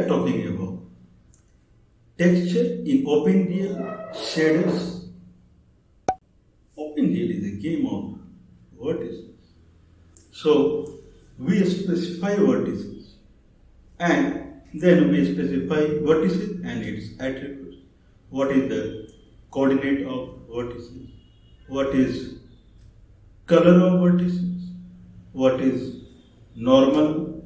are talking about texture in OpenGL shaders. OpenGL is a game of vertices. So we specify vertices and then we specify vertices and its attributes. What is the coordinate of vertices? What is color of vertices? What is normal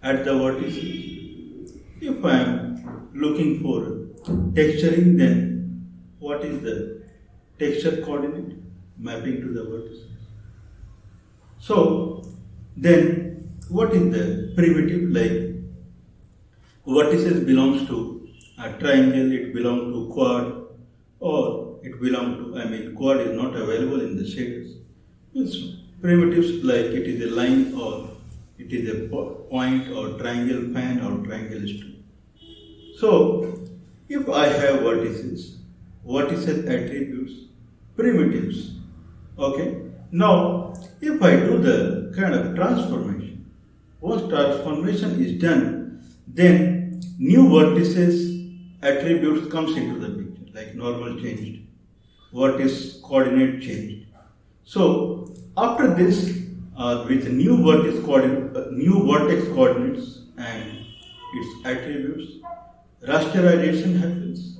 at the vertices? If I am looking for texturing, then what is the texture coordinate mapping to the vertices? So then what is the primitive? Like vertices belongs to a triangle, it belongs to quad, or it belongs to, quad is not available in the shaders. It's primitives like it is a line or it is a point or triangle fan or triangle string. So if I have vertices attributes, primitives, okay. Now if I do the kind of transformation, once transformation is done, then new vertices attributes comes into the picture, like normal changed, vertex coordinate changed. So after this, with new vertex coordinates and its attributes, rasterization happens,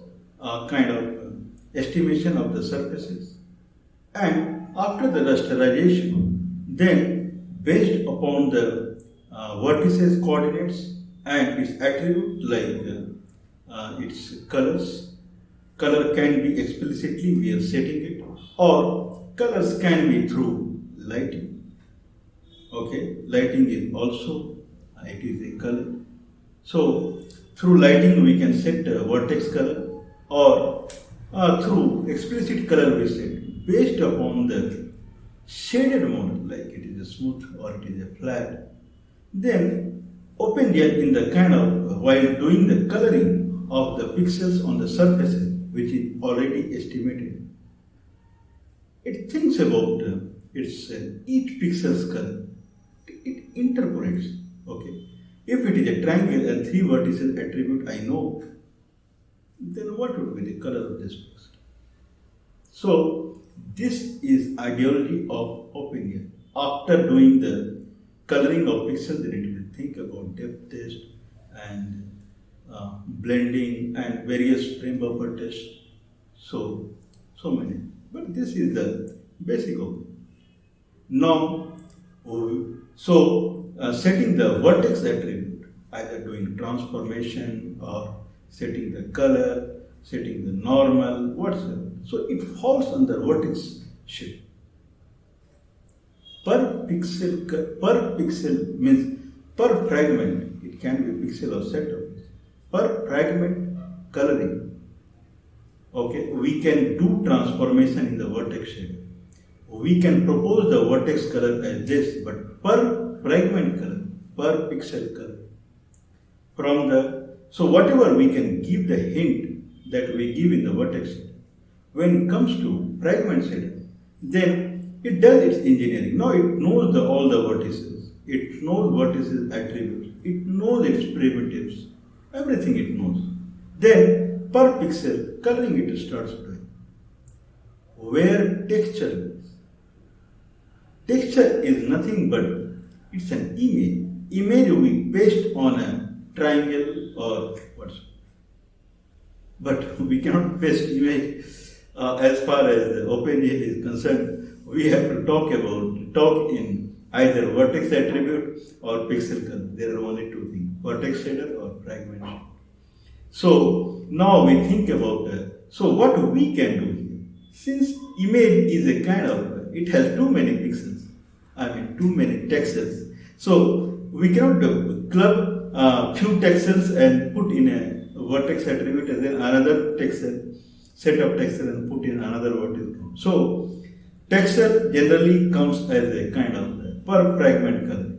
kind of estimation of the surfaces, and after the rasterization, then based upon the vertices coordinates and its attributes like its colors. Color can be explicitly we are setting it, or colors can be through lighting. Okay, lighting is also it is a color. So through lighting we can set a vertex color, or through explicit color we set based upon the shaded model, like it is a smooth or it is a flat. Then OpenGL in the kind of while doing the coloring of the pixels on the surfaces, which is already estimated, it thinks about its each pixel's color. It interpolates. Okay, if it is a triangle and three vertices attribute I know, then what would be the color of this pixel? So this is ideology of OpenGL. After doing the coloring of pixels, then it will think about depth test and blending and various frame buffer tests. So many. But this is the basic of it. Now, setting the vertex attribute, either doing transformation or setting the color, setting the normal, whatsoever. So it falls under vertex shape. Per pixel means per fragment, it can be pixel or set of pixels. Per fragment coloring, okay, we can do transformation in the vertex shape. We can propose the vertex color as this, but per fragment color, per pixel color. So whatever we can give the hint that we give in the vertex shader. When it comes to fragment shader, then it does its engineering. Now it knows all the vertices. It knows vertices attributes. It knows its primitives. Everything it knows. Then per pixel coloring it starts doing. Where texture is. Texture is nothing but it's an image. Image we paste on a triangle or what's. But we cannot paste image as far as the OpenGL is concerned. We have to talk in either vertex attribute or pixel color. There are only two things, vertex shader or fragment shader. So now we think about so what we can do here. Since image is a kind of, it has too many pixels, too many texels. So we cannot club few texels and put in a vertex attribute and then another texel, set of texel and put in another vertex. So texel generally comes as a kind of per fragment color.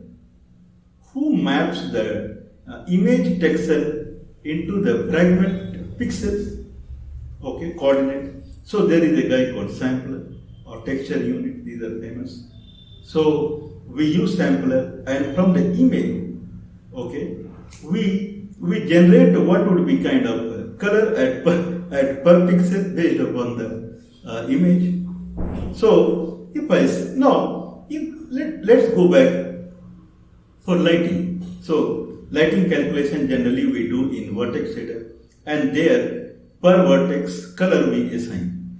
Who maps the image texel into the fragment pixels, okay, coordinate. So there is a guy called sampler or texture unit, these are famous. So we use sampler and from the image Okay, we generate what would be kind of color at per pixel based upon the image. So if now let's go back for lighting. So lighting calculation generally we do in vertex shader, and there per vertex color we assign.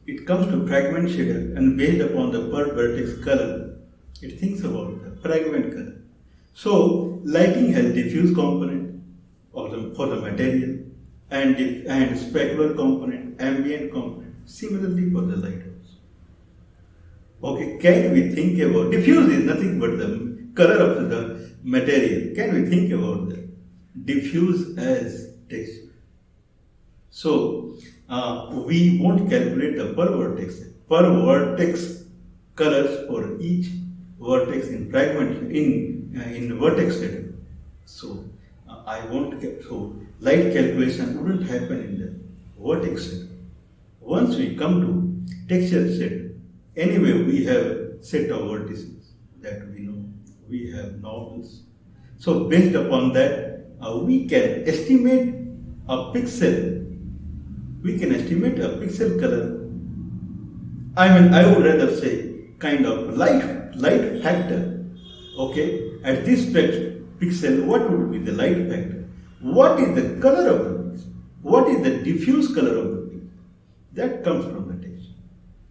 It comes to fragment shader, and based upon the per vertex color, it thinks about the fragment color. So lighting has diffuse component for the material, and specular component, ambient component. Similarly for the light also. Okay, can we think about diffuse is nothing but the color of the material. Can we think about the diffuse as texture? So we won't calculate the per vertex colors for each vertex in fragment in vertex data. So I won't get so light calculation wouldn't happen in the vertex set. Once we come to texture set, anyway we have set of vertices that we know. We have normals. So based upon that, we can estimate a pixel. We can estimate a pixel color. I would rather say kind of light factor. Okay, at this pixel, what would be the light factor? What is the color of the pixel? What is the diffuse color of the pixel? That comes from the text.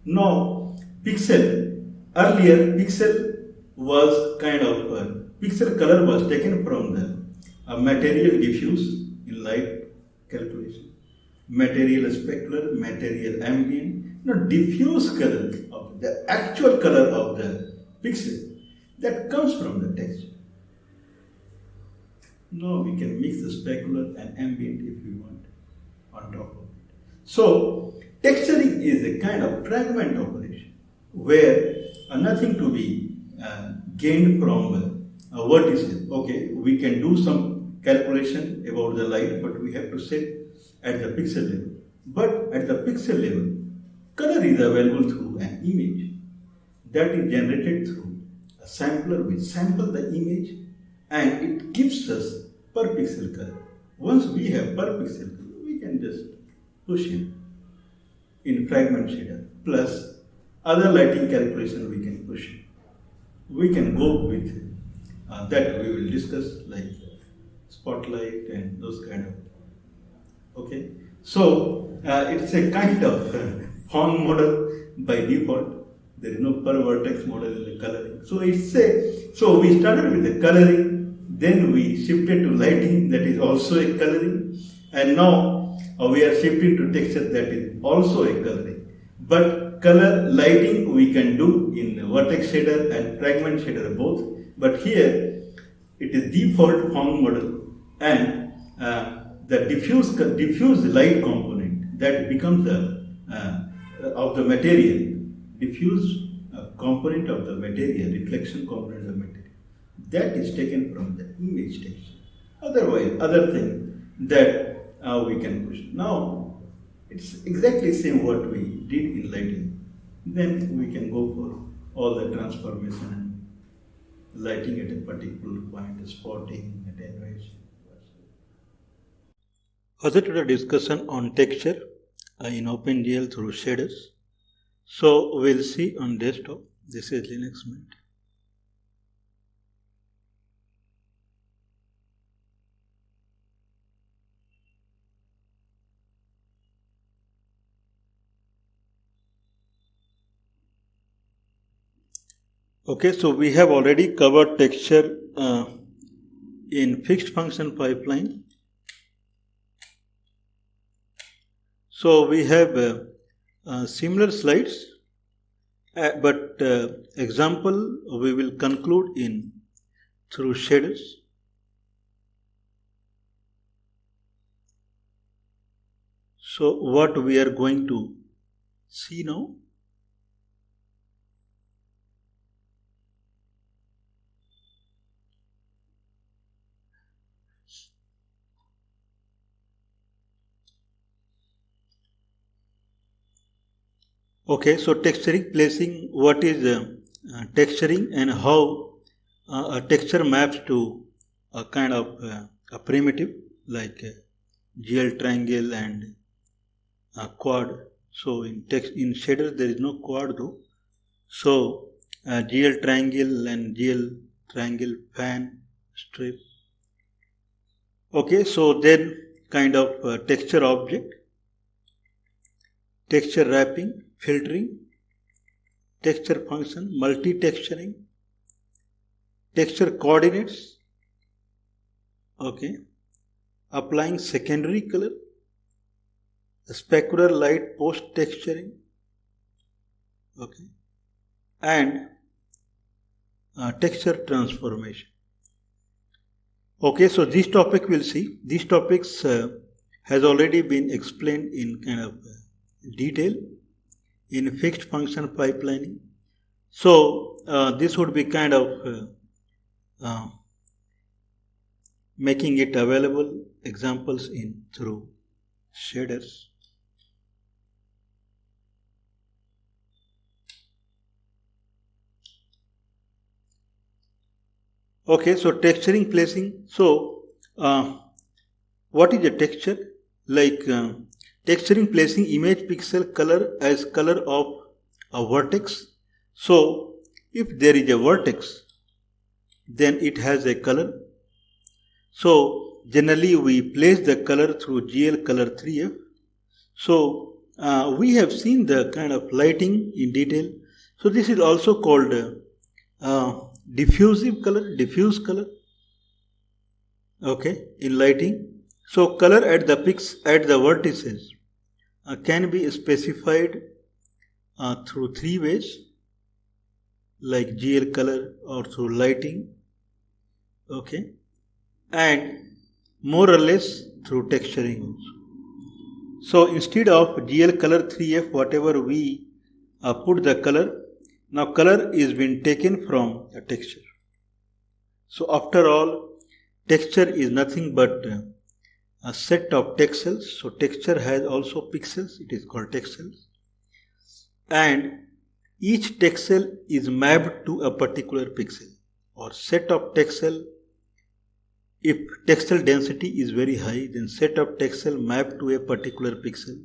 Now, earlier pixel was kind of, pixel color was taken from the material diffuse in light calculation. Material specular, material ambient. Now, diffuse color of the actual color of the pixel that comes from the texture. Now we can mix the specular and ambient if we want on top of it. So texturing is a kind of fragment operation where nothing to be gained from vertices. Okay, we can do some calculation about the light, but we have to set at the pixel level. But at the pixel level, color is available through an image that is generated through a sampler. We sample the image and it gives us per pixel color. Once we have per pixel color, we can just push in fragment shader plus other lighting calculation we can push in. We can go with that we will discuss like spotlight and those kind of. Okay, so it's a kind of Hong model by default. There is no per vertex model in the coloring. So we started with the coloring, then we shifted to lighting, that is also a coloring, and now we are shifting to texture, that is also a coloring. But color lighting we can do in vertex shader and fragment shader both. But here it is default Hong model, and the diffuse light component that becomes the of the material. Diffuse component of the material, reflection component of the material, that is taken from the image texture. Otherwise, other thing that we can push. Now, it's exactly same what we did in lighting. Then we can go for all the transformation and lighting at a particular point, spotting, attenuation. Further to the discussion on texture in OpenGL through shaders. So we'll see on desktop. This is Linux Mint. Okay, so we have already covered texture in fixed function pipeline. So we have similar slides, but example we will conclude in through shaders. So what we are going to see now. Okay, so texturing, placing what is texturing and how a texture maps to a kind of a primitive like GL triangle and quad. So in text in shader there is no quad though. So GL triangle and GL triangle fan strip. Okay, so then kind of texture object, texture wrapping, filtering, texture function, multi-texturing, texture coordinates, okay, applying secondary color, specular light post texturing, okay, and texture transformation. Okay, so this topic we'll see. These topics has already been explained in kind of detail in fixed function pipelining. So this would be kind of making it available examples in through shaders. Okay, so texturing placing. So what is a texture? Like texturing placing image pixel color as color of a vertex. So if there is a vertex, then it has a color. So generally we place the color through GL color 3F. So we have seen the kind of lighting in detail. So this is also called diffusive color, diffuse color, okay, in lighting. So color at the vertices can be specified through three ways, like GL color or through lighting, okay, and more or less through texturing also. So instead of GL color 3F, whatever we put the color, now color is been taken from the texture. So after all, texture is nothing but a set of texels. So texture has also pixels, it is called texels. And each texel is mapped to a particular pixel or set of texel. If texel density is very high, then set of texel mapped to a particular pixel.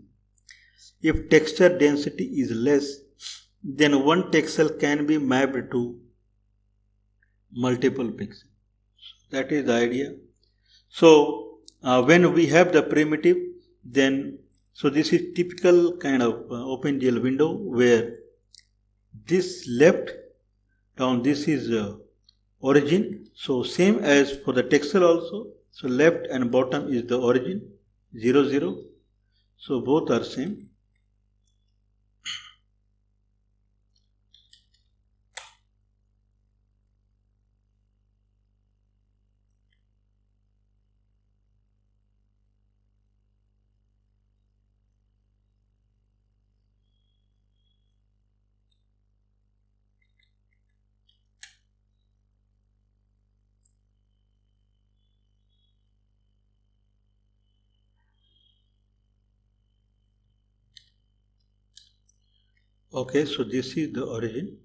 If texture density is less, then one texel can be mapped to multiple pixels. That is the idea. So when we have the primitive, then so this is typical kind of OpenGL window where this left down, this is origin. So same as for the texel also. So left and bottom is the origin 0 0. So both are same. Okay, so this is the origin.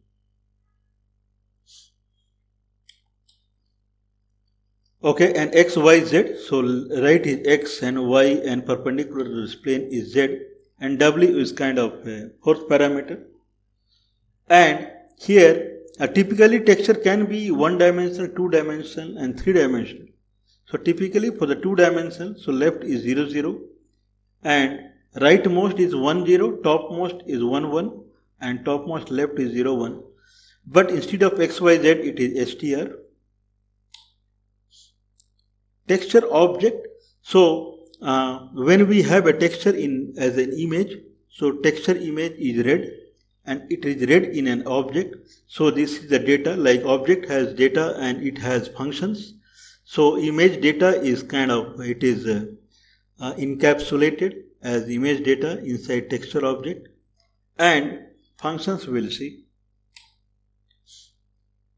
Okay, and x, y, z. So right is x and y and perpendicular to this plane is z, and w is kind of a fourth parameter. And here typically texture can be one dimensional, two dimensional and three dimensional. So typically for the two dimensional, so left is 0 0 and rightmost is 1 0, topmost is 1 1 and topmost left is 0 1. But instead of xyz it is str. Texture object. So when we have a texture in as an image, so texture image is red and it is read in an object. So this is the data, like object has data and it has functions. So image data is kind of, it is encapsulated as image data inside texture object, and functions we'll see.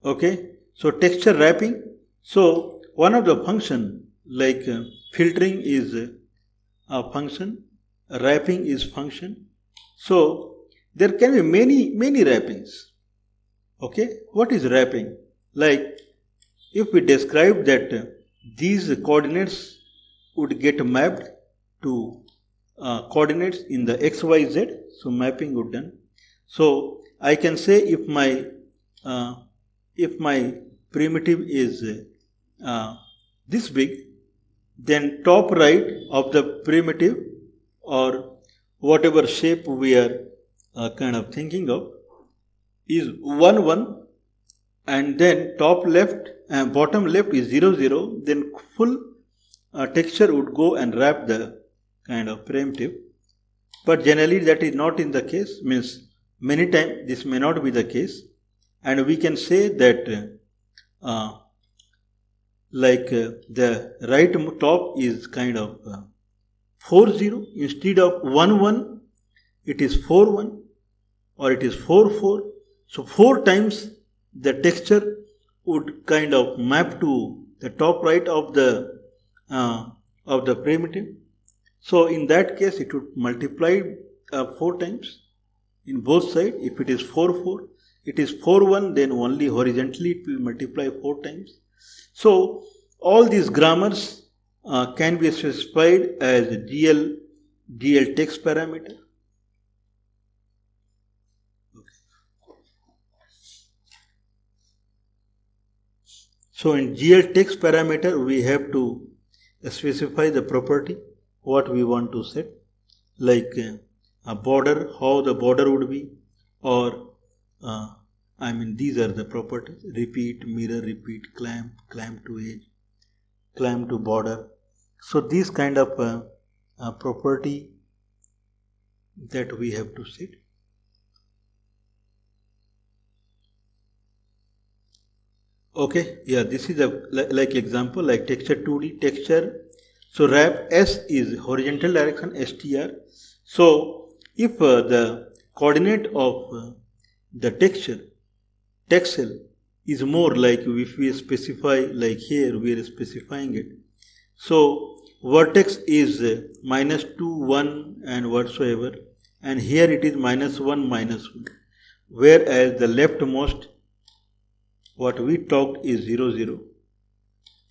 Okay, so texture wrapping. So one of the function like filtering is a function, wrapping is function. So there can be many wrappings. Okay, what is wrapping? Like if we describe that these coordinates would get mapped to coordinates in the XYZ. So mapping would done. So I can say if my primitive is this big, then top right of the primitive or whatever shape we are kind of thinking of is 1 1, and then top left and bottom left is 0 0, then full texture would go and wrap the kind of primitive. But generally that is not in the case, means many times this may not be the case, and we can say that the right top is kind of 4 0 instead of 1 1, it is 4 1 or it is 4 4. So 4 times the texture would kind of map to the top right of the primitive. So in that case it would multiply 4 times in both sides. If it is 4 4, it is 4 1, then only horizontally it will multiply 4 times. So all these grammars can be specified as GL text parameter. So in GL text parameter we have to specify the property what we want to set, like a border, how the border would be, or these are the properties: repeat, mirror, repeat, clamp, clamp to edge, clamp to border. So these kind of property that we have to set. Okay, yeah, this is a like example, like texture 2D texture. So wrap S is horizontal direction str. So if the coordinate of the text cell is more, like if we specify, like here we are specifying it. So vertex is -2, 1 and whatsoever, and here it is -1, -1, whereas the leftmost what we talked is 0 0.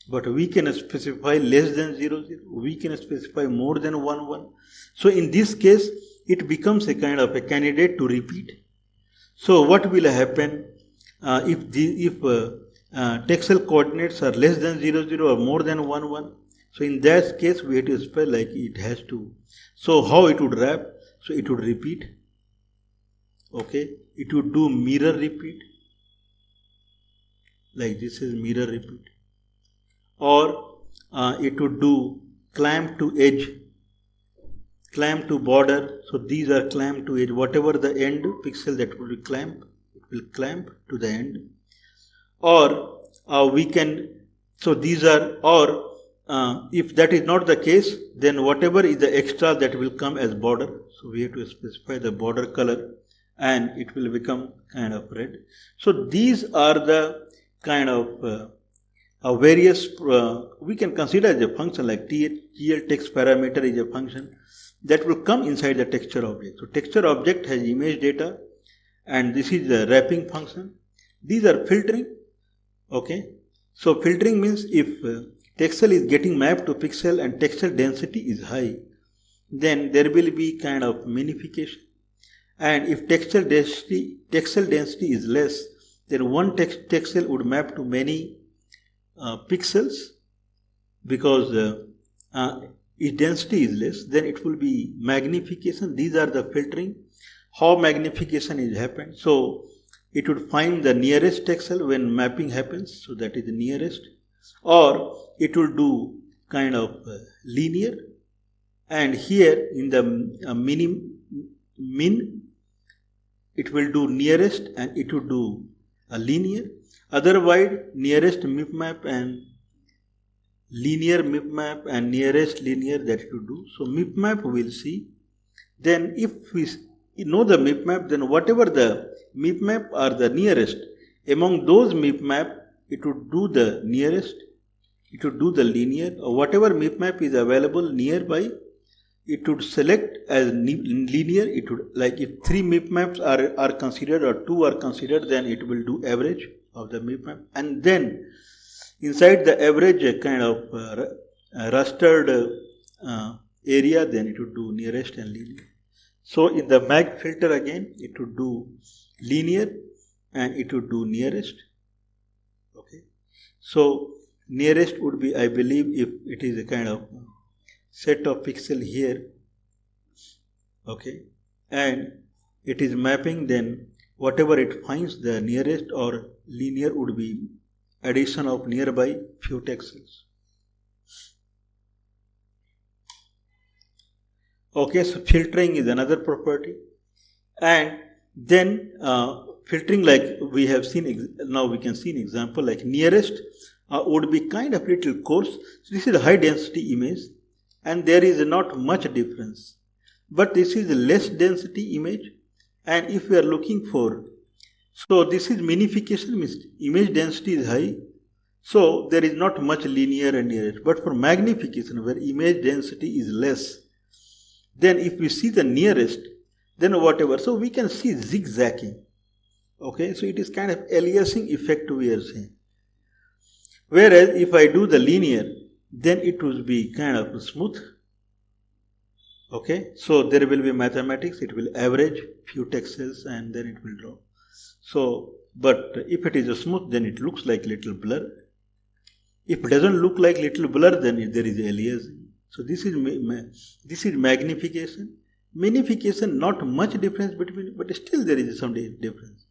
But we can specify less than 0 0, we can specify more than 1 1. So in this case it becomes a kind of a candidate to repeat. So what will happen if text cell coordinates are less than 0 0 or more than 1 1? So in that case we have to spell like it has to. So how it would wrap? So it would repeat. Okay, it would do mirror repeat. Like this is mirror repeat. Or it would do clamp to edge, clamp to border. So these are clamp to edge. Whatever the end pixel that will be clamp, it will clamp to the end. Or we can, so these are, or if that is not the case, then whatever is the extra that will come as border. So we have to specify the border color and it will become kind of red. So these are the kind of various, we can consider as a function, like GL text parameter is a function that will come inside the texture object. So texture object has image data, and this is the wrapping function. These are filtering. Okay, so filtering means if texel is getting mapped to pixel and texel density is high, then there will be kind of minification. And if texel density is less, then one texel would map to many pixels, because its density is less, then it will be magnification. These are the filtering. How magnification is happened? So it would find the nearest texel when mapping happens, so that is the nearest, or it will do kind of linear, and here in the min it will do nearest and it will do a linear. Otherwise, nearest mipmap and linear mipmap and nearest linear, that it will do. So mipmap we'll see. Then if we know the mipmap, then whatever the mipmap are the nearest, among those mipmap, it would do the nearest, it would do the linear, or whatever mipmap is available nearby, it would select as linear. It would, like if 3 mipmaps are considered or 2 are considered, then it will do average of the mipmap. And then inside the average kind of rastered area, then it would do nearest and linear. So in the mag filter again, it would do linear and it would do nearest. Okay. So nearest would be, I believe, if it is a kind of set of pixel here. Okay. And it is mapping, then whatever it finds, the nearest or linear would be addition of nearby few pixels. Okay, so filtering is another property, and then filtering, like we have seen, now we can see an example like nearest would be kind of little coarse. So this is a high density image and there is not much difference, but this is a less density image, and if we are looking for, so this is minification, means image density is high, so there is not much linear and nearest, but for magnification where image density is less, then if we see the nearest, then whatever, so we can see zigzagging. Okay, so it is kind of aliasing effect we are seeing. Whereas if I do the linear, then it will be kind of smooth. Okay, so there will be mathematics, it will average few texels and then it will draw. So, but if it is a smooth, then it looks like little blur. If it doesn't look like little blur, then there is aliasing. So this is magnification. Minification, not much difference between, but still there is some difference.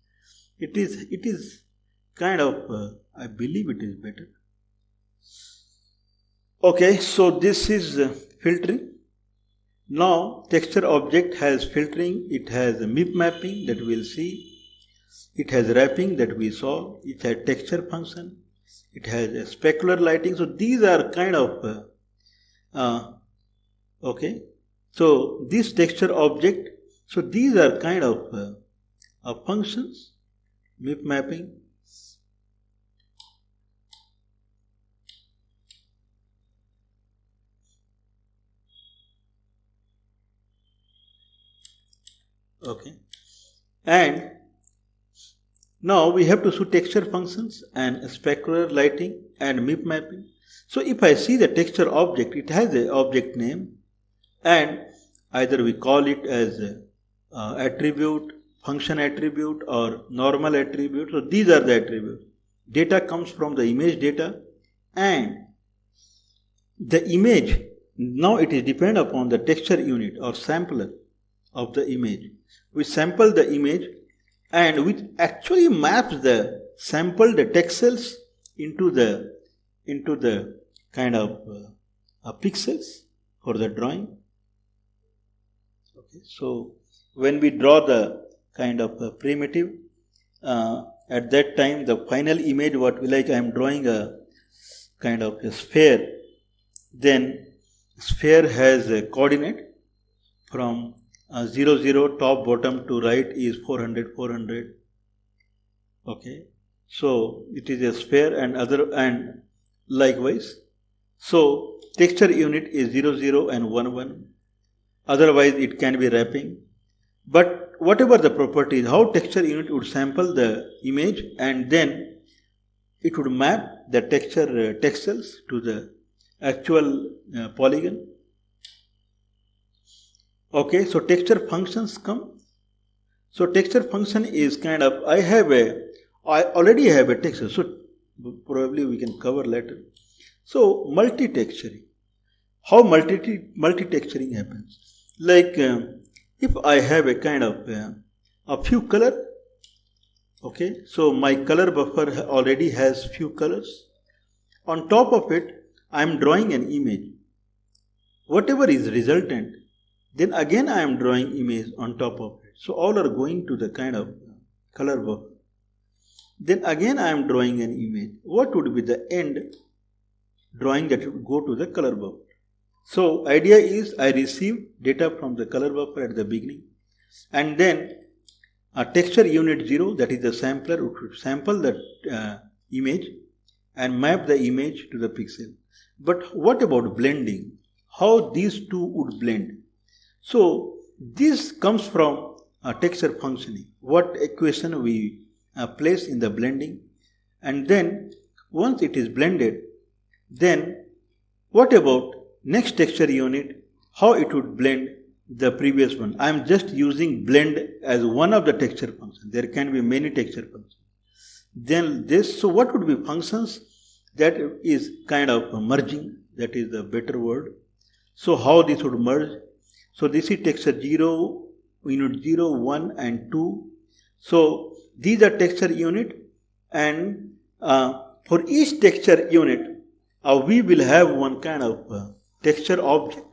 It is kind of, I believe it is better. Okay, so this is filtering. Now texture object has filtering, it has a MIP mapping that we will see, it has wrapping that we saw, it has texture function, it has a specular lighting. So these are kind of okay, so this texture object, so these are kind of functions, MIP mapping. Okay, and now we have to show texture functions and specular lighting and MIP mapping. So if I see the texture object, it has an object name, and either we call it as attribute, function attribute or normal attribute. So these are the attributes. Data comes from the image data, and the image, now it is depend upon the texture unit or sampler of the image. We sample the image and which actually maps the sampled texels into the kind of pixels for the drawing. Okay, so when we draw the kind of primitive, at that time the final image what we like, I am drawing a kind of a sphere, then sphere has a coordinate from 0 0 top bottom to right is 400 400. Okay, so it is a sphere and likewise. So texture unit is 0 0 and 1 1. Otherwise it can be wrapping. But whatever the property is, how texture unit would sample the image and then it would map the texture texels to the actual polygon. Okay, so texture functions come. So texture function is kind of, I already have a texture, so probably we can cover later. So multi-texturing. How multi-texturing happens? Like if I have a kind of a few color, okay, so my color buffer already has few colors. On top of it, I am drawing an image. Whatever is resultant, then again I am drawing image on top of it. So all are going to the kind of color buffer. Then again I am drawing an image. What would be the end drawing that would go to the color buffer? So idea is I receive data from the color buffer at the beginning, and then a texture unit 0, that is the sampler, would sample the image and map the image to the pixel. But what about blending? How these two would blend? So this comes from texture functioning. What equation we place in the blending, and then once it is blended, then what about next texture unit, how it would blend the previous one? I am just using blend as one of the texture functions. There can be many texture functions. Then this, so what would be functions? That is kind of merging, that is the better word. So how this would merge? So this is texture 0, unit 0, 1 and 2. So these are texture unit, and for each texture unit, we will have one kind of texture object.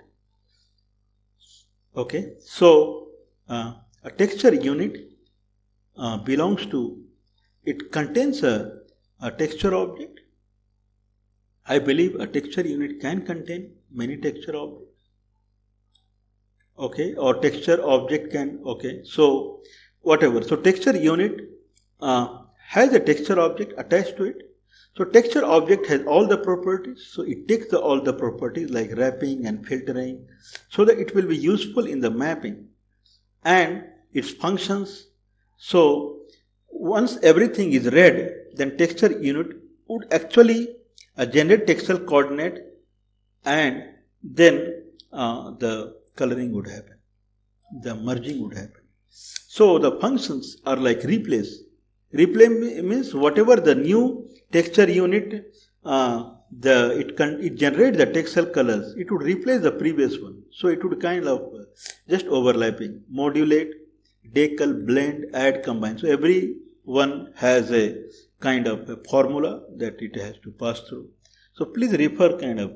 Okay, so a texture unit belongs to, it contains a texture object. I believe a texture unit can contain many texture objects. Okay, or texture object can, okay, so whatever. So texture unit has a texture object attached to it. So texture object has all the properties. So it takes all the properties like wrapping and filtering, so that it will be useful in the mapping and its functions. So once everything is read, then texture unit would actually generate textual coordinate, and then the coloring would happen, the merging would happen. So the functions are like replace. Replace means whatever the new texture unit, it generates the textual colors, it would replace the previous one. So it would kind of just overlapping, modulate, decal, blend, add, combine. So every one has a kind of a formula that it has to pass through. So please refer kind of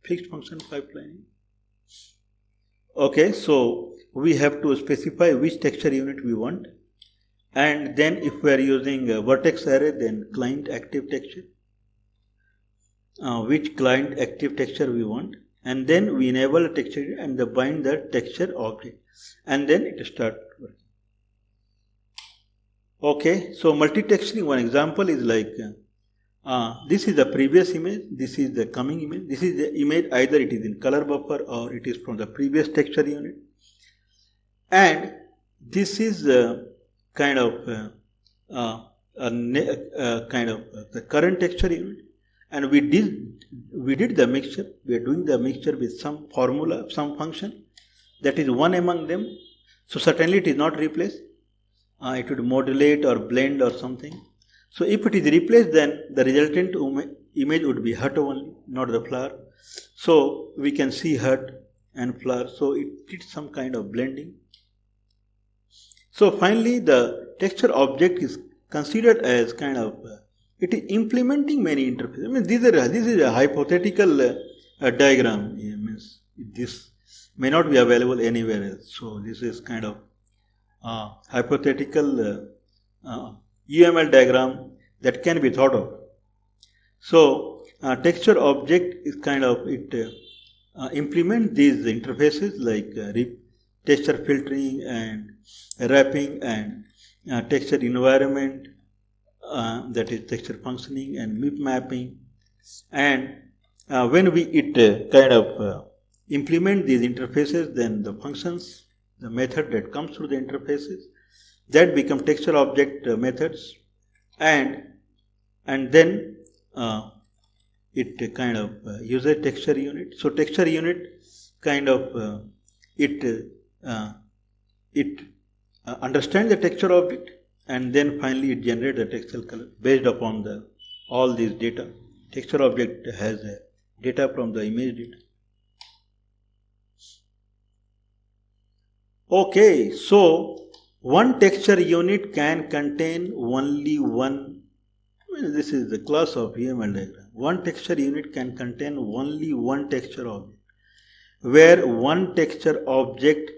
fixed function pipelining. Okay, so we have to specify which texture unit we want, and then if we are using a vertex array, then client active texture, which client active texture we want, and then we enable a texture and bind the texture object, and then it starts working. Okay, so multi-texturing, one example is like this is the previous image, this is the coming image, this is the image, either it is in color buffer or it is from the previous texture unit, and this is kind of the current texture unit, and we did the mixture. We are doing the mixture with some formula, some function that is one among them. So certainly it is not replaced. It would modulate or blend or something. So if it is replaced, then the resultant image would be hut only, not the flower. So we can see hut and flower. So it did some kind of blending. So finally, the texture object is considered as kind of it is implementing many interfaces. I mean, this is a hypothetical diagram. It means this may not be available anywhere else. So this is kind of hypothetical UML diagram that can be thought of. So texture object is kind of it implement these interfaces like texture filtering and wrapping and texture environment, that is texture functioning and MIP mapping, and when we kind of implement these interfaces, then the functions, the method that comes through the interfaces, that become texture object methods, and then it kind of uses texture unit. So texture unit kind of it understands the texture object, and then finally it generates the textual color based upon all these data. Texture object has data from the image data. Okay, so one texture unit can contain only one. This is the class of UML diagram. One texture unit can contain only one texture object, where one texture object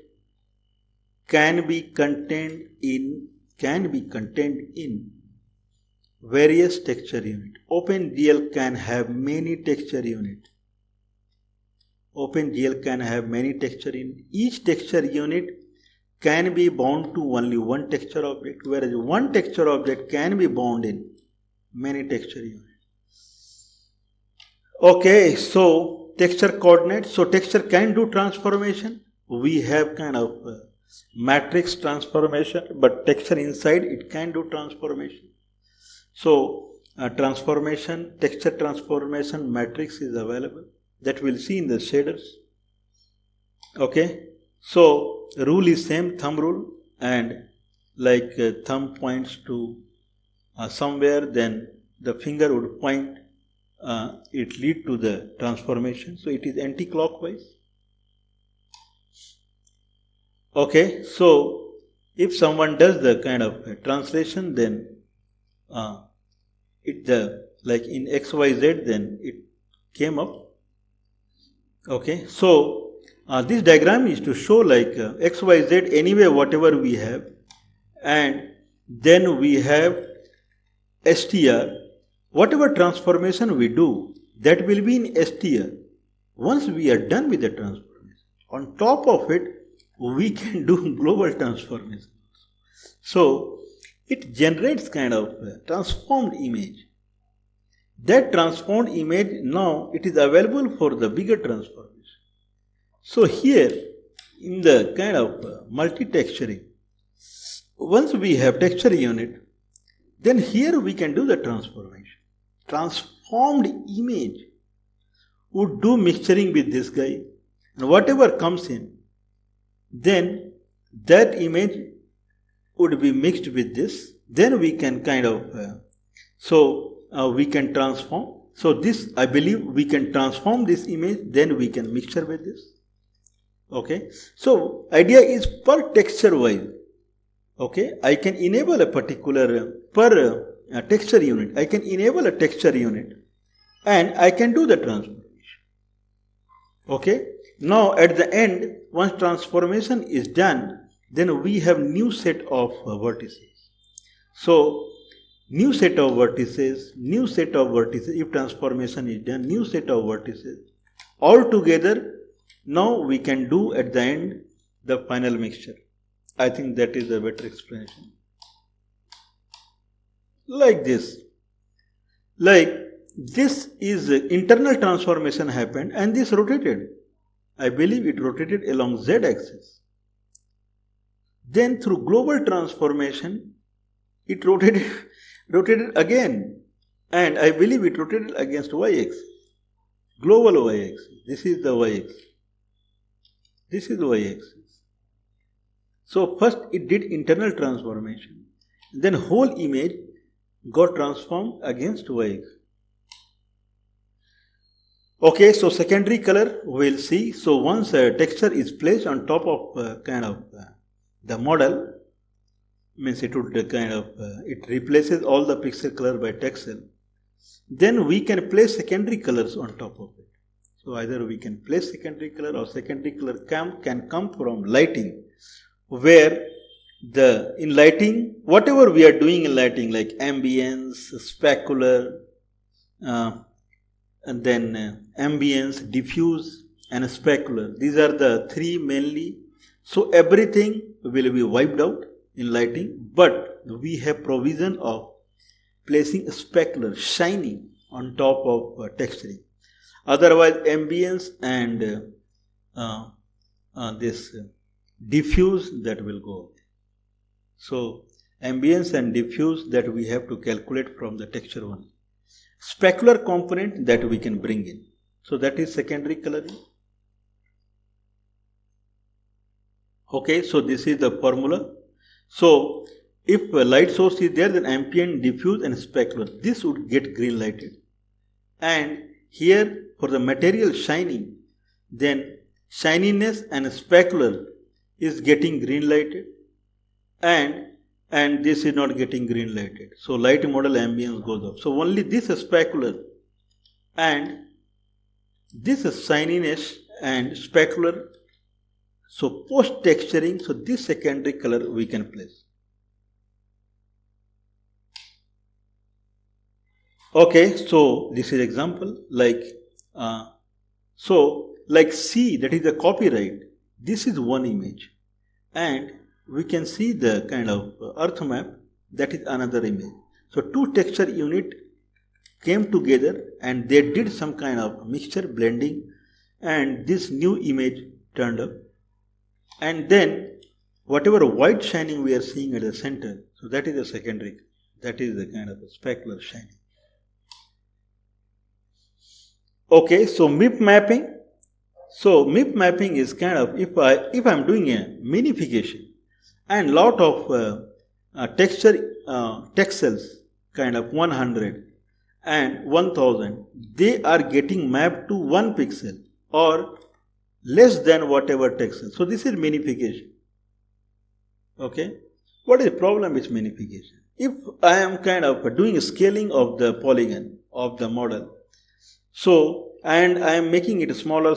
can be contained in various texture units. OpenGL can have many texture units. OpenGL can have many texture units. Each texture unit can be bound to only one texture object, whereas one texture object can be bound in many texture units. Okay, so texture coordinates. So texture can do transformation. We have kind of matrix transformation, but texture inside it can do transformation. So transformation, texture transformation matrix is available that we'll see in the shaders. Okay, so rule is same, thumb rule, and like thumb points to somewhere, then the finger would point, it lead to the transformation, so it is anti-clockwise. Okay, so if someone does the kind of translation, then like in XYZ, then it came up. Okay, so this diagram is to show like XYZ anyway whatever we have, and then we have STR. Whatever transformation we do, that will be in STR. Once we are done with the transformation, on top of it, we can do global transformation. So it generates kind of a transformed image. That transformed image now it is available for the bigger transformation. So here in the kind of multi-texturing, once we have texture unit, then here we can do the transformation. Transformed image would do mixturing with this guy, and whatever comes in, then that image would be mixed with this. Then we can kind of we can transform. So this, I believe, we can transform this image, then we can mixture with this. Okay, so idea is per texture wise. Okay, I can enable a particular texture unit. I can enable a texture unit, and I can do the transformation. Okay, now at the end, once transformation is done, then we have new set of vertices. So new set of vertices, if transformation is done, new set of vertices. All together, now we can do at the end the final mixture. I think that is a better explanation. Like this. Like this is internal transformation happened and this rotated. I believe it rotated along z-axis. Then through global transformation, it rotated again, and I believe it rotated against y-axis. Global y-axis. This is the y-axis. This is the y-axis. So first it did internal transformation, then whole image got transformed against y-axis. Okay, so secondary color we'll see. So once a texture is placed on top of the model, means it would it replaces all the pixel color by texel. Then we can place secondary colors on top of it. So either we can place secondary color, or secondary color can come from lighting, where in lighting, whatever we are doing in lighting, like ambience, specular, and then ambience, diffuse, and specular. These are the three mainly. So everything will be wiped out in lighting, but we have provision of placing specular, shiny on top of texturing. Otherwise, ambience and this diffuse, that will go away. So ambience and diffuse, that we have to calculate from the texture one. Specular component, that we can bring in. So that is secondary coloring. Okay, so this is the formula. So if a light source is there, then ambient, diffuse and specular, this would get green lighted. And here for the material shining, then shininess and specular is getting green lighted, and this is not getting green lighted. So light model ambience goes up. So only this is specular and this is shininess and specular. So post texturing, so this secondary color we can place. Okay, so this is example like like C, that is the copyright. This is one image, and we can see the kind of earth map, that is another image. So two texture unit came together and they did some kind of mixture blending, and this new image turned up. And then whatever white shining we are seeing at the center, so that is the secondary, that is the kind of a specular shining. Okay, so MIP mapping. So MIP mapping is kind of if I'm doing a minification and lot of text cells kind of 100 and 1000, they are getting mapped to 1 pixel or less than whatever text cell. So this is minification. Okay, what is the problem with minification? If I am kind of doing a scaling of the polygon of the model, so and I am making it smaller.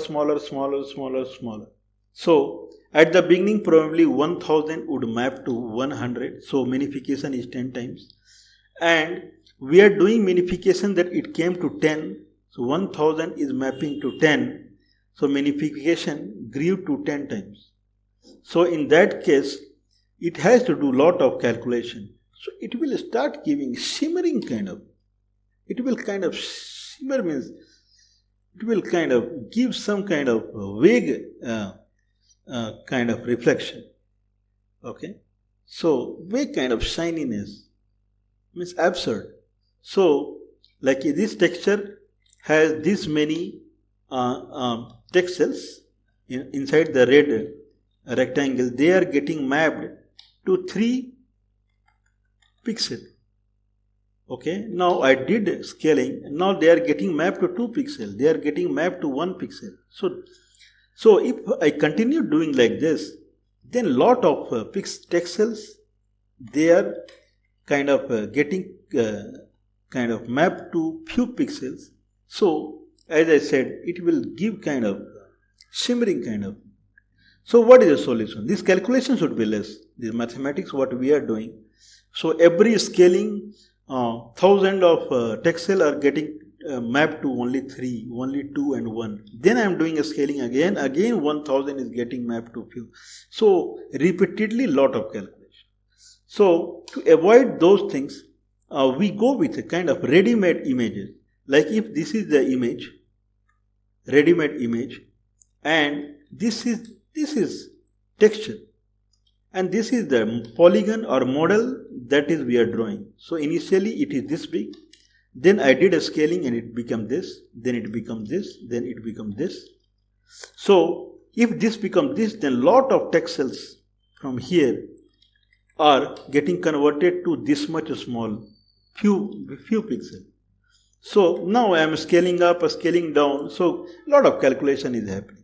So at the beginning probably 1000 would map to 100. So minification is 10 times. And we are doing minification that it came to 10. So 1000 is mapping to 10. So minification grew to 10 times. So in that case, it has to do lot of calculation. So it will start giving shimmering kind of. It will kind of shimmer means it will kind of give some kind of vague kind of reflection. Okay, so vague kind of shininess means absurd. So like this texture has this many text cells inside the red rectangle. They are getting mapped to 3 pixels. Okay, now I did scaling. Now they are getting mapped to 2 pixels. They are getting mapped to 1 pixel. So if I continue doing like this, then lot of text cells, they are kind of getting kind of mapped to few pixels. So as I said, it will give kind of shimmering kind of. So what is the solution? This calculation should be less. This mathematics what we are doing. So every scaling 1000 of text cell are getting mapped to only 3, only 2 and 1. Then I am doing a scaling again 1000 is getting mapped to few. So repeatedly lot of calculation. So to avoid those things, we go with a kind of ready-made images. Like if this is the image, ready-made image, and this is texture, and this is the polygon or model that is we are drawing. So initially it is this big, then I did a scaling and it become this, then it becomes this, then it becomes this. So if this becomes this, then lot of text cells from here are getting converted to this much small, few pixels. So now I am scaling up or scaling down, so lot of calculation is happening.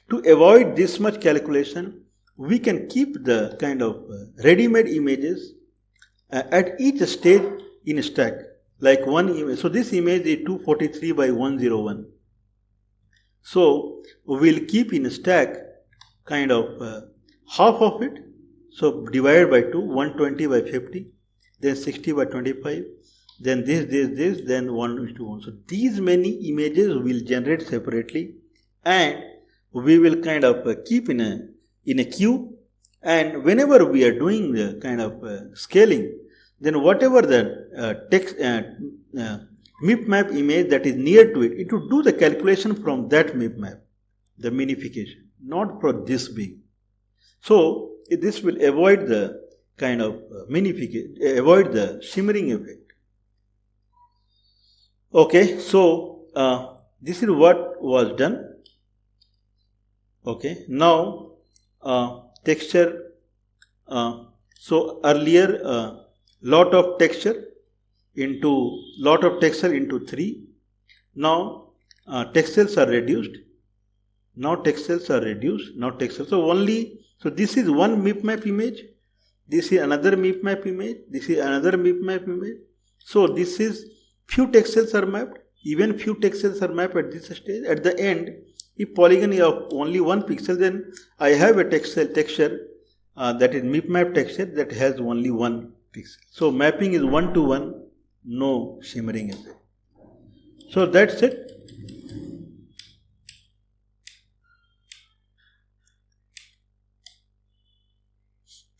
To avoid this much calculation, we can keep the kind of ready-made images at each stage in a stack, like one image. So this image is 243 by 101. So we will keep in a stack kind of half of it. So divided by 2, 120 by 50, then 60 by 25, then this, then 1:1. So these many images will generate separately, and we will kind of keep in a queue. And whenever we are doing the kind of scaling, then whatever the text MIP map image that is near to it, it will do the calculation from that MIP map, the minification, not for this big. So this will avoid the kind of minification, avoid the shimmering effect. Okay, so this is what was done. Okay, now texture. So earlier lot of texture into 3. Now text cells are reduced. Now so this is one MIP map image. This is another MIP map image. This is another MIP map image. So this is few text cells are mapped. Even few text cells are mapped at this stage. At the end, if polygon is of only 1 pixel, then I have a texture that is MIP map texture that has only 1 pixel. So mapping is 1-to-1, no shimmering effect. So that's it.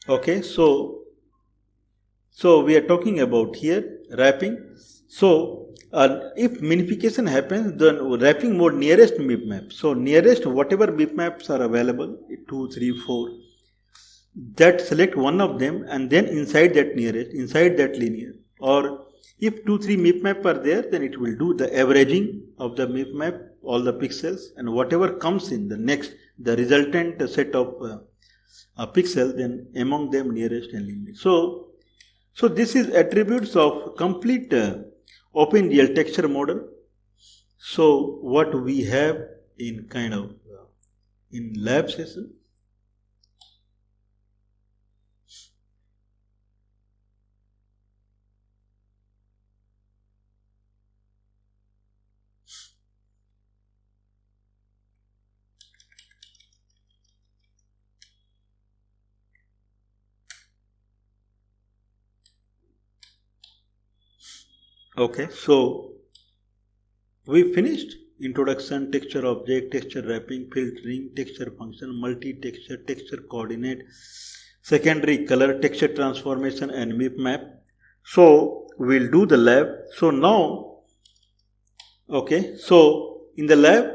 Okay, so we are talking about here wrapping. So if minification happens, then wrapping mode nearest MIP map. So nearest whatever MIP maps are available, 2, 3, 4, that select one of them, and then inside that nearest, inside that linear. Or if 2, 3 MIP map are there, then it will do the averaging of the MIP map all the pixels, and whatever comes in the next, the resultant set of pixels, then among them nearest and limit. So this is attributes of complete OpenGL texture model. So what we have in kind of in lab session. Okay, so we finished introduction, texture object, texture wrapping, filtering, texture function, multi-texture, texture coordinate, secondary color, texture transformation, and MIP map. So we'll do the lab. So now, okay, so in the lab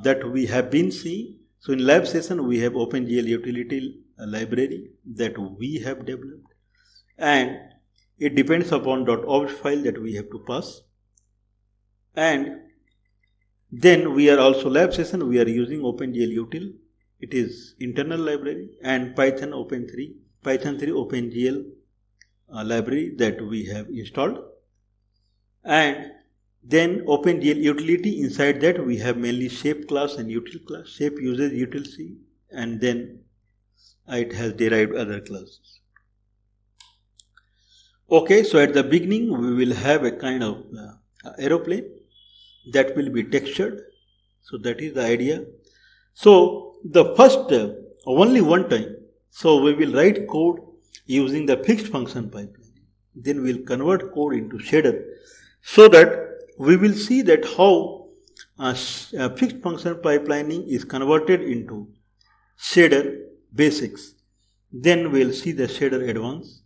that we have been seeing, so in lab session we have OpenGL utility library that we have developed, and it depends upon .obj file that we have to pass. And then we are also lab session, we are using OpenGL util. It is internal library, and Python 3 OpenGL library that we have installed. And then OpenGL utility, inside that we have mainly shape class and util class. Shape uses util C, and then it has derived other classes. Okay, so at the beginning we will have a kind of aeroplane that will be textured. So that is the idea. So the first only one time, so we will write code using the fixed function pipeline. Then we will convert code into shader, so that we will see that how fixed function pipelining is converted into shader basics. Then we will see the shader advance.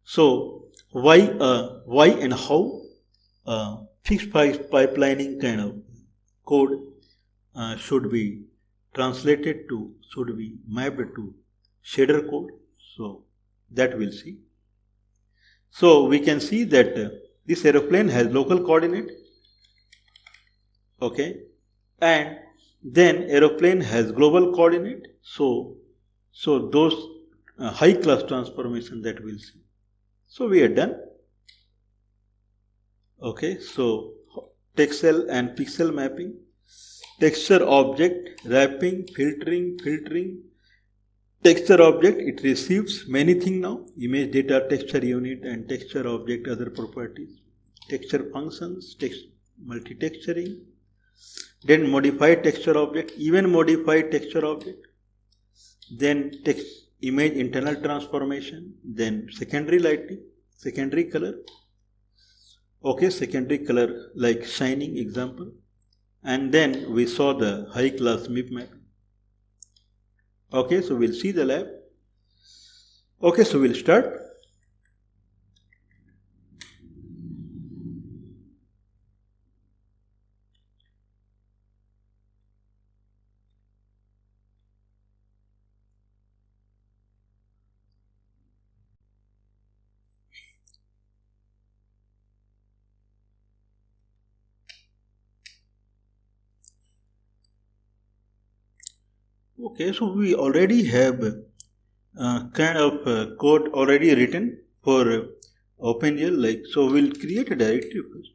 So why and how fixed pipelining kind of code should be translated to, should be mapped to shader code. So that we'll see. So we can see that this aeroplane has local coordinate, okay, and then aeroplane has global coordinate. So those high class transformation that we'll see. So we are done. Okay, so texel and pixel mapping, texture object, wrapping, filtering, texture object, it receives many things now, image data, texture unit, and texture object other properties, texture functions, multi-texturing, then modified texture object, even modified texture object, then image internal transformation, then secondary lighting, secondary color, okay, secondary color like shining example, and then we saw the high class MIP mapping. Okay, so we'll see the lab. Okay, so we'll start. Okay, so we already have kind of code already written for OpenGL, like, so we'll create a directory first.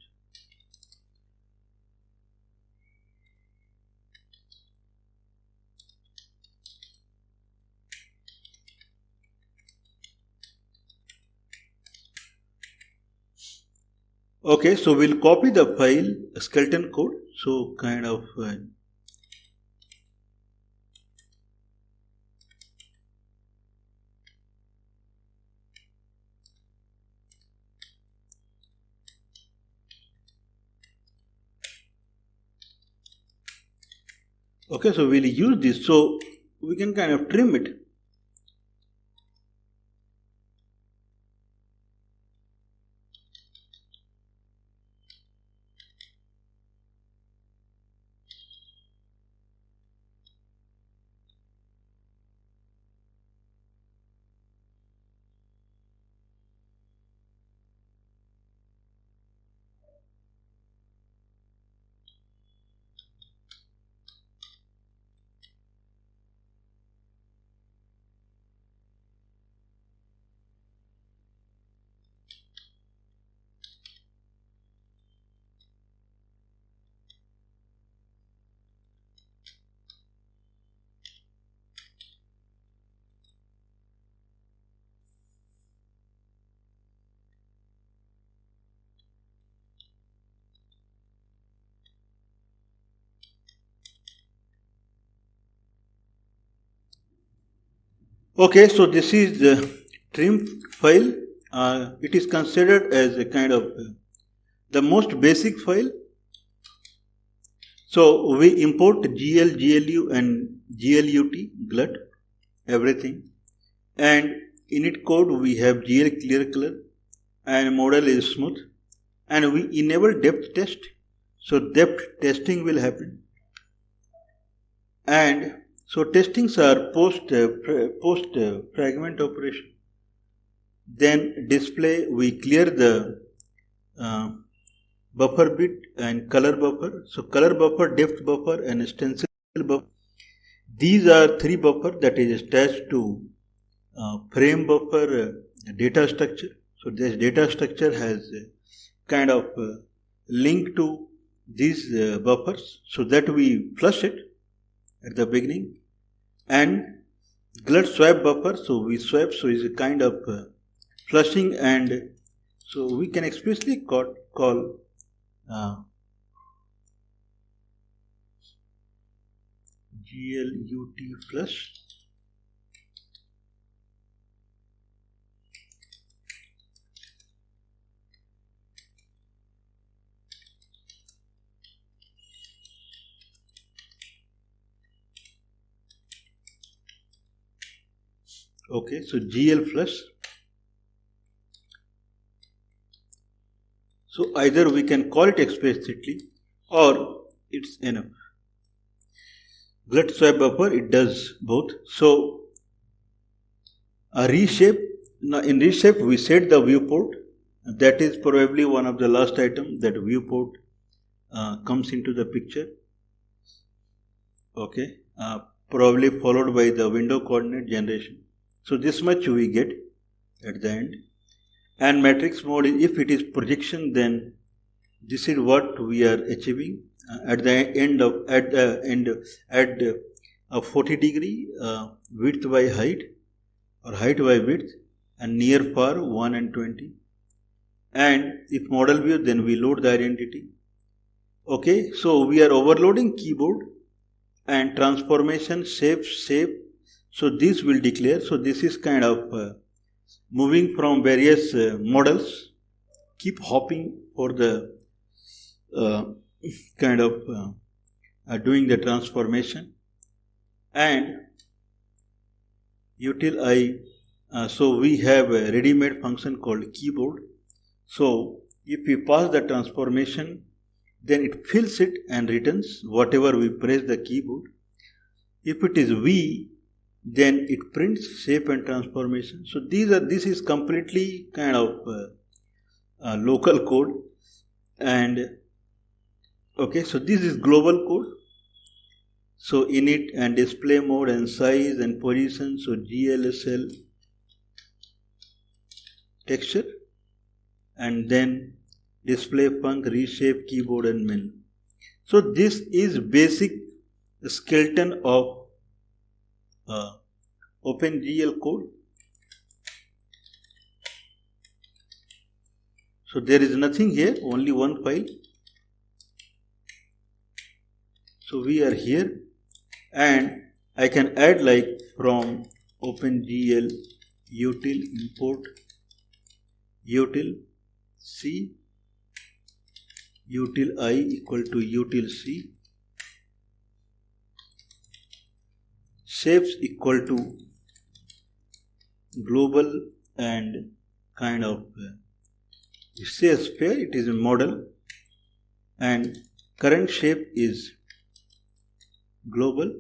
Okay, so we'll copy the file skeleton code, so kind of okay, so we'll use this, so we can kind of trim it. Okay, so this is the trim file. It is considered as a kind of the most basic file. So we import GL, GLU and GLUT, glut, everything. And init code we have GL clear color and model is smooth. And we enable depth test. So depth testing will happen. And so testings are post fragment operation. Then display, we clear the buffer bit and color buffer. So color buffer, depth buffer and stencil buffer. These are three buffer that is attached to frame buffer data structure. So this data structure has a kind of link to these buffers, so that we flush it at the beginning. And glut swap buffer, so we swap, so is a kind of flushing, and so we can explicitly call GLUT flush. Okay, so GL flush. So either we can call it explicitly or it's enough. Glut swap buffer, it does both. So a reshape. Now in reshape we set the viewport. That is probably one of the last item, that viewport comes into the picture. Okay, probably followed by the window coordinate generation. So this much we get at the end. And matrix mode, if it is projection, then this is what we are achieving at the end of at a 40 degree width by height or height by width, and near far 1 and 20. And if model view, then we load the identity. Okay, so we are overloading keyboard and transformation shape. So this will declare. So this is kind of moving from various models, keep hopping for the kind of doing the transformation. And util I, so we have a ready-made function called keyboard. So if we pass the transformation, then it fills it and returns whatever we press the keyboard. If it is V, then it prints shape and transformation. So this is completely kind of local code. And okay, so this is global code. So init and display mode and size and position. So GLSL texture, and then display func, reshape, keyboard and min. So this is basic skeleton of OpenGL code. So there is nothing here, only one file. So we are here, and I can add like from OpenGL util import util C util I equal to util C, shapes equal to global and kind of it says sphere, it is a model, and current shape is global,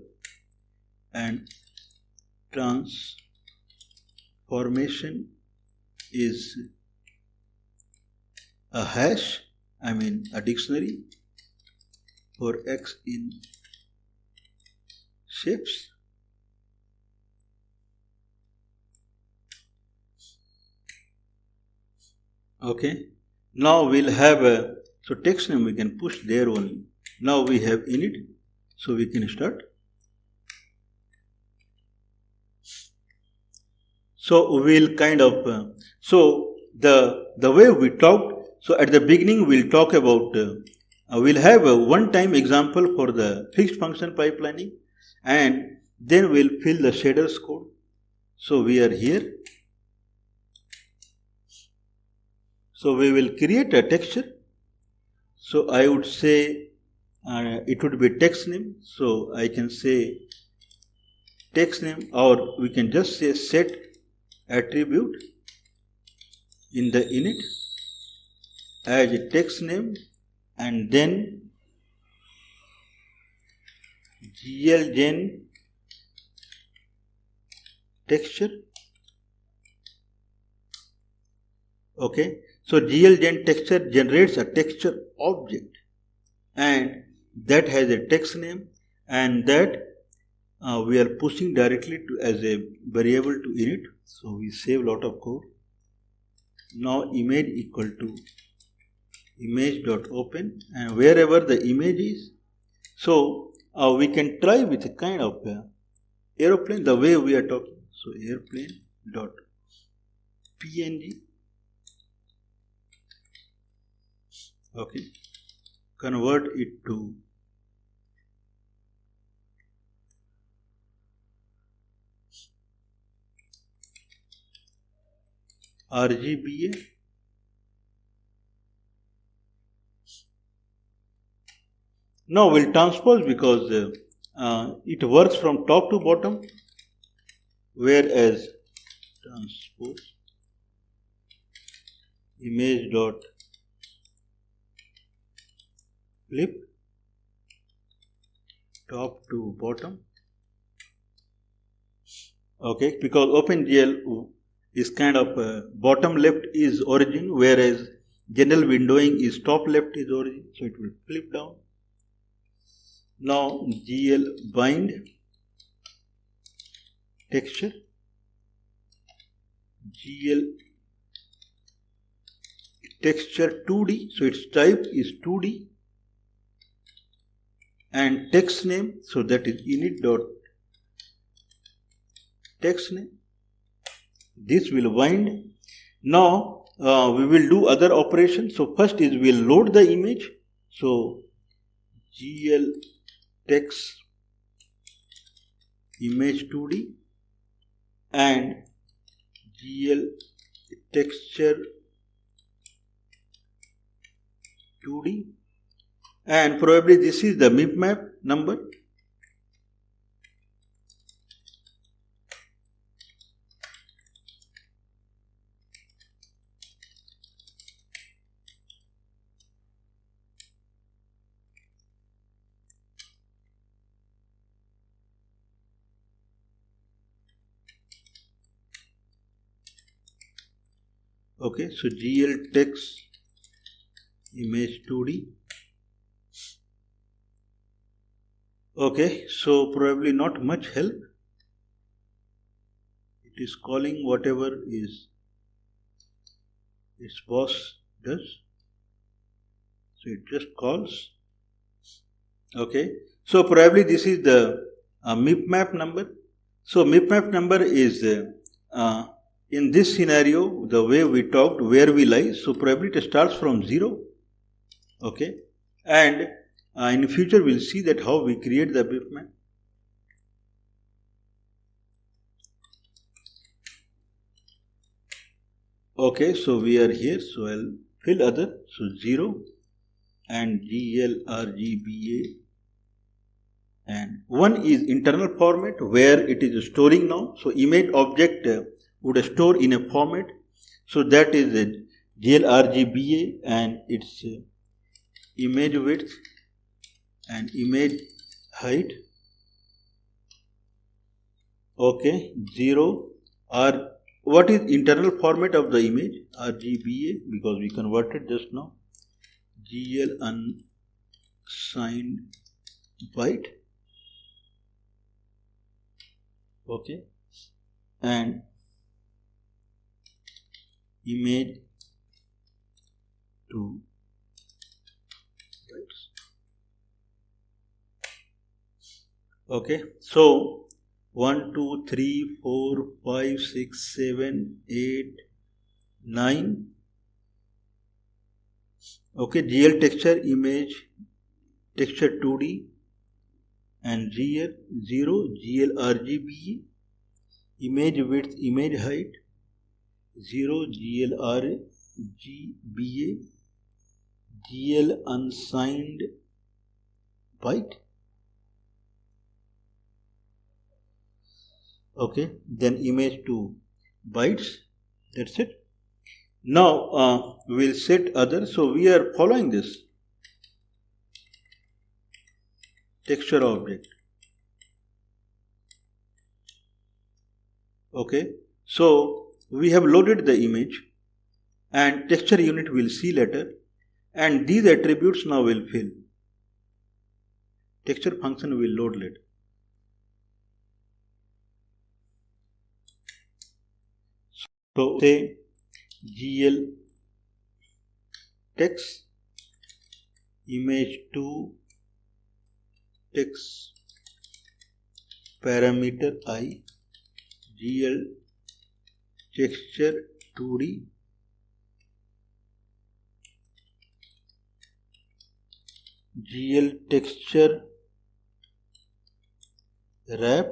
and transformation is a hash, I mean a dictionary for X in shapes. Okay, now we'll have a, so text name we can push there only. Now we have init, so we can start. So we'll kind of, so the way we talked, so at the beginning we'll talk about, we'll have a one-time example for the fixed function pipelining, and then we'll fill the shaders code. So we are here. So we will create a texture. So I would say it would be text name. So I can say text name, or we can just say set attribute in the init as a text name, and then glgen texture. Okay, so glgen texture generates a texture object, and that has a text name, and that we are pushing directly to as a variable to init. So we save a lot of code. Now image equal to image.open, and wherever the image is, so we can try with a kind of aeroplane, the way we are talking. So airplane dot png. Okay, convert it to RGBA. Now we'll transpose because it works from top to bottom, whereas transpose image dot flip top to bottom. Okay, because OpenGL is kind of bottom left is origin, whereas general windowing is top left is origin, so it will flip down. Now GL bind texture, GL texture 2D, so its type is 2D, and text name, so that is init dot text name. This will bind. Now we will do other operations. So first is we will load the image. So GL text image 2D and GL texture 2D, and probably this is the map number. Okay, so GL text image 2D. Okay, so probably not much help. It is calling whatever is its boss does. So it just calls. Okay, so probably this is the map number. So map number is in this scenario, the way we talked, where we lie, so probably it starts from 0. Okay, and in future we'll see that how we create the map. Okay, so we are here, so I'll fill other, so 0 and GL RGBA, and 1 is internal format where it is storing now. So image object would store in a format, so that is a GL RGBA, and its image width and image height. Okay, 0 or what is internal format of the image? RGBA, because we converted just now. GL unsigned byte. Okay, and image 2 bytes. Okay, so 1, 2, 3, 4, 5, 6, 7, 8, 9. Okay, GL texture image texture 2D and GL 0, GL RGBA, image width, image height, 0, GLRA, GBA, GL unsigned byte. Okay, then image to bytes. That's it. Now we'll set other. So we are following this texture object. Okay, so we have loaded the image and texture unit will see later, and these attributes now will fill. Texture function will load later. So say GL text image to text parameter I, GL texture 2D, GL texture wrap,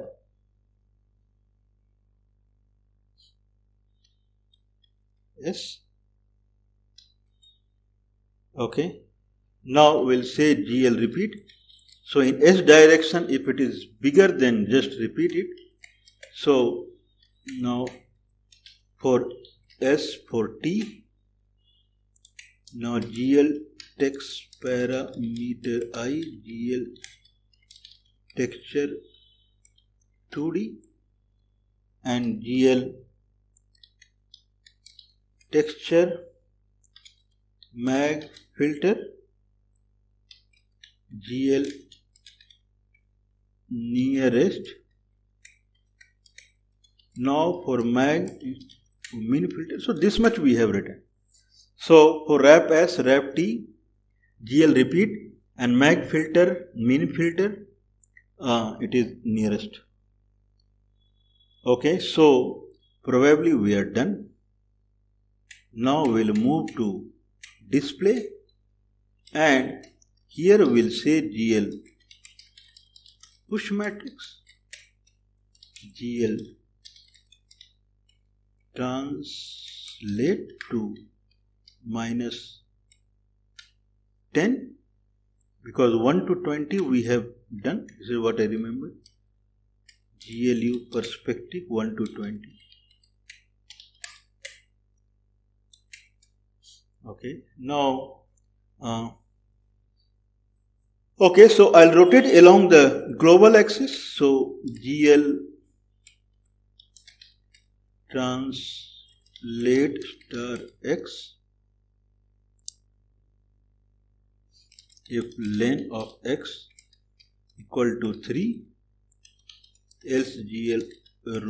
S. Okay, now we'll say GL repeat. So in S direction, if it is bigger, then just repeat it. So now for S, for T, now GL text parameter I, GL texture 2D, and GL texture mag filter, GL nearest. Now for mag min filter, so this much we have written. So for wrap S, wrap T, GL repeat, and mag filter, min filter, it is nearest. Okay, so probably we are done. Now we'll move to display, and here we'll say GL push matrix, GL translate to -10, because 1 to 20 we have done. This is what I remember. GLU perspective 1 to 20. Okay, now okay, so I'll rotate along the global axis. So GL translate star X if length of X equal to 3, else GL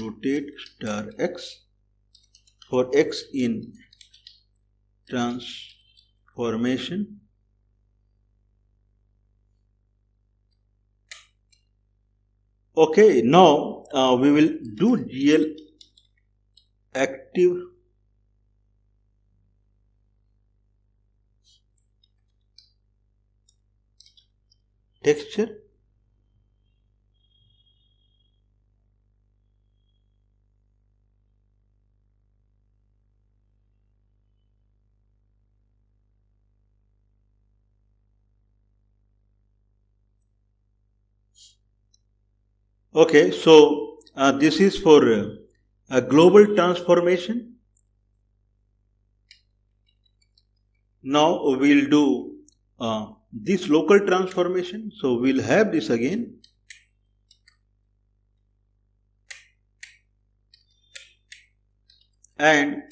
rotate star X for X in transformation. Okay, now we will do GL active texture. Okay, so this is for a global transformation. Now we'll do this local transformation. So we'll have this again. And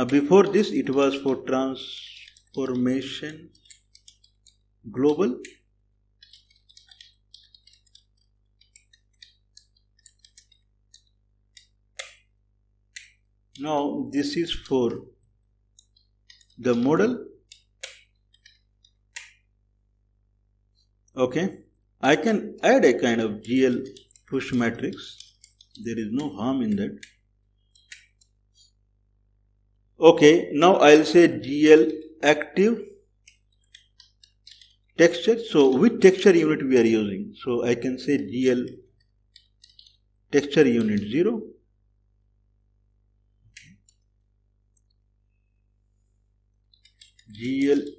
before this it was for transformation global. Now this is for the model. Okay, I can add a kind of GL push matrix. There is no harm in that. Okay, now I'll say GL active texture. So which texture unit we are using? So I can say GL texture unit 0.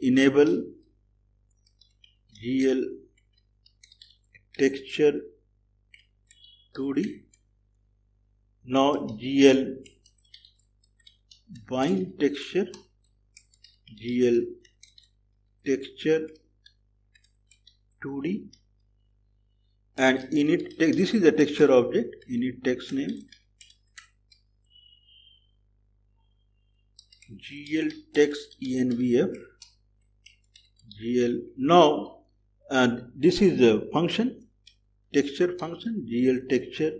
enable GL texture 2D. Now GL bind texture, GL texture 2D, and init text. This is the texture object, init text name, GL text envf, GL. Now, and this is the function, texture function, GL texture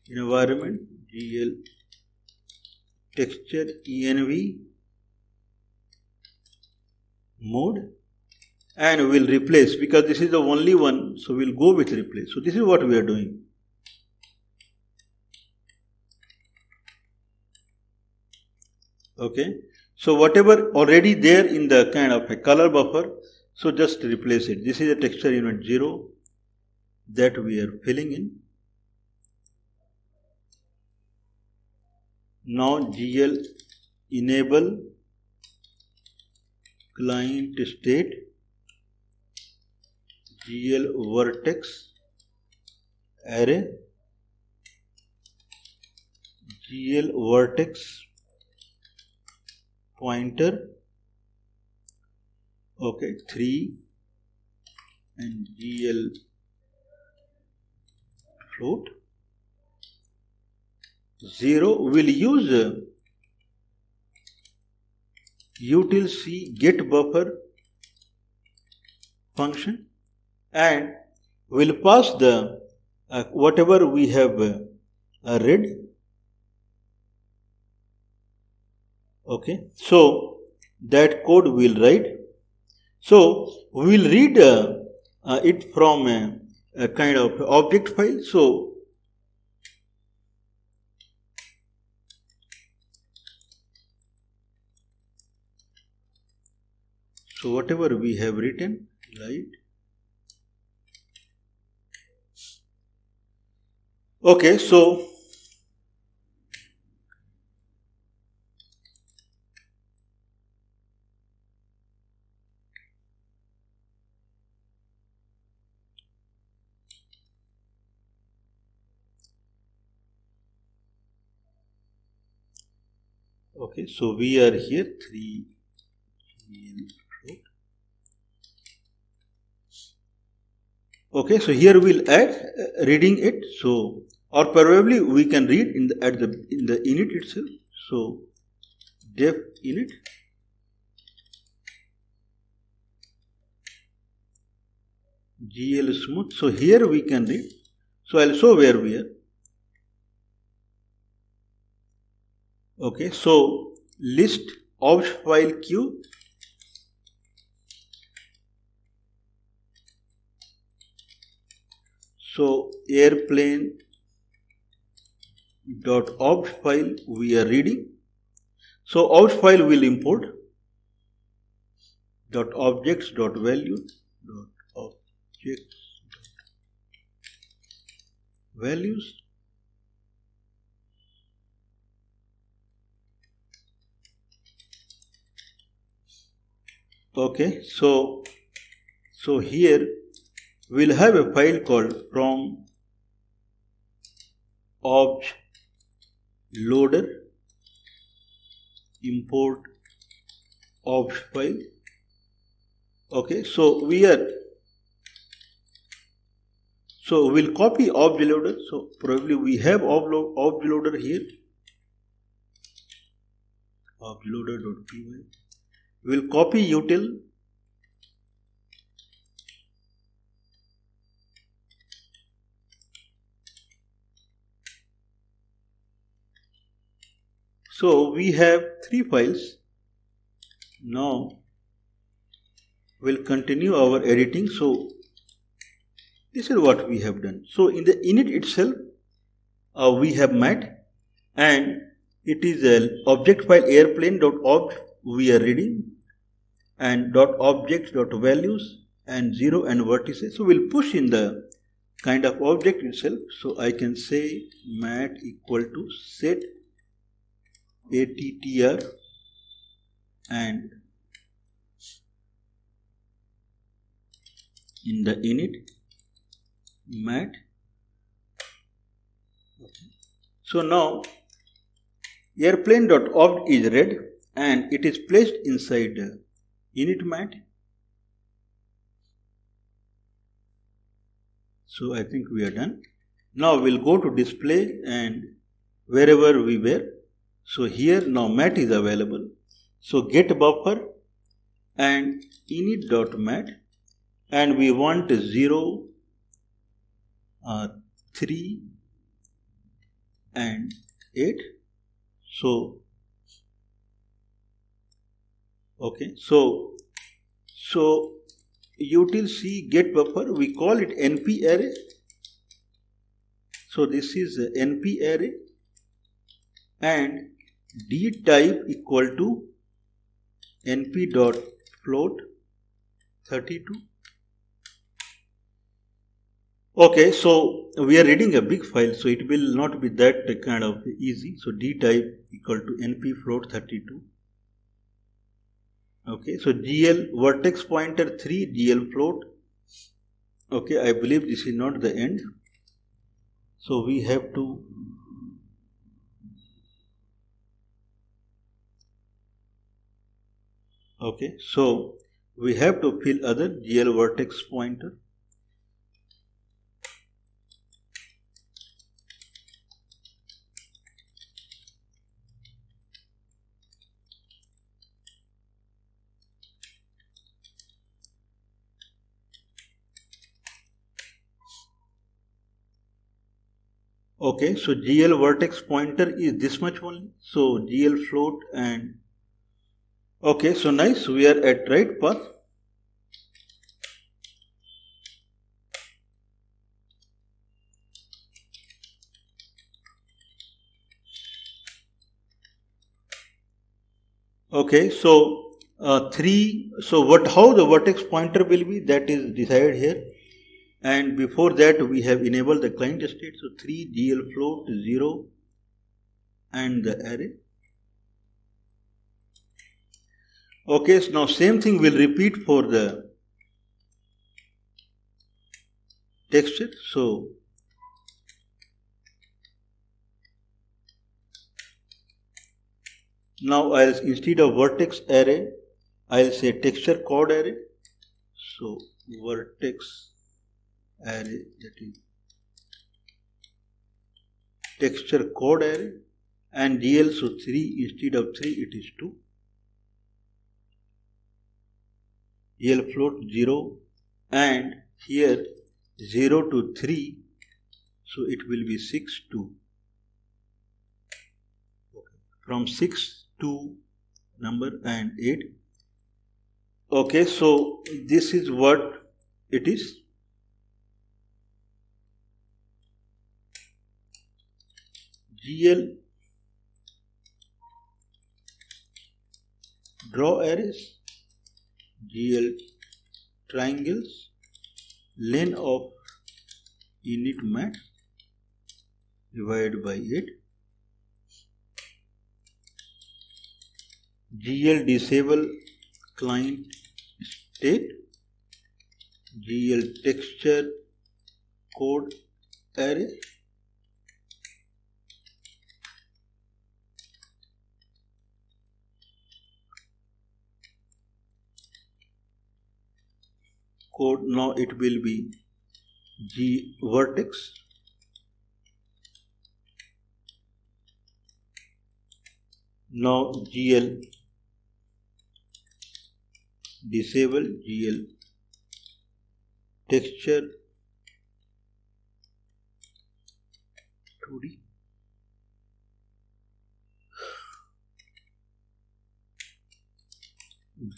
environment, GL texture env mode, and we'll replace, because this is the only one, so we'll go with replace. So this is what we are doing. Okay, so whatever already there in the kind of a color buffer, so just replace it. This is a texture unit 0 that we are filling in. Now GL enable client state, GL vertex array, GL vertex pointer, okay, 3, and GL float 0. We'll use util c get buffer function, and we'll pass the whatever we have read. Okay, so that code we'll write. So we'll read it from a kind of object file. So whatever we have written, right? Okay, so we are here 3 float. Okay, so here we'll add reading it. So, or probably we can read in the in the init itself. So def init GL smooth. So here we can read. So I'll show where we are. Okay, so list obj file queue, so airplane dot obj file we are reading. So obj file will import dot objects dot value dot objects dot values. Okay, so here we'll have a file called from obj loader import obj file. Okay, so we'll copy obj loader. So probably we have obj loader here, obj loader.py. We'll copy util so we have 3 files. Now we'll continue our editing. So this is what we have done. So in the init itself we have met, and it is an object file airplane.obj we are reading, and .objects.values and 0 and vertices. So we'll push in the kind of object itself. So I can say mat equal to set attr and in the init mat. Okay. So now airplane.opt is read and it is placed inside init mat. So I think we are done. Now we'll go to display and wherever we were. So here now mat is available. So get buffer and init.mat, and we want 0, 3 and 8. So okay, so util c get buffer, we call it np array. So this is np array and d type equal to np.float 32. Okay, so we are reading a big file, so it will not be that kind of easy. So d type equal to np float 32. Okay, so gl vertex pointer 3 gl float. Okay, I believe this is not the end. So we have to okay, so we have to fill other gl vertex pointer. Okay, so GL vertex pointer is this much only. So GL float and okay, so nice, we are at right path. Okay, so 3, so how the vertex pointer will be, that is decided here. And before that we have enabled the client state. So 3 GL float 0 and the array. Okay, so now same thing will repeat for the texture. So now I'll, instead of vertex array, I'll say texture code array. So vertex array, that is texture code array, and GL, so 3 instead of 3 it is 2. GL float 0 and here 0 to 3, so it will be 6 to from 6 to number and 8. Okay, so this is what it is. GL draw arrays, GL triangles, len of init mat divided by 8. GL disable client state, GL texture code array, code, now it will be G vertex, now GL disable GL texture 2D,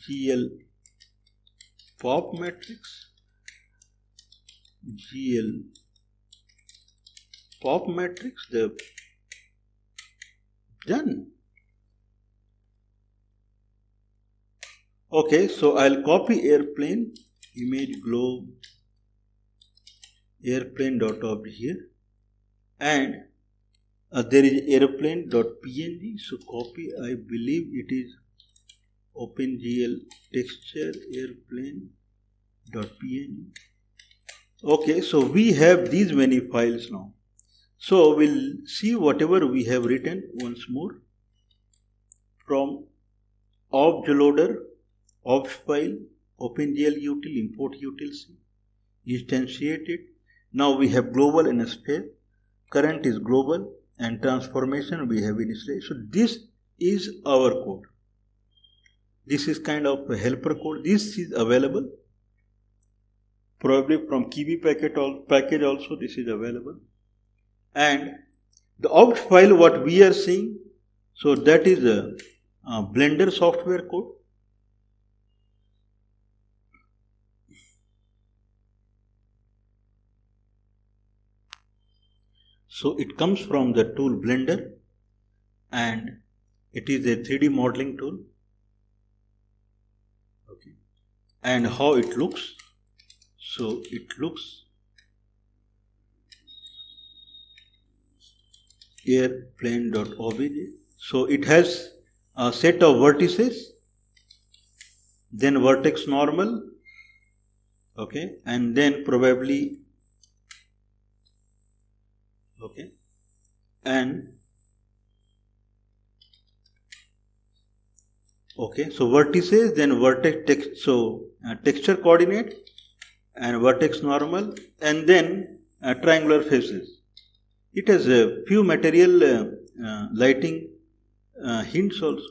GL pop matrix, GL pop matrix, the done. Okay, so I'll copy airplane, image globe, airplane.ob here, and there is airplane.png, so copy, I believe it is OpenGL texture airplane.png. Okay, so we have these many files now. So we'll see whatever we have written once more from obj loader, obj file, OpenGL util, import utils, instantiate it. Now we have global and sphere, current is global, and transformation we have initialized. So this is our code. This is kind of a helper code. This is available. Probably from Kiwi package also this is available. And the obj file what we are seeing, so that is a Blender software code. So it comes from the tool Blender and it is a 3D modeling tool. Okay. And how it looks? So it looks airplane.obj. So it has a set of vertices, then vertex normal, okay, and then probably, okay, and okay, so vertices, then vertex text, so texture coordinate and vertex normal, and then triangular faces. It has a few material lighting hints also.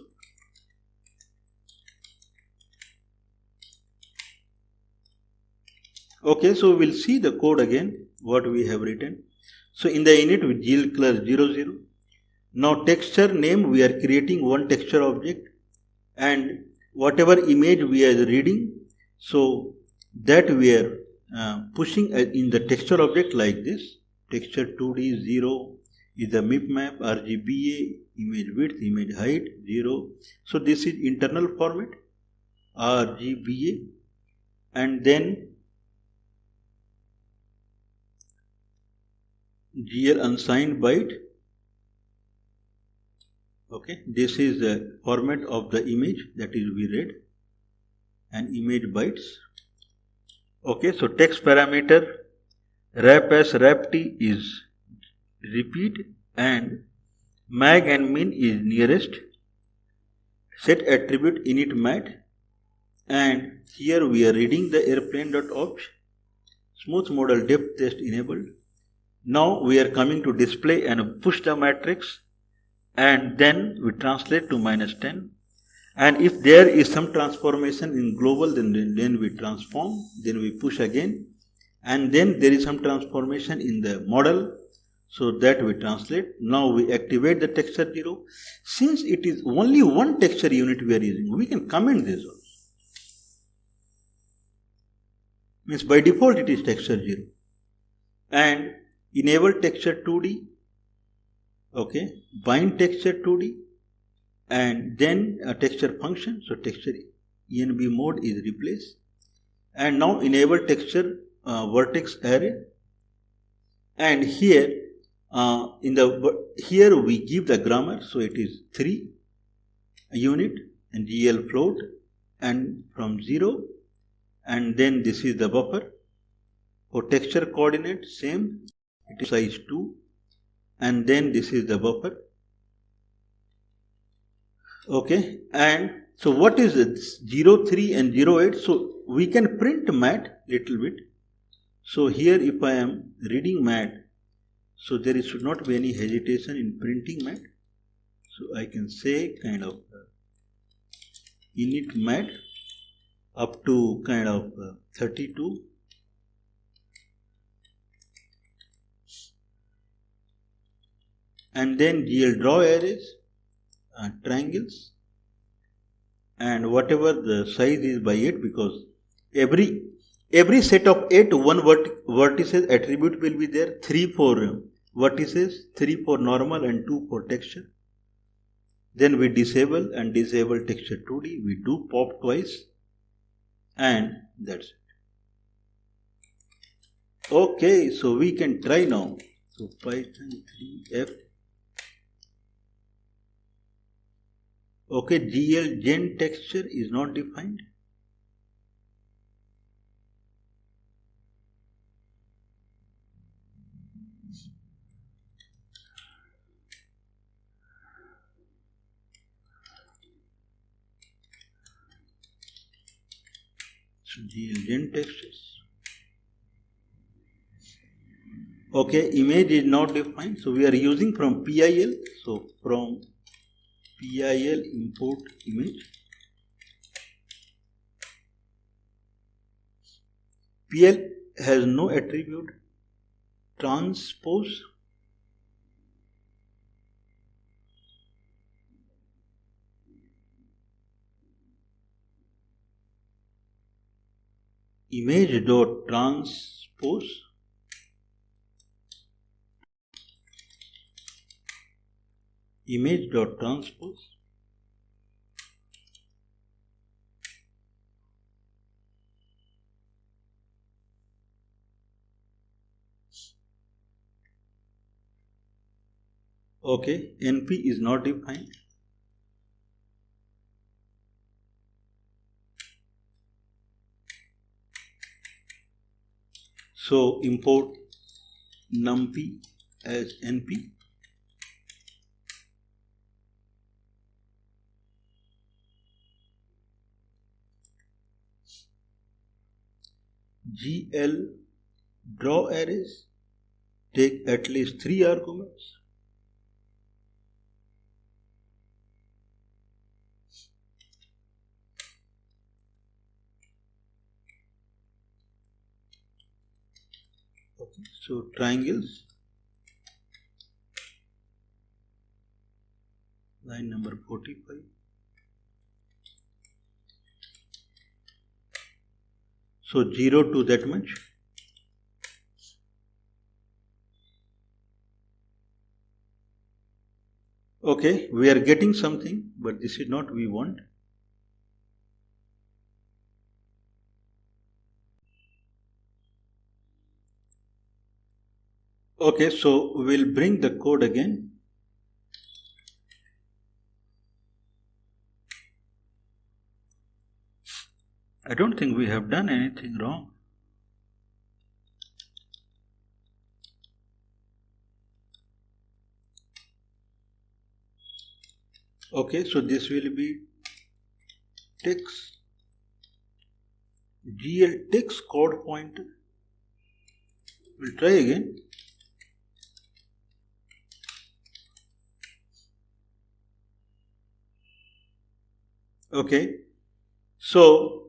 Okay, so we'll see the code again, what we have written. So in the init with GL class 00. Now texture name, we are creating one texture object, and whatever image we are reading, so that we are pushing in the texture object like this. Texture 2D 0 is the MIP map, RGBA, image width, image height 0. So this is internal format, RGBA, and then GL unsigned byte. Okay, this is the format of the image that is we read, and image bytes. Okay, so text parameter wrap as wrap t is repeat, and mag and min is nearest. Set attribute init mat, and here we are reading the airplane.obj. Smooth model depth test enabled. Now we are coming to display and push the matrix, and then we translate to -10, and if there is some transformation in global, then we transform, then we push again, and then there is some transformation in the model, so that we translate. Now we activate the texture 0. Since it is only one texture unit we are using, we can comment this also. Means by default it is texture 0. And enable texture 2D, okay, bind texture 2D, and then a texture function, so texture env mode is replaced, and now enable texture vertex array, and here here we give the grammar, so it is 3 unit and GL float, and from 0, and then this is the buffer. For texture coordinate same, it is size 2, and then this is the buffer. Okay, and so what is it? 03 and 08, so we can print mat little bit. So here if I am reading mat, so there should not be any hesitation in printing mat. So I can say kind of init mat up to kind of 32. And then GL draw arrays, triangles, and whatever the size is by 8, because every set of 8 one vertices attribute will be there, 3 for vertices, 3 for normal, and 2 for texture. Then we disable texture 2D, we do pop twice, and that's it. Okay, so we can try now. So Python 3F. Okay, GL gen texture is not defined. GLGen textures. Okay, image is not defined, so we are using from PIL. So from PIL import image. PL has no attribute. Transpose. Image dot transpose. Image dot transpose. Okay, NP is not defined. So import numpy as NP. GL draw arrays take at least 3 arguments. Okay, so triangles, line number 45. So 0 to that much. Okay, we are getting something, but this is not we want. Okay, so we'll bring the code again. I don't think we have done anything wrong. Okay, so this will be text GL text code pointer. We'll try again. Okay, so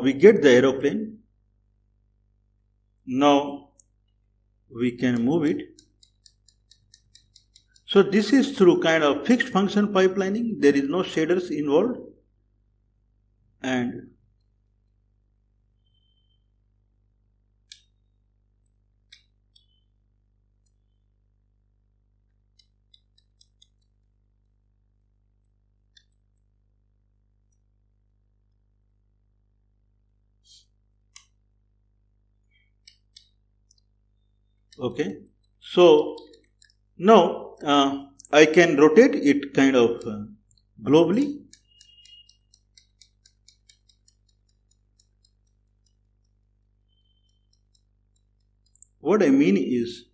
we get the aeroplane. Now we can move it. So this is through kind of fixed function pipelining. There is no shaders involved. And okay, so now I can rotate it kind of globally. What I mean is,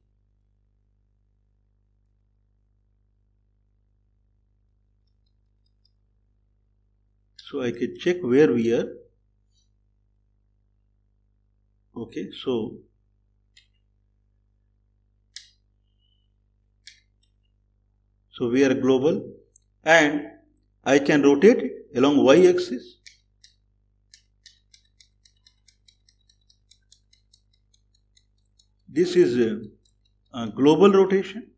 so I can check where we are. Okay, so we are global, and I can rotate it along y-axis. This is a global rotation.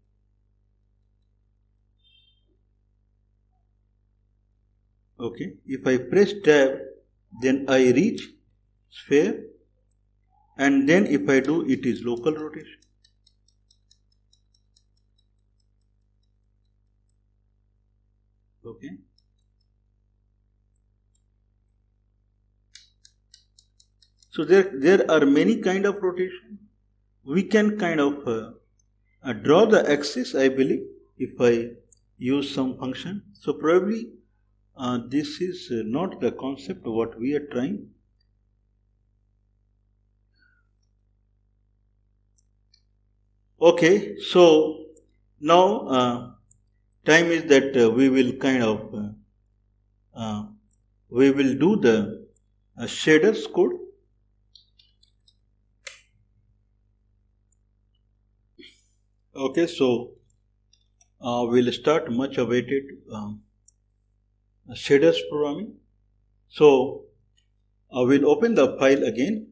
Okay, if I press tab, then I reach sphere, and then if I do, it is local rotation. Okay. So there are many kind of rotation. We can kind of draw the axis, I believe, if I use some function. So probably this is not the concept of what we are trying. Okay, so now time is that we will kind of we will do the shaders code. Okay, so we'll start much awaited shaders programming. So we'll open the file again.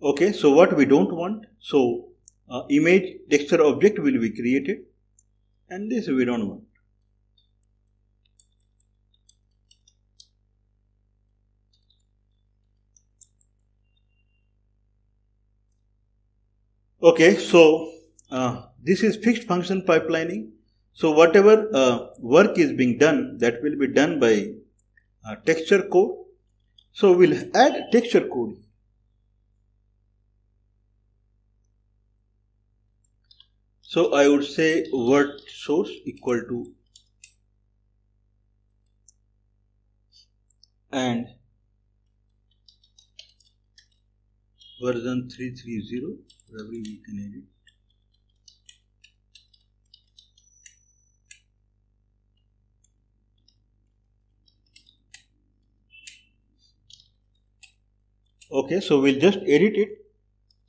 Okay, so what we don't want, so image texture object will be created, and this we don't want. Okay, so this is fixed function pipelining. So whatever work is being done, that will be done by texture code. So we'll add texture code. So I would say word source equal to and version 330, probably we can edit. Okay, so we'll just edit it.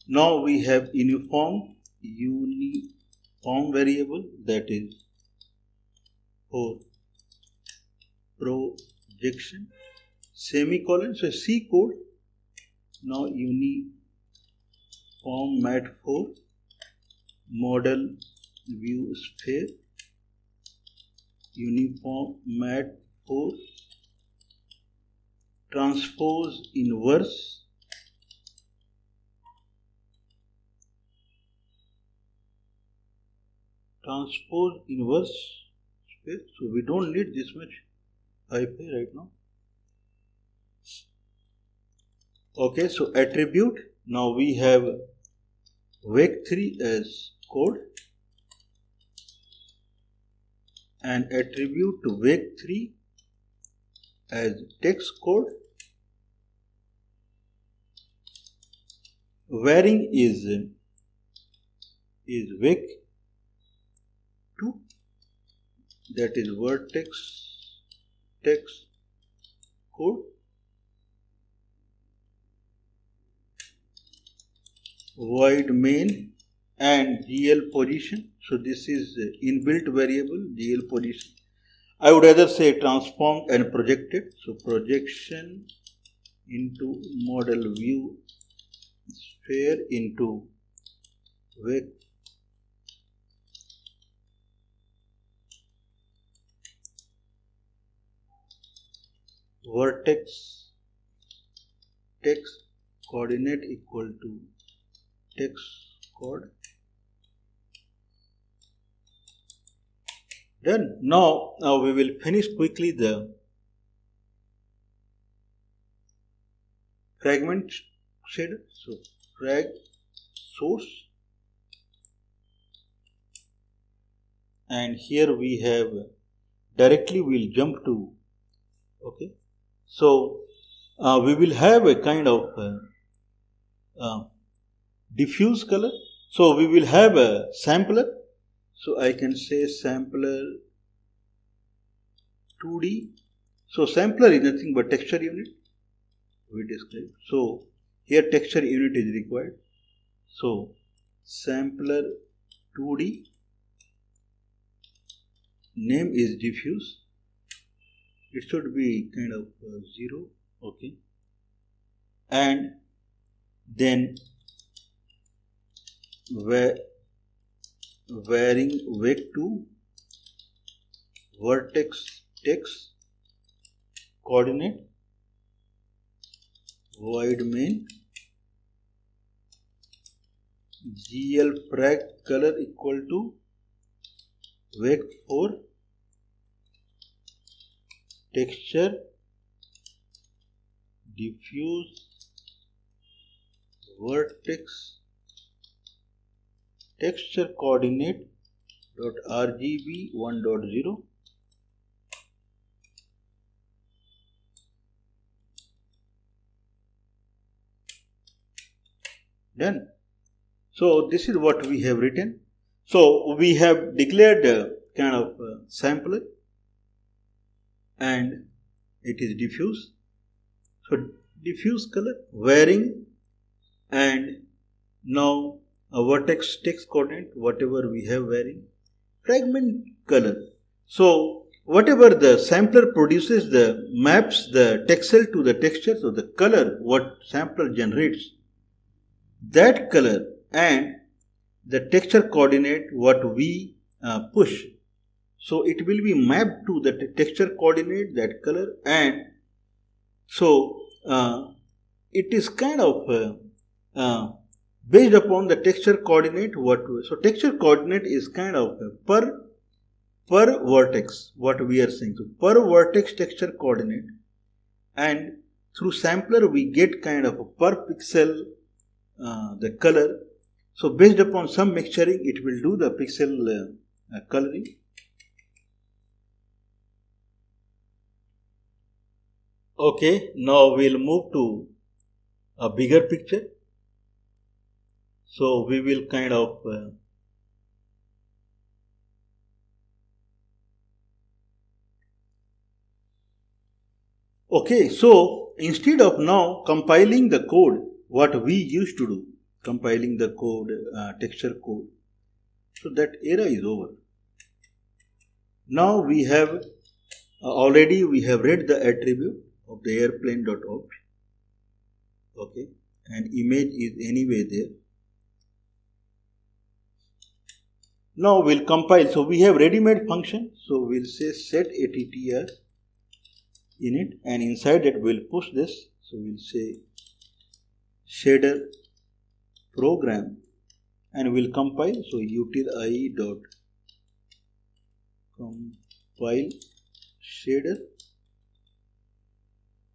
Now we have uniform variable, that is for projection, semicolon, so C code. Now uniform mat for model view sphere, uniform mat for transpose inverse, space. So we don't need this much hyphen right now. Okay, so attribute. Now we have vec3 as code and attribute to vec3 as text code. Varying is vec2, that is vertex text code. Void main and GL position. So this is inbuilt variable GL position. I would rather say transformed and projected. So projection into model view sphere into vec vertex text coordinate equal to text code. Done. Now we will finish quickly the fragment shader. So frag source, and here we have directly we'll jump to, okay, so we will have a kind of diffuse color. So we will have a sampler. So I can say sampler 2D. So sampler is nothing but texture unit we described. So here texture unit is required. So sampler 2D, name is diffuse. It should be kind of 0, okay, and then varying vec2 vertex text coordinate void main GL frag color equal to vec4 texture diffuse vertex texture coordinate dot RGB 1.0. Done. So this is what we have written. So we have declared kind of sampler, and it is diffuse. So diffuse color, varying, and now a vertex text coordinate, whatever we have varying. Fragment color. So whatever the sampler produces, the maps the text cell to the texture, so the color what sampler generates, that color and the texture coordinate what we push. So it will be mapped to the texture coordinate, that color, and so it is kind of based upon the texture coordinate. So texture coordinate is kind of per vertex, what we are saying. So per vertex texture coordinate, and through sampler we get kind of a per pixel the color. So based upon some mixturing, it will do the pixel coloring. Okay, now we'll move to a bigger picture. So we will kind of okay, so instead of now compiling the code, what we used to do, compiling the code, texture code, so that era is over. Now we have already we have read the attribute of the airplane.opt. Okay, and image is anyway there. Now we'll compile. So we have ready-made function. So we'll say set attr in it, and inside it we'll push this. So we'll say shader program, and we'll compile. So util I dot compile shader,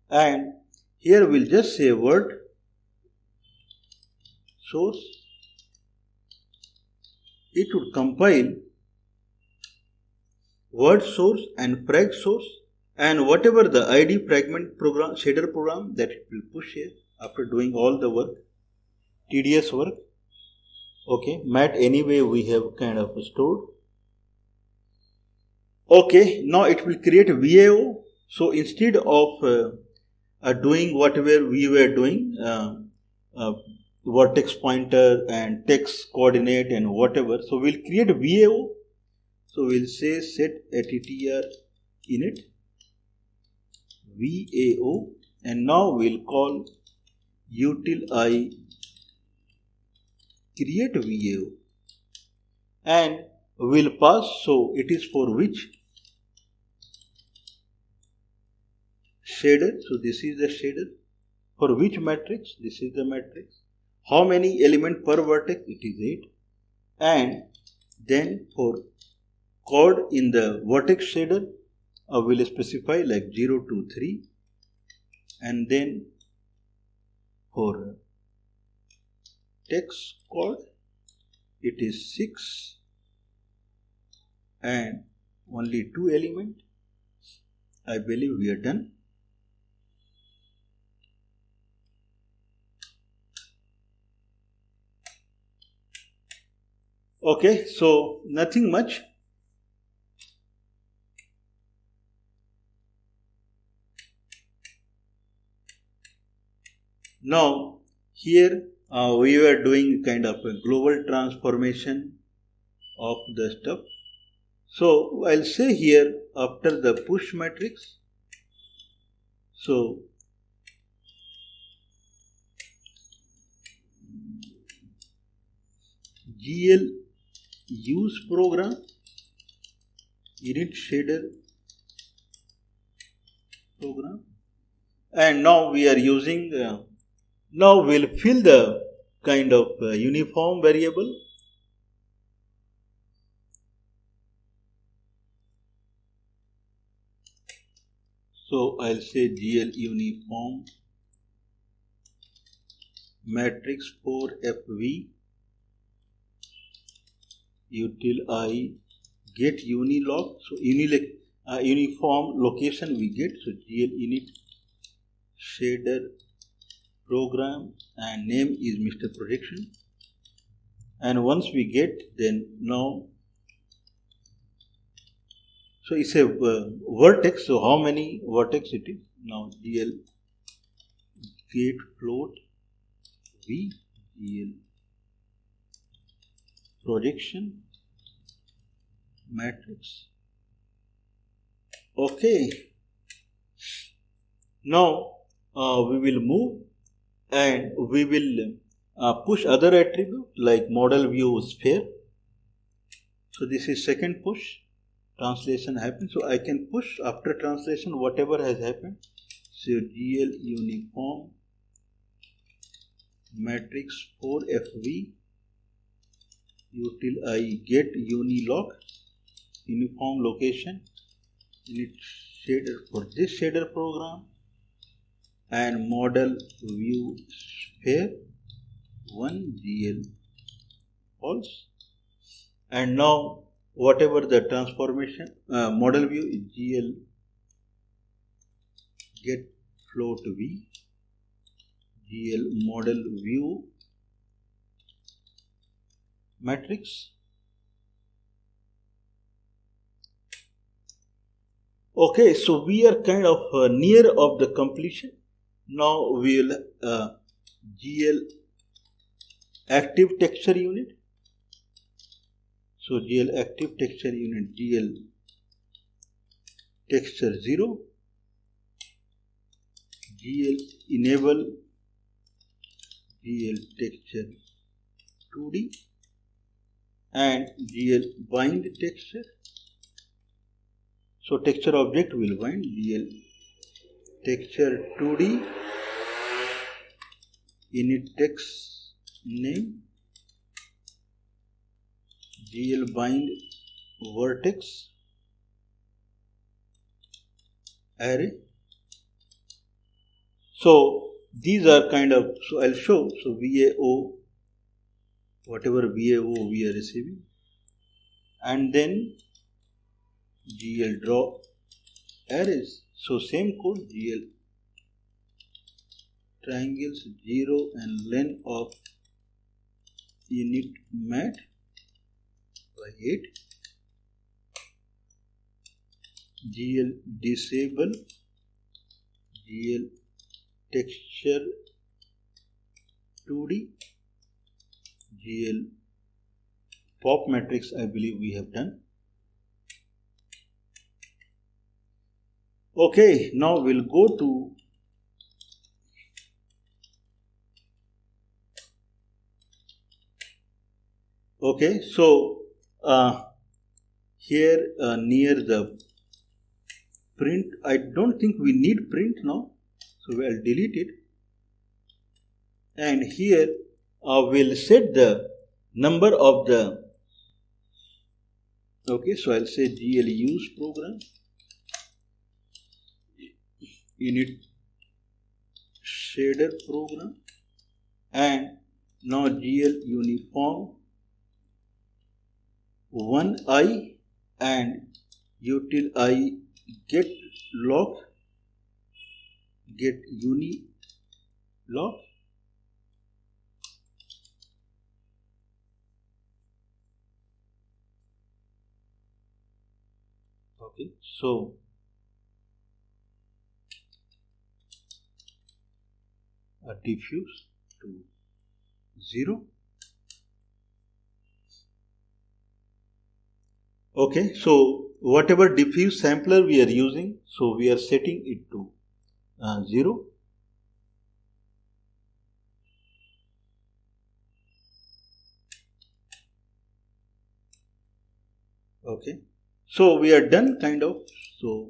and here we'll just say word source. It would compile word source and frag source, and whatever the ID fragment program, shader program, that it will push here after doing all the work, tedious work. Okay, mat anyway we have kind of stored. Okay, now it will create VAO. So instead of doing whatever we were doing, vertex pointer and text coordinate and whatever, so we'll create VAO. So we'll say set attr init VAO, and now we'll call util I create VAO, and we'll pass. So it is for which shader. So this is the shader. For which matrix? This is the matrix. How many element per vertex? It is 8. And then for chord in the vertex shader, I will specify like 0 to 3. And then for text chord, it is 6 and only 2 element. I believe we are done. Okay, so nothing much. Now here we were doing kind of a global transformation of the stuff. So I'll say here after the push matrix, so GL use program init shader program, and now we are using now we'll fill the kind of uniform variable. So I'll say GL uniform matrix for FV util I get unilog. So uniform location we get. So GL init shader program, and name is Mr. Projection. And once we get, then now So it's a vertex. So how many vertex it is? Now GL get float V, GL projection matrix. Okay. Now we will move and we will push other attribute like model view sphere. So this is second push. Translation happens. So I can push after translation whatever has happened. So GL uniform matrix for FV util I get unilock uniform location init shader for this shader program and model view sphere 1 GL false. And now whatever the transformation model view is GL get float V, GL model view matrix. Okay, so we are kind of near of the completion. Now we will GL active texture unit. So GL active texture unit, GL texture 0, GL enable GL texture 2D and GL bind texture. So texture object will bind GL texture 2D init text name GL bind vertex array. So these are kind of, so I'll show, so VAO, whatever VAO we are receiving, and then GL draw arrays. So same code, GL triangles 0 and len of init mat by 8, GL disable GL texture 2D, GL pop matrix I believe we have done. Okay, now we'll go to so here near the print, I don't think we need print now, so I'll delete it, and here we'll set the number of the, okay, so I'll say GL use program init shader program, and now GL uniform 1I and util I get lock get uni lock. Okay, so diffuse to 0. Okay, so whatever diffuse sampler we are using, so we are setting it to 0. Okay, so we are done kind of. So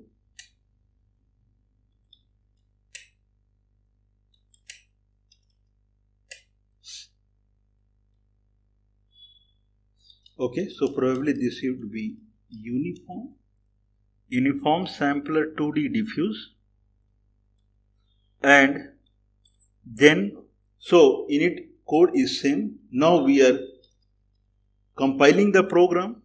okay, so probably this should be uniform sampler 2D diffuse, and then so init code is same. Now we are compiling the program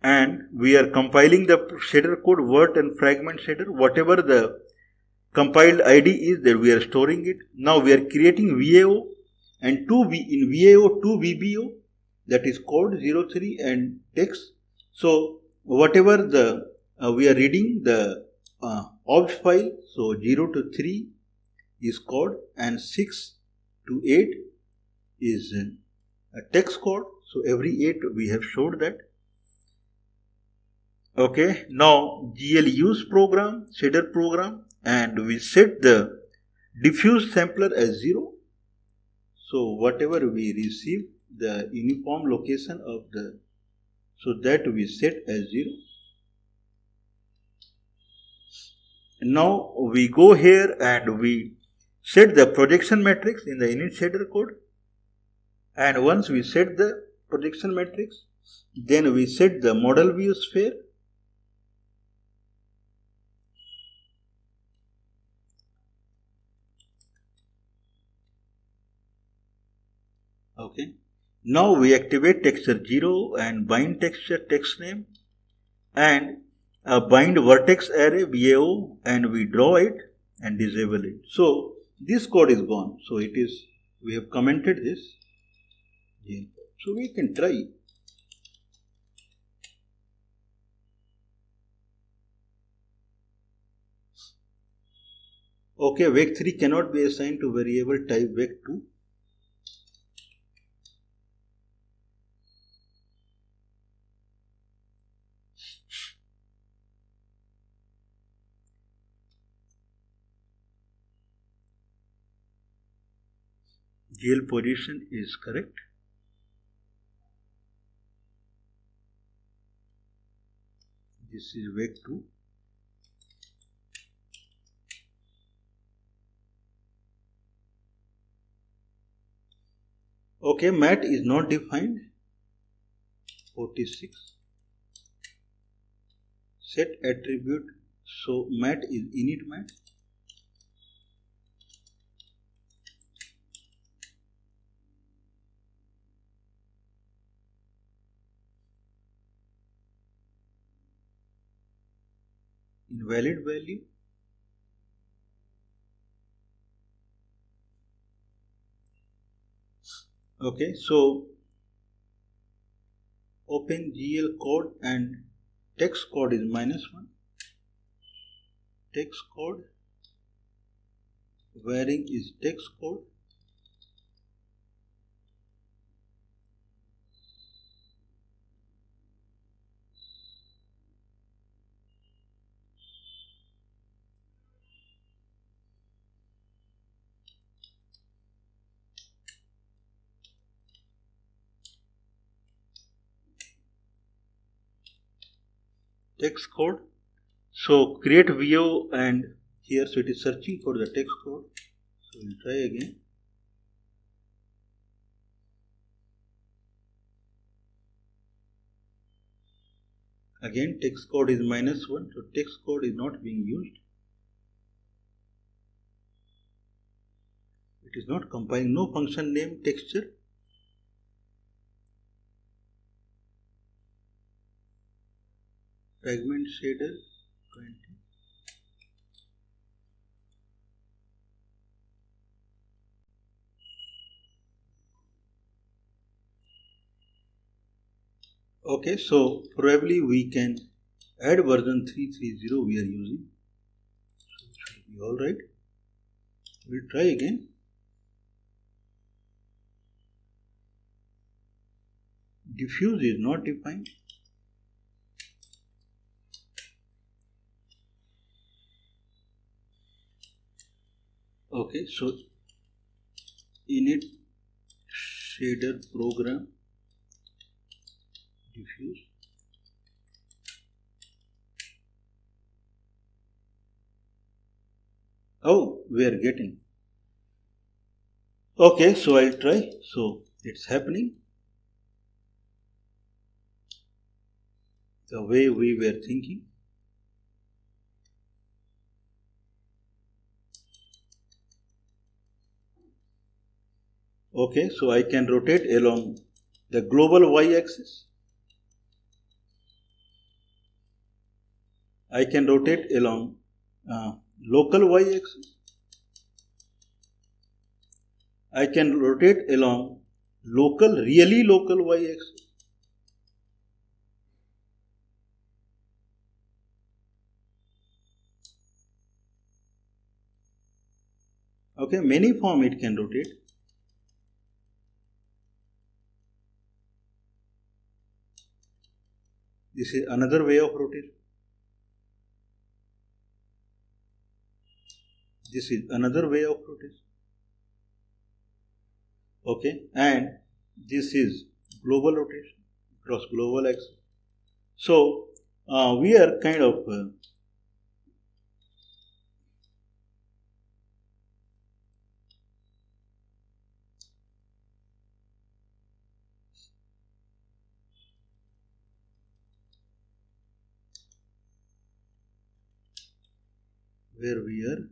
and we are compiling the shader code, word and fragment shader, whatever the compiled ID is that we are storing it. Now we are creating VAO and in VAO 2 VBO, that is code 03 and text. So whatever the we are reading the obj file, so 0 to 3 is code and 6 to 8 is a text code. So every 8 we have showed that. Okay, now GL use program, shader program, and we set the diffuse sampler as 0. So whatever we receive, the uniform location of the, so that we set as 0. Now we go here and we set the projection matrix in the init shader code. And once we set the projection matrix, then we set the model view sphere. Okay. Now we activate texture 0 and bind texture text name and bind vertex array VAO, and we draw it and disable it. So this code is gone. So it is, we have commented this. So we can try. Okay, vec3 cannot be assigned to variable type vec2. GL position is correct. This is vec2. Okay, mat is not defined. 46. Set attribute. So mat is init mat. Invalid value. Okay, so OpenGL code and text code is -1. Text code, varying is text code. Text code. So create VO, and here, so it is searching for the text code. So we'll try again. Again, text code is -1, so text code is not being used. It is not compiling, no function name texture. Fragment shader 20. Okay, so probably we can add version 330 we are using. So it should be alright. We'll try again. Diffuse is not defined. Okay, so init shader program diffuse. Oh, we are getting. Okay, so I'll try. So it's happening the way we were thinking. Okay, so I can rotate along the global y-axis. I can rotate along local y-axis. I can rotate along really local y-axis. Okay, many form it can rotate. This is another way of rotation. This is another way of rotation. Okay, and this is global rotation across global axis. So we are kind of where we are.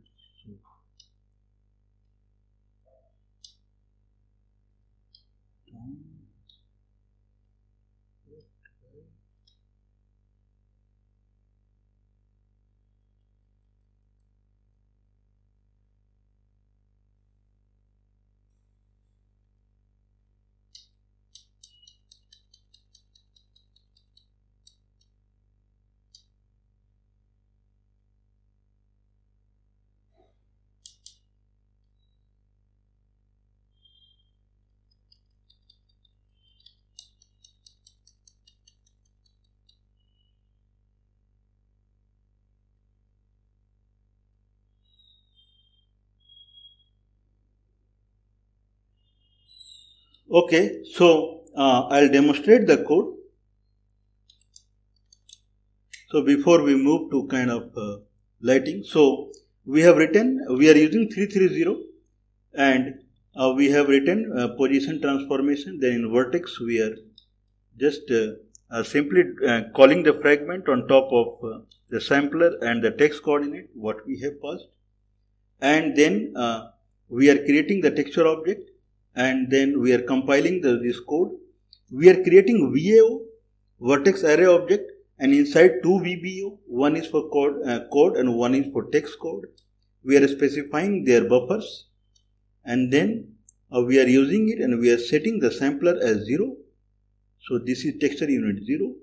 Okay, so I'll demonstrate the code. So before we move to kind of lighting, so we have written, we are using 330 and we have written position transformation. Then in vertex we are just simply calling the fragment on top of the sampler and the text coordinate what we have passed, and then we are creating the texture object, and then we are compiling this code. We are creating VAO, vertex array object, and inside two VBO, one is for code and one is for text code. We are specifying their buffers, and then we are using it and we are setting the sampler as 0. So this is texture unit 0,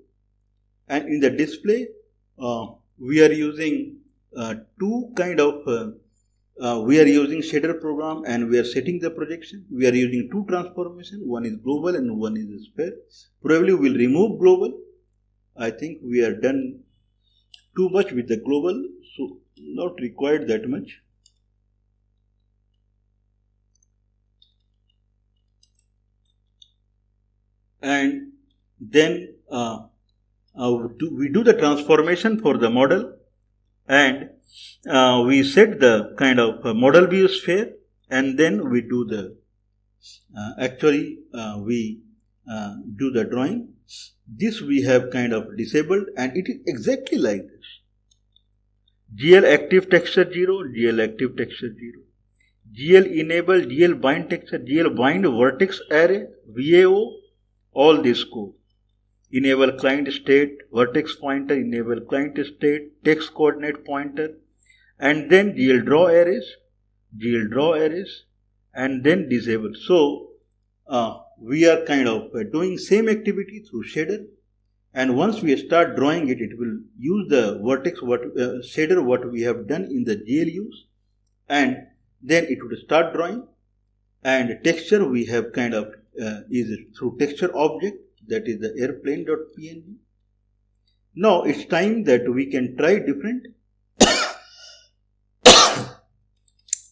and in the display we are using two kind of we are using shader program and we are setting the projection. We are using two transformation, one is global and one is sphere. Probably we will remove global. I think we are done too much with the global, so not required that much. And then we do the transformation for the model, and we set the kind of model view sphere, and then we do the we do the drawing. This we have kind of disabled, and it is exactly like this. GL active texture 0, GL active texture 0. GL enable, GL bind texture, GL bind vertex array, VAO, all this code. Enable client state, vertex pointer, enable client state, text coordinate pointer, and then GL draw arrays, and then disable. So we are kind of doing same activity through shader, and once we start drawing it, it will use the vertex shader what we have done in the GL use, and then it would start drawing. And texture we have kind of is through texture object, that is the airplane.png. Now it's time that we can try different.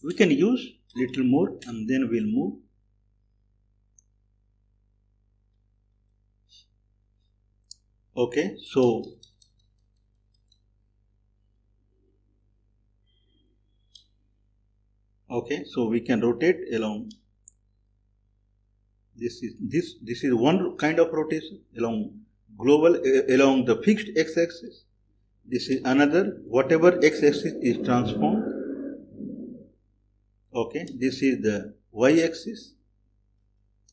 We can use little more and then we'll move. Okay, so we can rotate along. This is one kind of rotation along global along the fixed x-axis. This is another, whatever x-axis is transformed. Okay, this is the y-axis.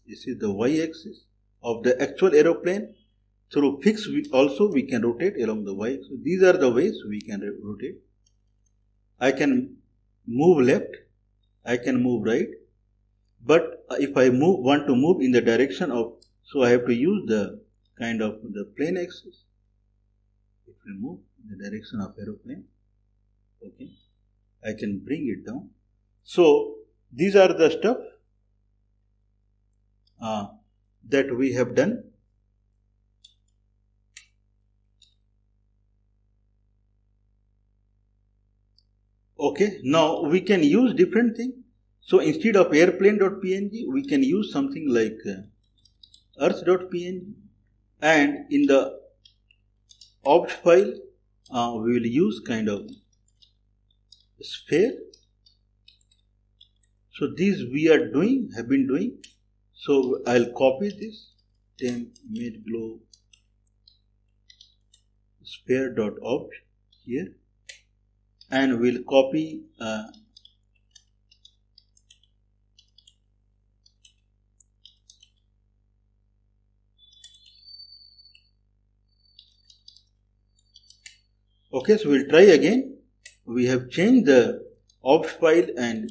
This is the y-axis of the actual aeroplane. Through fixed we can rotate along the y. So these are the ways we can rotate. I can move left, I can move right, but if I want to move in the direction of, so I have to use the kind of the plane axis. It will move in the direction of aeroplane. Okay, I can bring it down. So these are the stuff that we have done. Okay, now we can use different things. So instead of airplane.png, we can use something like earth.png, and in the opt file, we will use kind of sphere. So these we are doing, have been doing. So I'll copy this temp mid globe sphere.opt here, and we'll copy okay, so we'll try again. We have changed the opt file and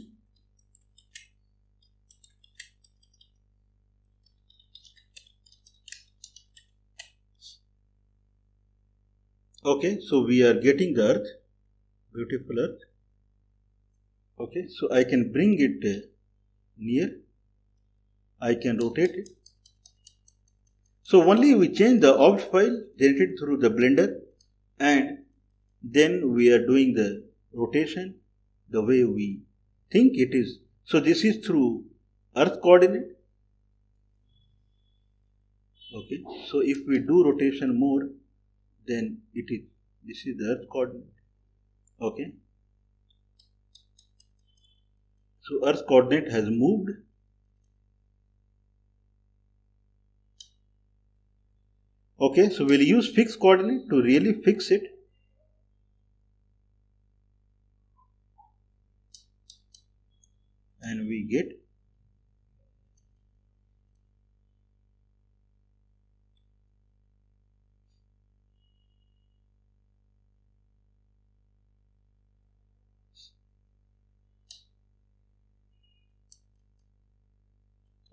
okay, so we are getting the earth, beautiful earth. Okay, so I can bring it near, I can rotate it. So only we change the opt file generated through the Blender, and then we are doing the rotation the way we think it is. So this is through earth coordinate. Okay, so if we do rotation more, then it is, this is the earth coordinate. Okay, so earth coordinate has moved. Okay, so we'll use fixed coordinate to really fix it. And we get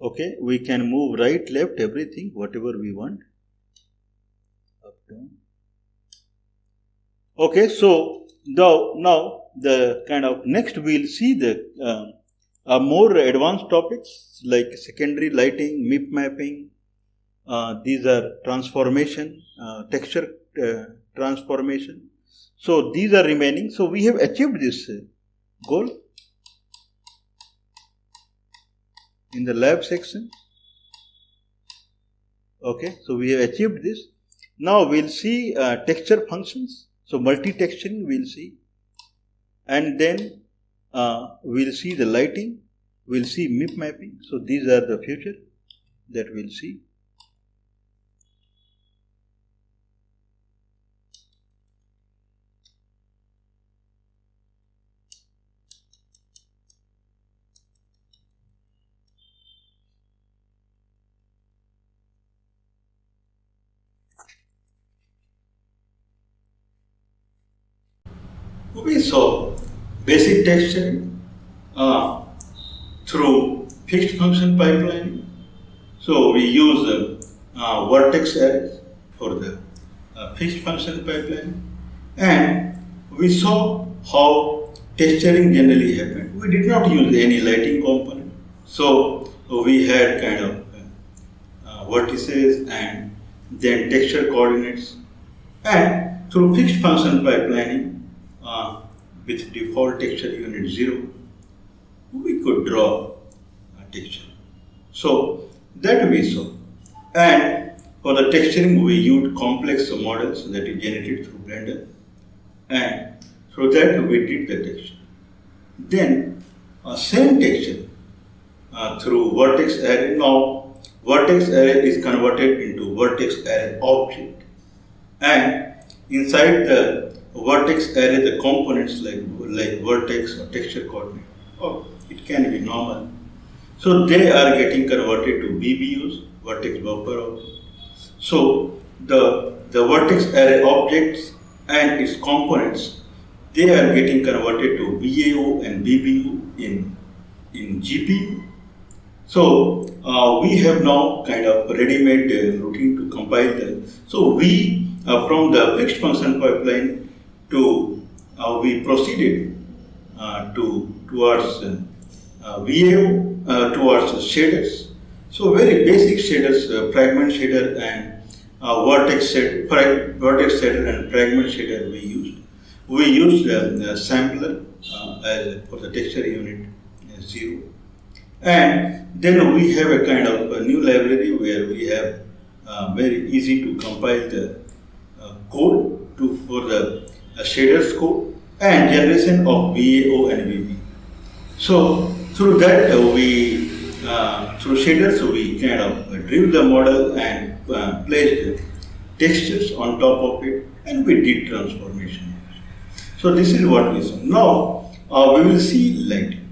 okay, we can move right, left, everything, whatever we want. Up, down. Okay, so now the kind of next we'll see the more advanced topics like secondary lighting, MIP mapping. These are transformation, texture transformation. So these are remaining. So we have achieved this goal in the lab section. Okay, so we have achieved this. Now we'll see texture functions. So multi-texturing we'll see, and then we'll see the lighting, we'll see MIP mapping. So these are the future that we'll see. We saw basic texturing through fixed function pipeline. So we use vertex arrays for the fixed function pipeline, and we saw how texturing generally happened. We did not use any lighting component, so we had kind of vertices and then texture coordinates, and through fixed function pipelining with default texture unit 0, we could draw a texture. So that we saw. And for the texturing, we used complex models that is generated through Blender, and through that we did the texture. Then same texture through vertex array. Now vertex array is converted into vertex array object, and inside the vertex array the components like vertex or texture coordinate, or it can be normal. So they are getting converted to BBUs, vertex buffer object. So the vertex array objects and its components, they are getting converted to BAO and BBU in GPU. So we have now kind of ready-made routine to compile them. So we from the fixed function pipeline to we proceeded towards VAO towards shaders. So very basic shaders, fragment shader and vertex shader and fragment shader we used. We used sampler as for the texture unit 0. And then we have a kind of a new library where we have very easy to compile the code for the shaders code and generation of VAO and VB. So through that through shaders we kind of drew the model and placed textures on top of it, and we did transformation. So this is what we saw. Now we will see lighting.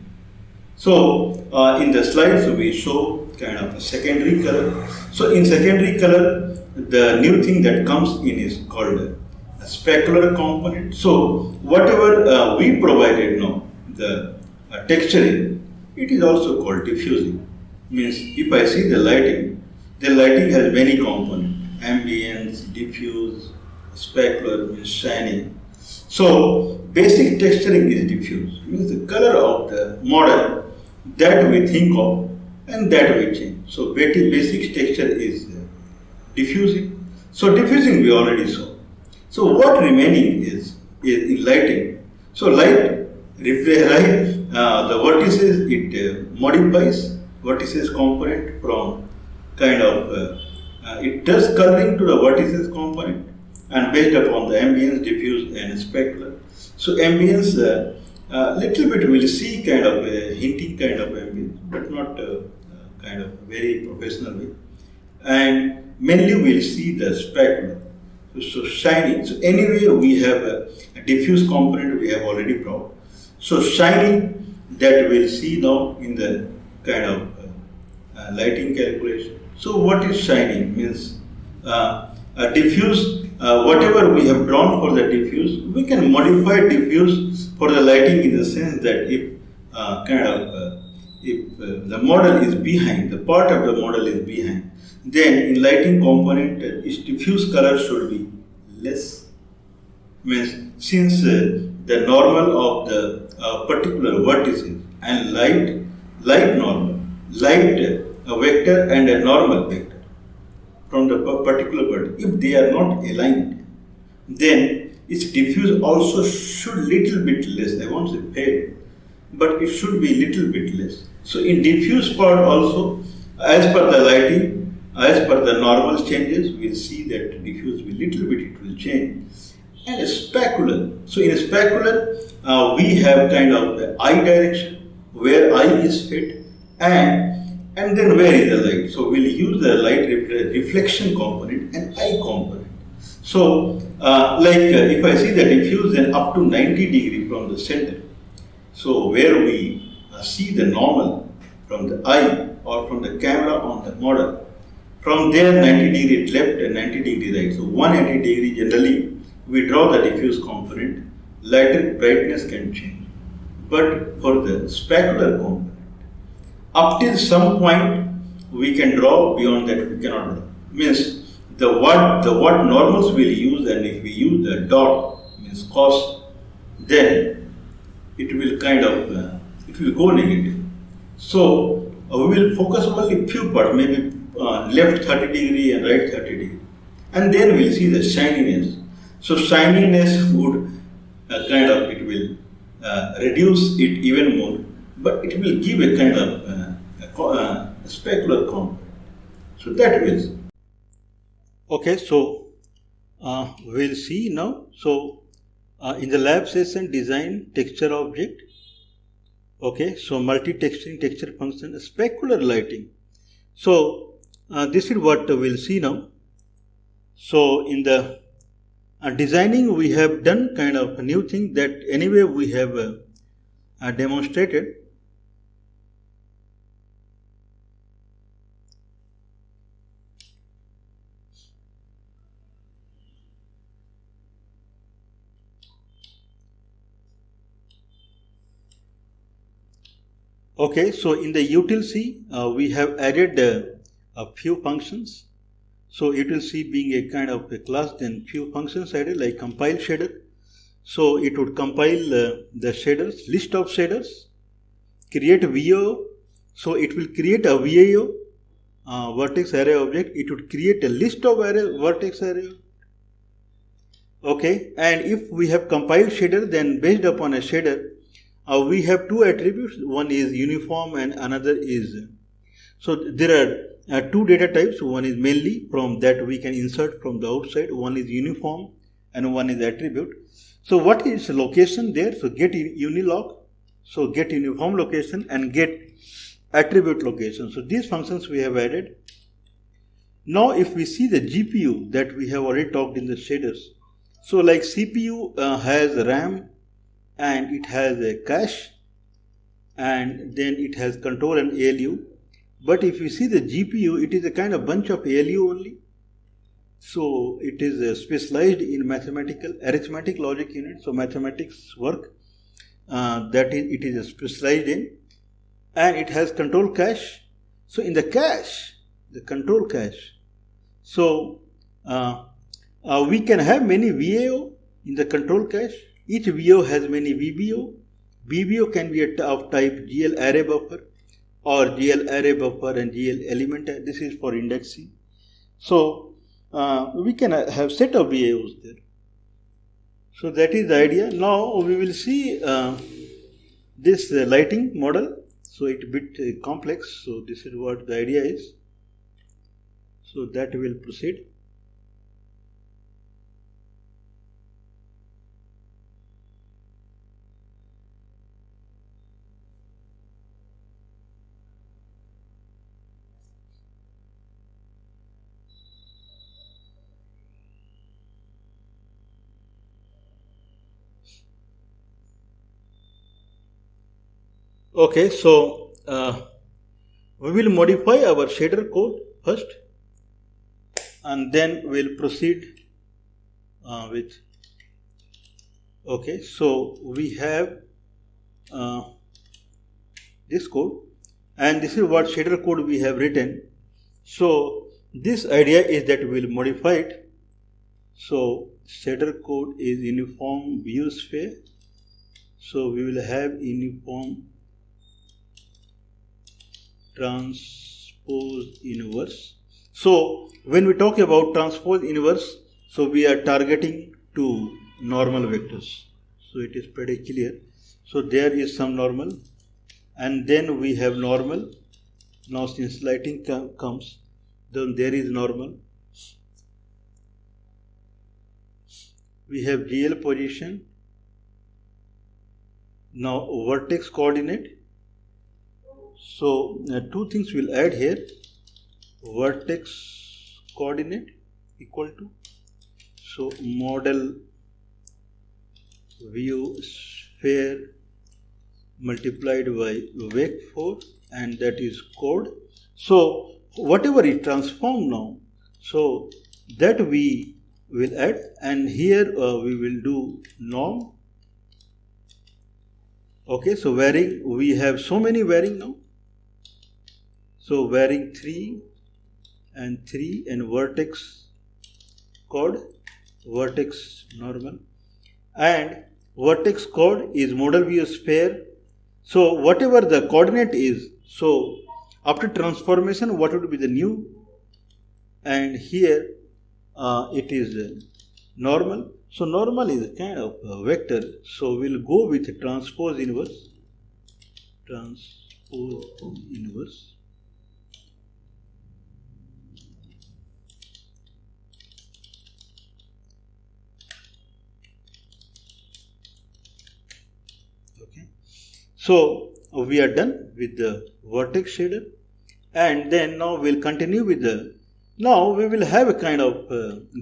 So in the slides we show kind of a secondary color. So in secondary color, the new thing that comes in is called a specular component. So whatever we provided now, the texturing, it is also called diffusing. Means if I see the lighting has many components: ambience, diffuse, specular means shining. So basic texturing is diffuse, means the color of the model that we think of and that we change. So basic texture is diffusing. So diffusing we already saw. So what remaining is in lighting. So light the vertices, it modifies vertices component from kind of it does coloring to the vertices component, and based upon the ambience, diffuse and specular. So ambience little bit we'll see kind of a hinting kind of ambience, but not kind of very professional way. And mainly we'll see the specular. So shiny. So anyway we have a diffuse component we have already brought. So shiny, that we'll see now in the kind of lighting calculation. So what is shining? Means a diffuse, whatever we have drawn for the diffuse, we can modify diffuse for the lighting in the sense that if the model is behind, the part of the model is behind, then in lighting component its diffuse color should be less. Means since the normal of the particular vertices and light normal, light vector and a normal vector from the particular vertex, if they are not aligned, then its diffuse also should little bit less. I won't say fade, but it should be little bit less. So in diffuse part also, as per the lighting, as per the normal changes, we'll see that diffuse will little bit it will change. And a specular. So in a specular, we have kind of the eye direction where eye is fit, and then where is the light. So we'll use the light reflection component and eye component. So if I see the diffuse, then up to 90 degree from the center. So where we see the normal from the eye or from the camera on the model, from there 90 degree left and 90 degree right. So 180 degree generally we draw the diffuse component, lighter brightness can change. But for the specular component, up till some point we can draw, beyond that we cannot draw. Means the what normals we'll use, and if we use the dot, means cos, then it will kind of, it will go negative. So we will focus only few parts, maybe left 30 degree and right 30 degree. And then we'll see the shininess. So shininess would it will reduce it even more, but it will give a kind of specular component. So that will. Okay, so we'll see now. So in the lab session, design texture object. Okay, so multi-texturing texture function, specular lighting. So this is what we'll see now. So in the designing, we have done kind of a new thing that anyway we have demonstrated. Okay, so in the util-C, we have added a few functions. So util-C being a kind of a class, then few functions added like compile shader. So it would compile the shaders, list of shaders, create VAO. So it will create a VAO, vertex array object. It would create a list of vertex array. Okay, and if we have compiled shader, then based upon a shader, we have two attributes. One is uniform and another is. So there are two data types. One is mainly from that we can insert from the outside. One is uniform and one is attribute. So what is location there? So get unilog. So get uniform location and get attribute location. So these functions we have added. Now if we see the GPU that we have already talked in the shaders. So like CPU has RAM and it has a cache and then it has control and ALU. But if you see the GPU, it is a kind of bunch of ALU only. So it is specialized in mathematical arithmetic logic unit. So mathematics work that it is specialized in, and it has control cache. So in the cache, the control cache, so we can have many VAO in the control cache. Each VAO has many VBO. VBO can be of type GL array buffer or GL array buffer and GL element. This is for indexing. So we can have set of VAOs there. So that is the idea. Now we will see this lighting model. So it's a bit complex. So this is what the idea is. So that will proceed. Okay, so we will modify our shader code first and then we'll proceed with. Okay, so we have this code and this is what shader code we have written. So this idea is that we will modify it. So shader code is uniform view sphere. So we will have uniform transpose inverse. So when we talk about transpose inverse, so we are targeting to normal vectors. So it is pretty clear. So there is some normal and then we have normal. Now since lighting comes, then there is normal. We have GL position. Now vertex coordinate. So two things we'll add here. Vertex coordinate equal to, so model view sphere multiplied by vec4 and that is code. So whatever is transformed now, so that we will add, and here we will do norm. Okay, so varying, we have so many varying now. So varying 3 and 3 and vertex chord, vertex normal, and vertex chord is model view sphere. So whatever the coordinate is, so after transformation what would be the new, and here it is normal. So normal is a kind of a vector. So we'll go with transpose inverse. Transpose inverse. Okay. So we are done with the vertex shader, and then now we'll continue with the. Now we will have a kind of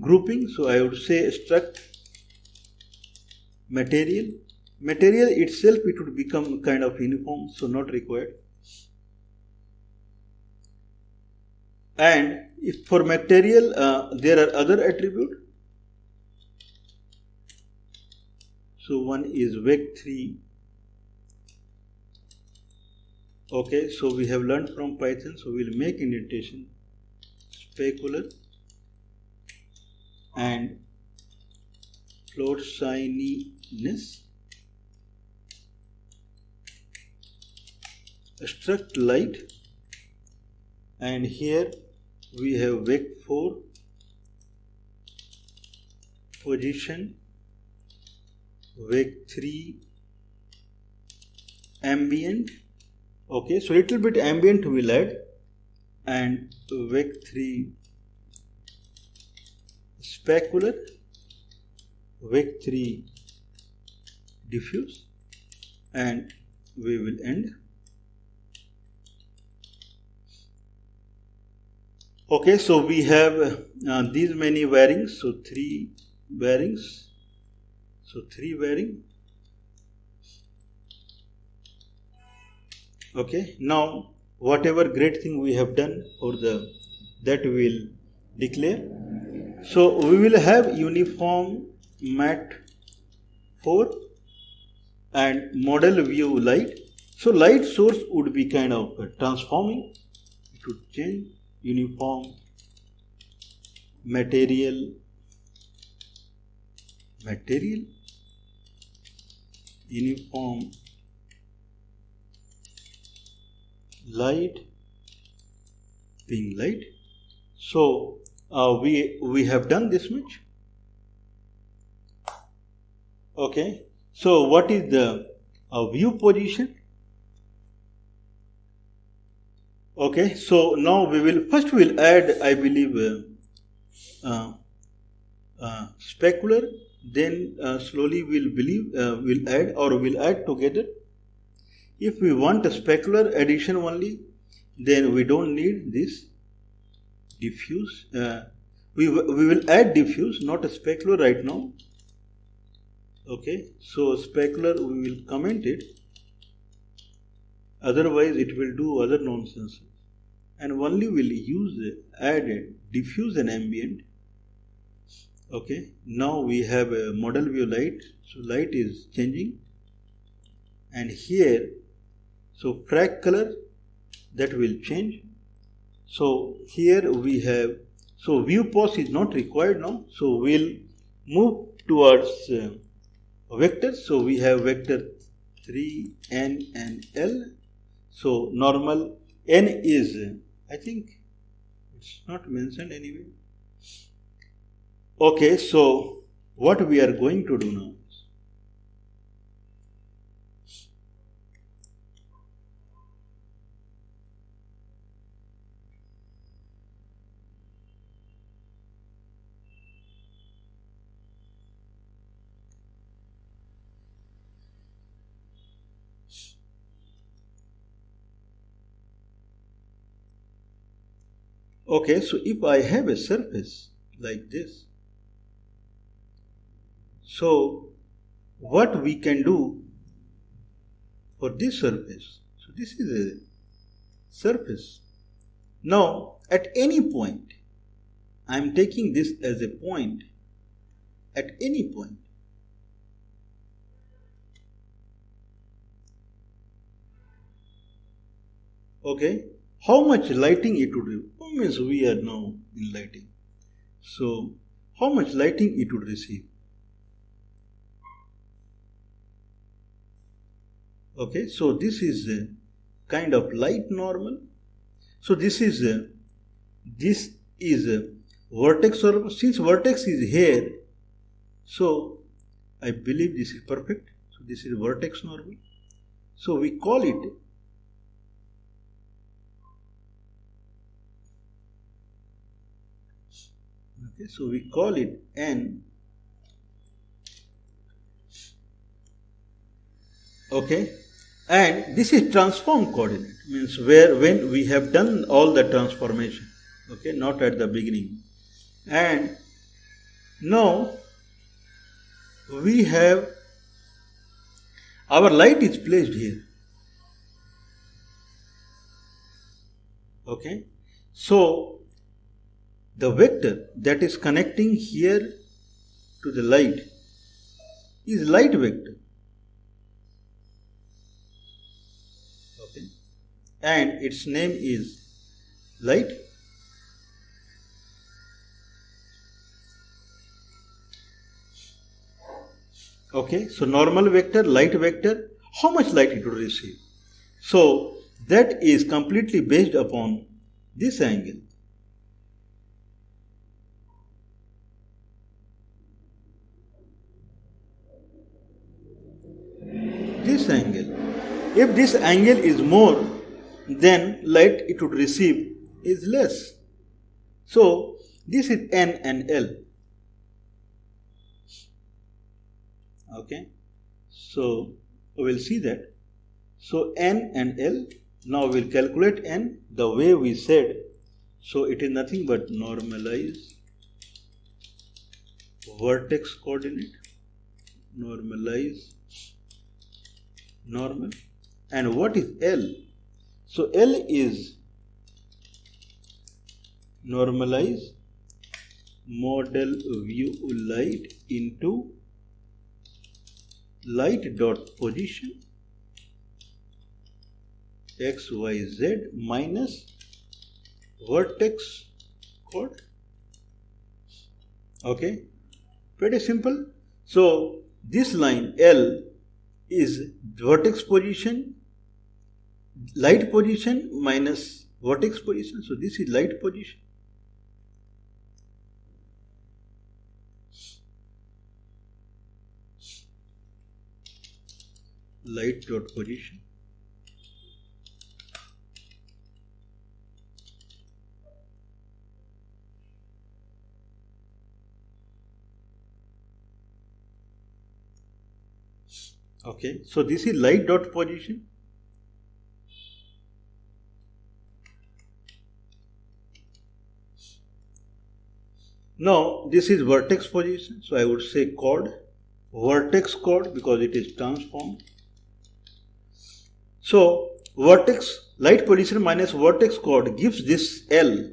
grouping. So I would say struct material. Material itself, it would become kind of uniform, so not required. And if for material there are other attributes. So one is vec3. Okay, so we have learned from Python, so we'll make indentation. Specular and float shininess. struct light, and here we have vec4 position, vec3 ambient. Okay, so little bit ambient will add, and vec3 specular, vec3 diffuse, and we will end. Okay, so we have these many bearings, so 3 bearings, so 3 bearing. Okay, now whatever great thing we have done for that we will declare. So we will have uniform mat 4 and model view light. So light source would be kind of transforming. It would change uniform material uniform light being light. So we have done this much. Okay, so what is the view position? Okay, so now we will add, I believe, specular, then slowly we'll add together. If we want a specular addition only, then we don't need this diffuse. We will add diffuse, not a specular right now. Okay, so specular we will comment it. Otherwise, it will do other nonsense. And only will add diffuse and ambient. Okay, now we have a model view light. So light is changing. And here, so frag color, that will change. So here we have, so view pos is not required now. So we'll move towards vectors. So we have vector 3, N and L. So normal N is, I think it's not mentioned anyway. Okay, so what we are going to do now? Okay, so if I have a surface like this, so what we can do for this surface? So this is a surface. Now at any point, I am taking this as a point. At any point, okay, how much lighting it would receive? Means we are now in lighting. So how much lighting it would receive? Okay, so this is a kind of light normal. So this is a vertex, or since vertex is here, so I believe this is perfect. So this is vertex normal. So we call it okay, so we call it N. Okay, and this is transform coordinate, means when we have done all the transformation. Okay, not at the beginning. And now we have our light is placed here. Okay, so the vector that is connecting here to the light is light vector. Okay, and its name is light. Okay, so normal vector, light vector, how much light it will receive? So that is completely based upon this angle. This angle. If this angle is more, then light it would receive is less. So this is N and L. Okay. So we will see that. So N and L. Now we will calculate N the way we said. So it is nothing but normalize vertex coordinate, normalize normal. And what is L? So L is normalize model view light into light dot position XYZ minus vertex chord. Okay, pretty simple. So this line L is vertex position, light position minus vertex position. So this is light position. Light dot position. Okay, so this is light dot position. Now this is vertex position, so I would say chord, vertex chord because it is transformed. So vertex light position minus vertex chord gives this L,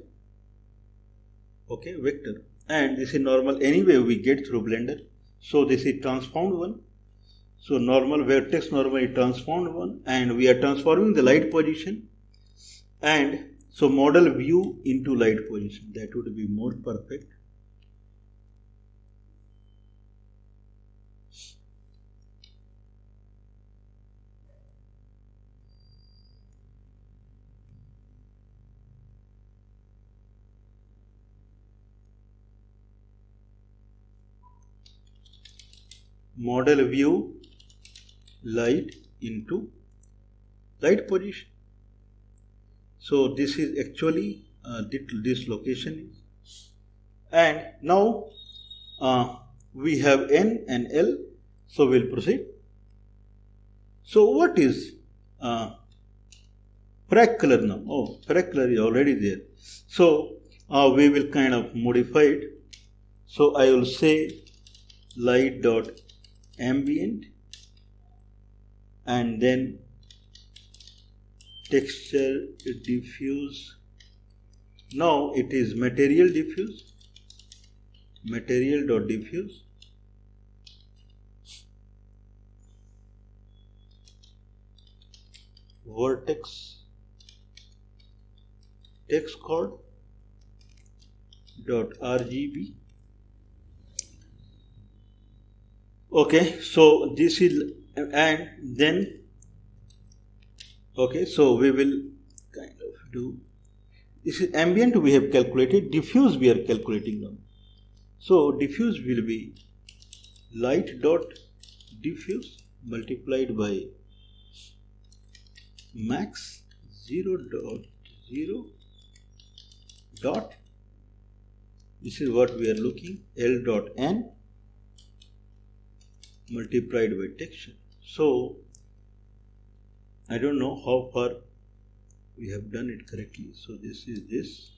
okay, vector, and this is normal anyway we get through Blender. So this is transformed one. So normal vertex normally transformed one, and we are transforming the light position, and so model view into light position. That would be more perfect. Model view light into light position. So this is actually this location is, and now we have N and L. So we'll proceed. So what is frac color now? Oh, frac color is already there. So we will kind of modify it. So I will say light dot ambient, and then texture diffuse. Now it is material diffuse, material dot diffuse, vertex text chord dot RGB. Okay, so this is, and then okay, so we will kind of do this is ambient we have calculated, diffuse we are calculating now. So diffuse will be light dot diffuse multiplied by max 0.0 dot, this is what we are looking, L dot N multiplied by texture. So I don't know how far we have done it correctly. So this is this,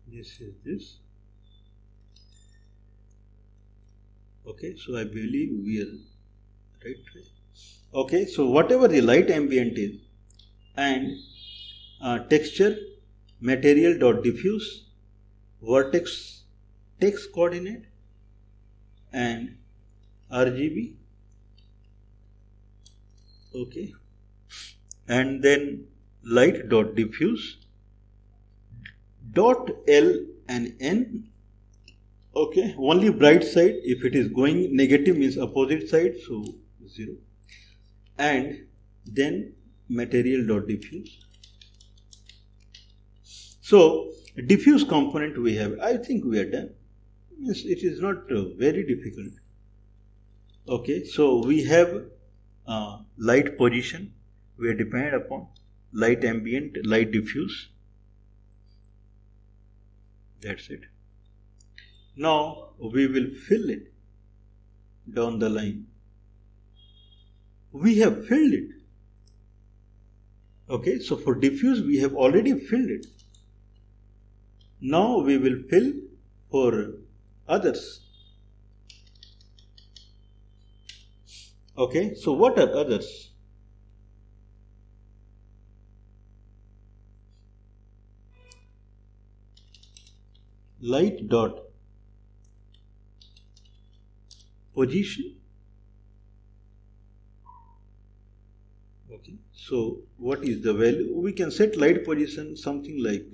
this is this. Okay, so I believe we are right. Okay, so whatever the light ambient is, and texture material dot diffuse, vertex text coordinate, and RGB. Okay, and then light dot diffuse dot L and N. Okay, only bright side. If it is going negative means opposite side, so 0. And then material.diffuse. So diffuse component we have, I think we are done. It is not very difficult. Okay, so we have light position, we are dependent upon light ambient, light diffuse. That's it. Now we will fill it down the line. We have filled it. Okay, so for diffuse we have already filled it. Now we will fill for others. Okay, so what are others? Light dot position. Okay, so what is the value? We can set light position something like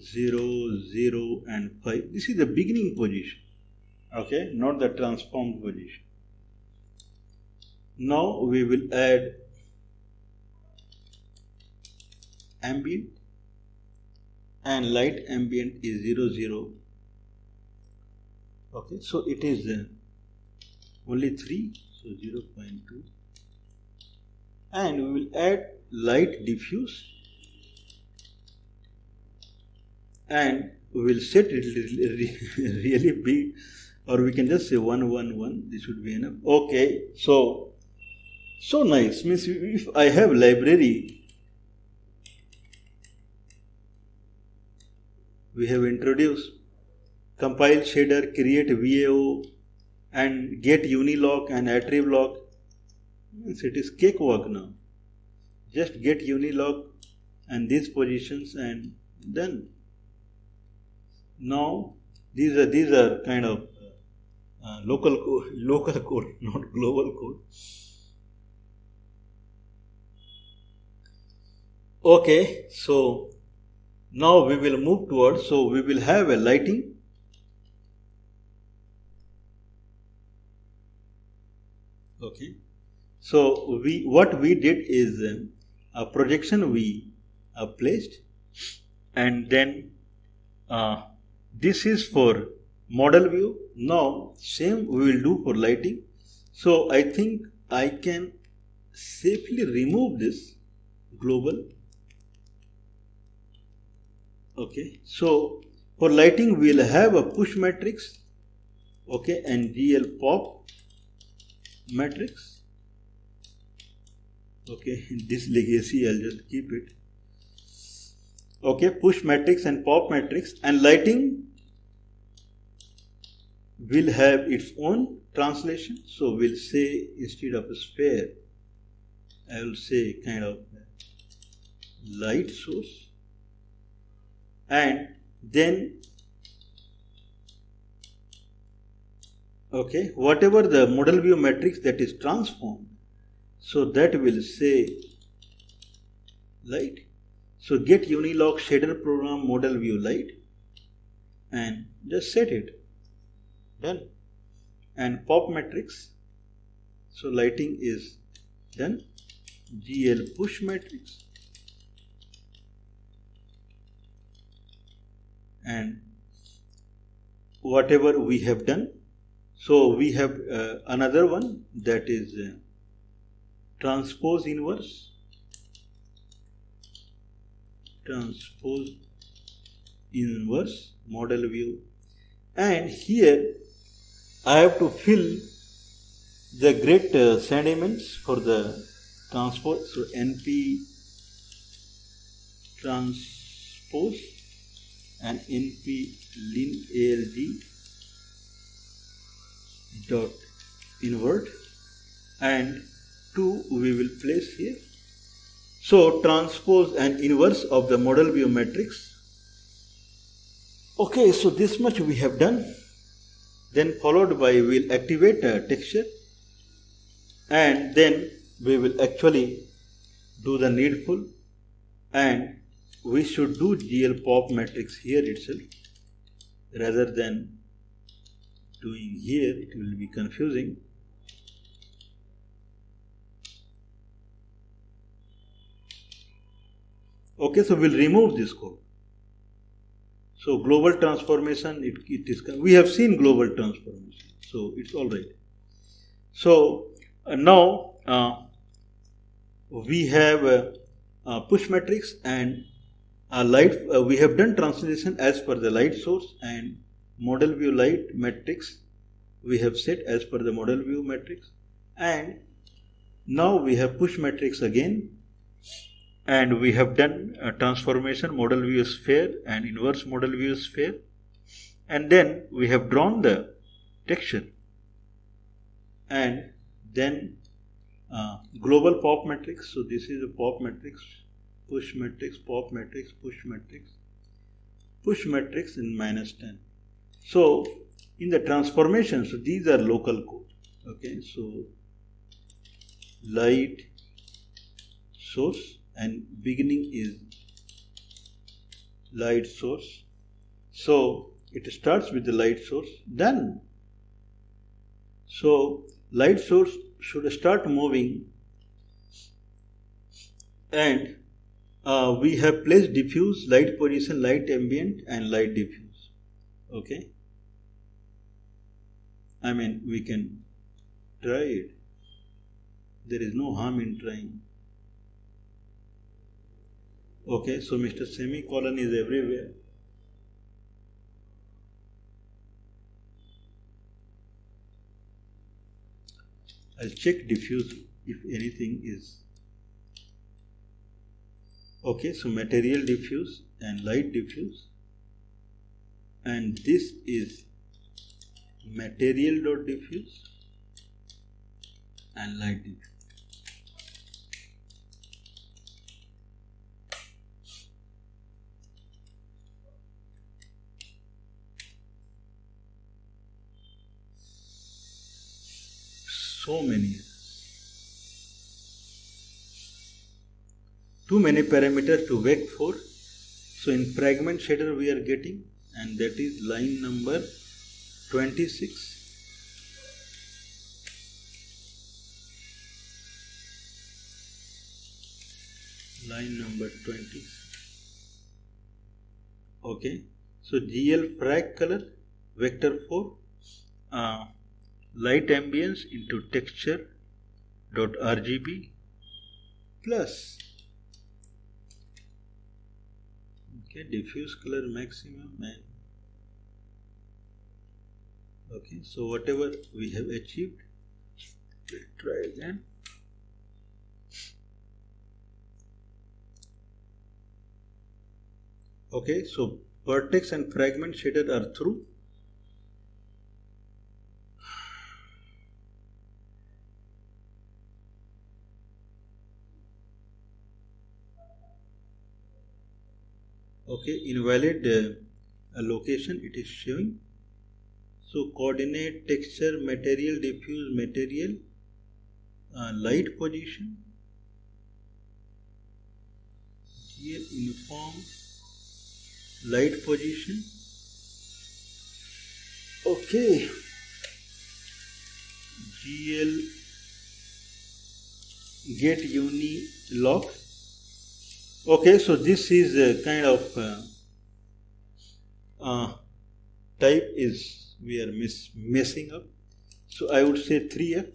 0, 0 and 5. This is the beginning position. Okay, not the transformed position. Now we will add ambient, and light ambient is 0, 0. Okay, so it is only 3, so 0.2. And we will add light diffuse, and we will set it really big, or we can just say 1, 1, 1. This should be enough. Okay, so nice. Means if I have library, we have introduced compile shader, create VAO, and get unilock and attrib lock. Means it is cakewalk now. Just get unilock and these positions and done. Now these are kind of local code, not global code. Okay, so now we will move towards, so we will have a lighting. Okay, so what we did is a projection we placed, and then this is for model view. Now same we will do for lighting. So I think I can safely remove this global. Okay, so for lighting we will have a push matrix, okay, and GL pop matrix. Okay, this legacy I'll just keep it. Okay, push matrix and pop matrix, and lighting will have its own translation. So we'll say, instead of a sphere, I will say kind of light source. And then, okay, whatever the model view matrix that is transformed, so that will say light. So get unilock shader program model view light, and just set it. Done. And pop matrix, so lighting is done. GL push matrix, and whatever we have done. So we have another one, that is transpose inverse. Transpose inverse model view, and here I have to fill the grid sentiments for the transpose. So NP transpose and NP lin ALG dot invert, and 2 we will place here. So transpose and inverse of the model view matrix. Okay, so this much we have done. Then followed by we'll activate a texture, and then we will actually do the needful, and we should do GL pop matrix here itself rather than doing here. It will be confusing. Okay, so we'll remove this code. So global transformation, it is, we have seen global transformation, so it's all right. So now we have push matrix and light. We have done translation as per the light source, and model view light matrix we have set as per the model view matrix, and now we have push matrix again, and we have done a transformation model view sphere and inverse model view sphere, and then we have drawn the texture, and then global pop matrix. So this is a pop matrix, push matrix, pop matrix, push matrix in -10. So in the transformation, so these are local code. Okay, so light source and beginning is light source. So it starts with the light source. Then so light source should start moving, and we have placed diffuse, light position, light ambient and light diffuse. Okay, I mean we can try it. There is no harm in trying. Okay, so Mr. Semicolon is everywhere. I'll check diffuse if anything is. Okay, so material diffuse and light diffuse, and this is material dot diffuse and light diffuse. So many, too many parameters to wait for. So in fragment shader we are getting, and that is line number 26. Line number 20. Okay, so GL frag color vector 4. Light ambience into texture dot RGB plus, okay, diffuse color maximum, and okay, so whatever we have achieved, let's try again. Okay, so vertex and fragment shader are through. Okay, invalid location it is showing. So coordinate, texture, material, diffuse, material, light position, here uniform, light position. Okay, GL get uni lock. Okay, so this is a kind of type is we are messing up. So I would say 3F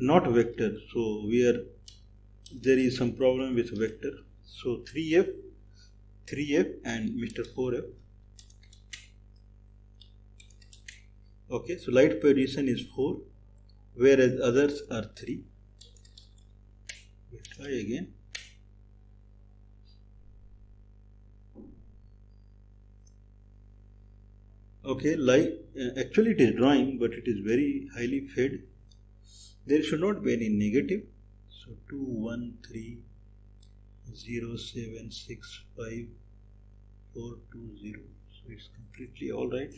not vector. So there is some problem with vector. So 3F and Mr. 4F. Okay, so light position is 4, whereas others are 3. We'll try again. Okay, actually it is drawing, but it is very highly fed. There should not be any negative. So 2, 1, 3, 0, 7, 6, 5, 4, 2, 0. So it's completely all right.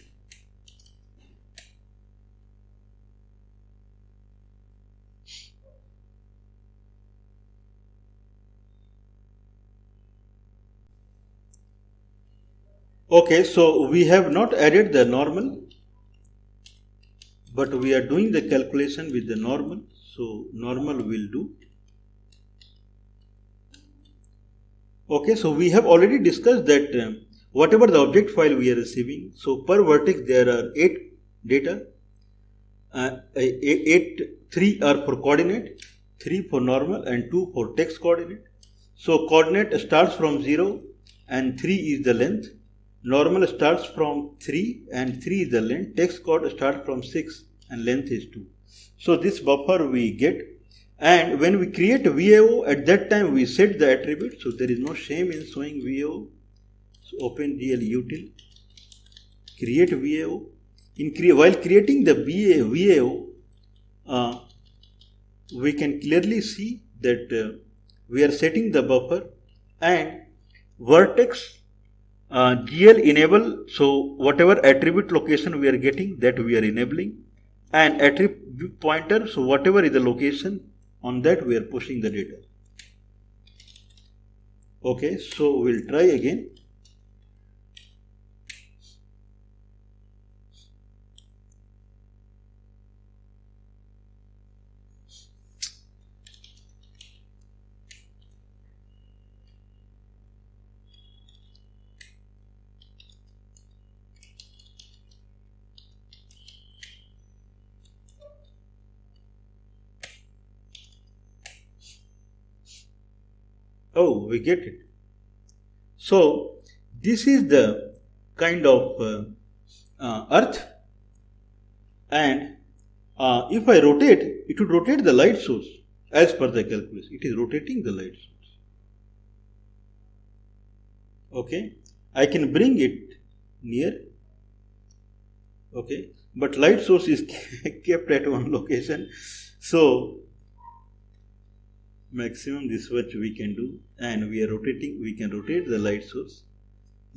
Okay, so we have not added the normal, but we are doing the calculation with the normal. So normal will do. Okay, so we have already discussed that whatever the object file we are receiving, so per vertex there are 8 data, 3 are for coordinate, 3 for normal and 2 for text coordinate. So coordinate starts from 0 and 3 is the length, normal starts from 3 and 3 is the length, text coord starts from 6 and length is 2. So this buffer we get, and when we create a VAO, at that time we set the attribute, so there is no shame in showing VAO. So OpenGL util create VAO. While creating the VAO, we can clearly see that we are setting the buffer and vertex GL enable, so whatever attribute location we are getting, that we are enabling, and attribute pointer, so whatever is the location, on that we are pushing the data. Okay, so we'll try again. Oh, we get it. So this is the kind of earth, and if I rotate, it would rotate the light source as per the calculus. It is rotating the light source. Okay, I can bring it near. Okay, but light source is kept at one location. So maximum this much we can do, and we are rotating. We can rotate the light source.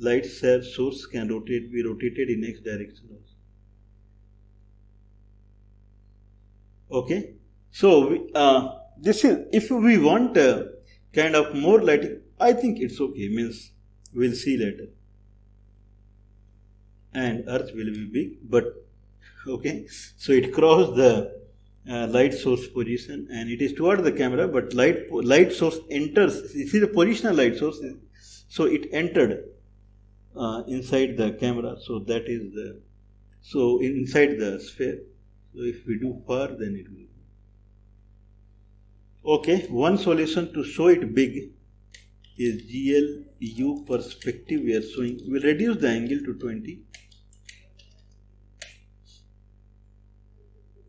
Light source can be rotated in x direction also. Okay, so this is, if we want kind of more lighting, I think it's okay. Means we'll see later. And Earth will be big, but okay. So it crossed the light source position, and it is toward the camera, but light source enters. You see the positional light source, so it entered inside the camera. So that is inside the sphere. So if we do far, then it will. Okay, one solution to show it big is GLU perspective. We are showing. We'll reduce the angle to 20.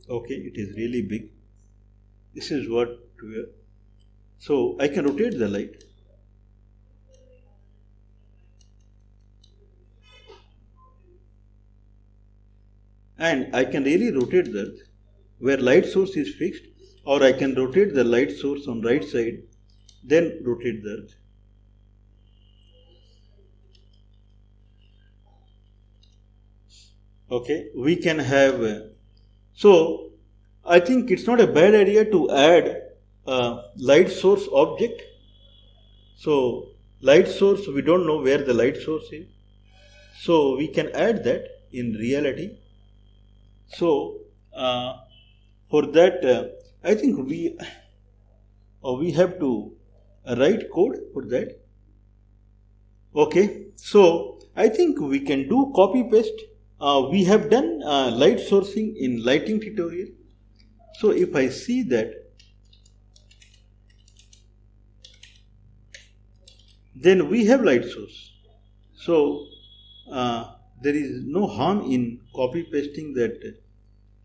Okay, it is really big. This is what we are. So I can rotate the light. And I can really rotate that where light source is fixed, or I can rotate the light source on right side, then rotate that. Okay, we can have. So I think it's not a bad idea to add a light source object. So light source, we don't know where the light source is. So we can add that in reality. So for that, I think we have to write code for that. Okay, so I think we can do copy paste. We have done light sourcing in lighting tutorial. So if I see that, then we have light source. So there is no harm in copy pasting that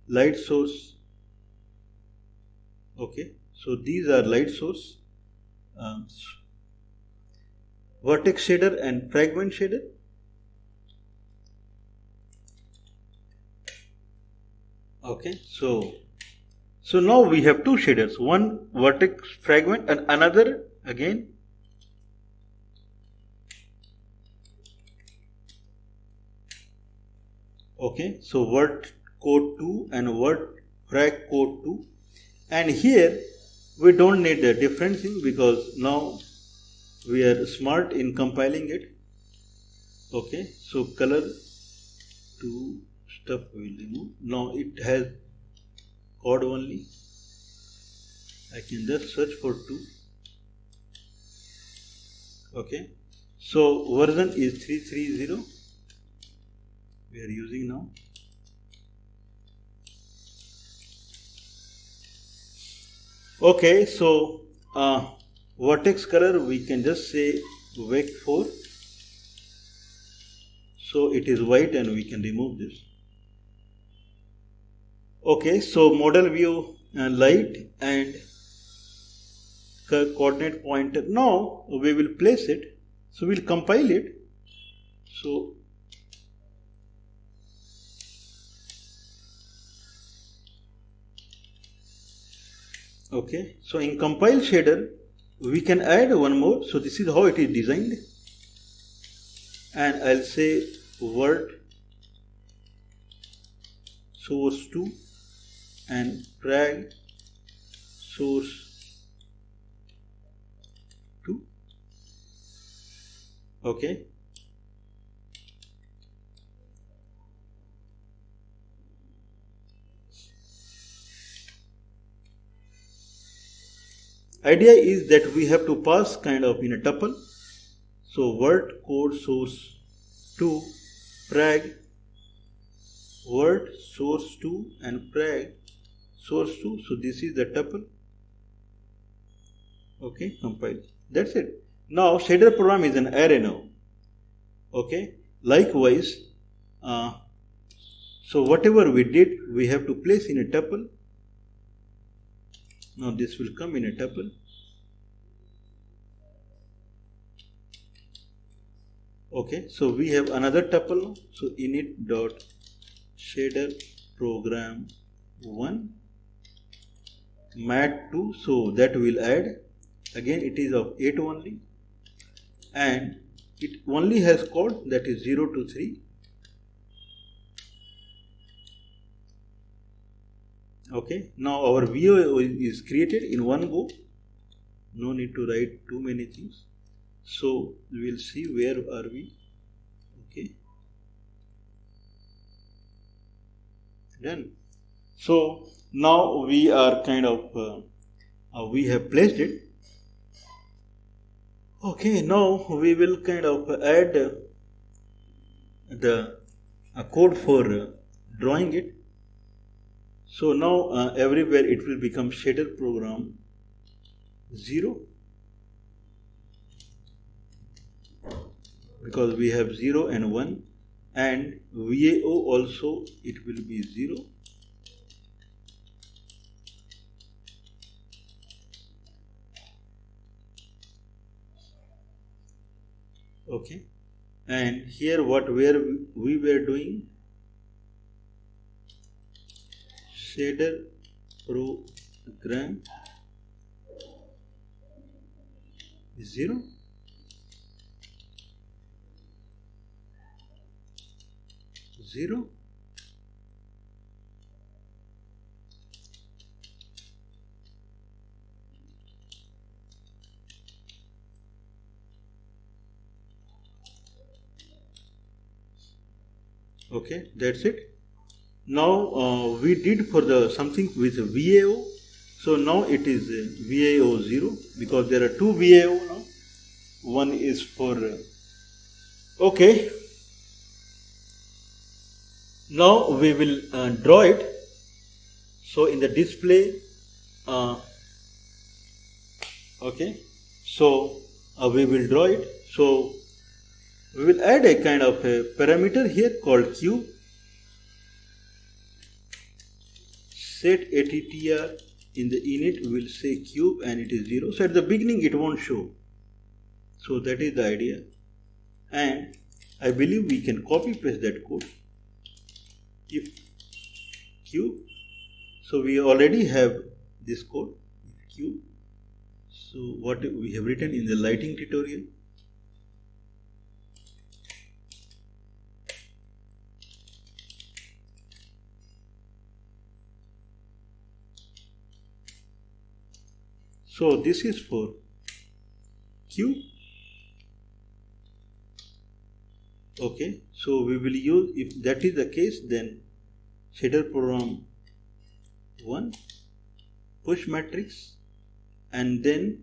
light source. Okay, so these are light source, vertex shader and fragment shader. Okay, so now we have two shaders, one vertex fragment and another again. Okay, so vert code 2 and vert frag code 2, and here we don't need a different thing because now we are smart in compiling it. Okay, so color 2 stuff we will remove. Now it has code only. I can just search for 2. Okay, so version is 330 we are using now. Okay, so vertex color we can just say vec 4. So it is white and we can remove this. Okay, so model view light and coordinate pointer. Now we will place it. So we'll compile it. So okay, so in compile shader we can add one more. So this is how it is designed, and I'll say word source 2 and drag source 2. Okay, idea is that we have to pass kind of in a tuple. So word code source 2 drag word source 2 and drag source 2. So this is the tuple. Okay, compile. That's it. Now shader program is an array now. Okay, likewise, so whatever we did, we have to place in a tuple. Now this will come in a tuple. Okay, so we have another tuple now. So init dot shader program 1 mat2. So that will add. Again, it is of 8 only, and it only has code that is 0 to 3. Okay, now our VO is created in one go. No need to write too many things. So we will see where are we. Okay, done. So now we are kind of we have placed it. Okay, now we will kind of add the code for drawing it. So now everywhere it will become shader program 0, because we have 0 and 1, and VAO also it will be 0. Okay, and here where we were doing shader program 0. Okay, that's it. Now we did for the something with VAO. So now it is VAO 0, because there are two VAO now. One is for okay. Now we will draw it. So in the display, okay. So we will draw it. So we will add a kind of a parameter here called cube. Set attr in the init will say cube and it is 0. So at the beginning it won't show. So that is the idea. And I believe we can copy paste that code. If cube. So we already have this code. If cube. So what we have written in the lighting tutorial. So this is for Q. Okay, so we will use, if that is the case, then shader program 1, push matrix, and then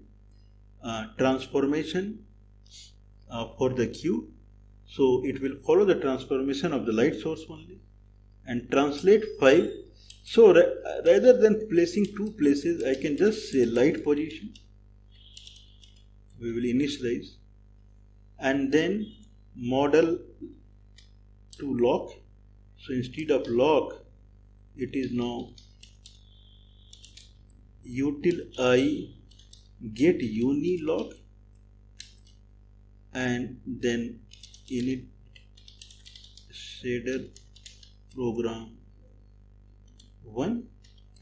transformation for the Q. So it will follow the transformation of the light source only and translate 5. So rather than placing 2 places, I can just say light position. We will initialize and then model to lock. So instead of lock, it is now util I get unilock and then init shader program 1,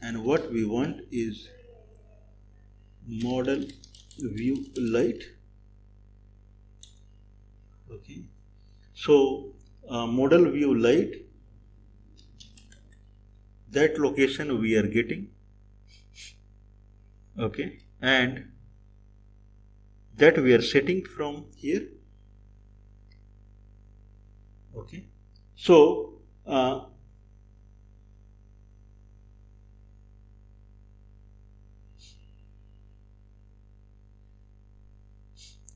and what we want is model view light. Okay, so model view light, that location we are getting. Okay, and that we are setting from here. Okay, so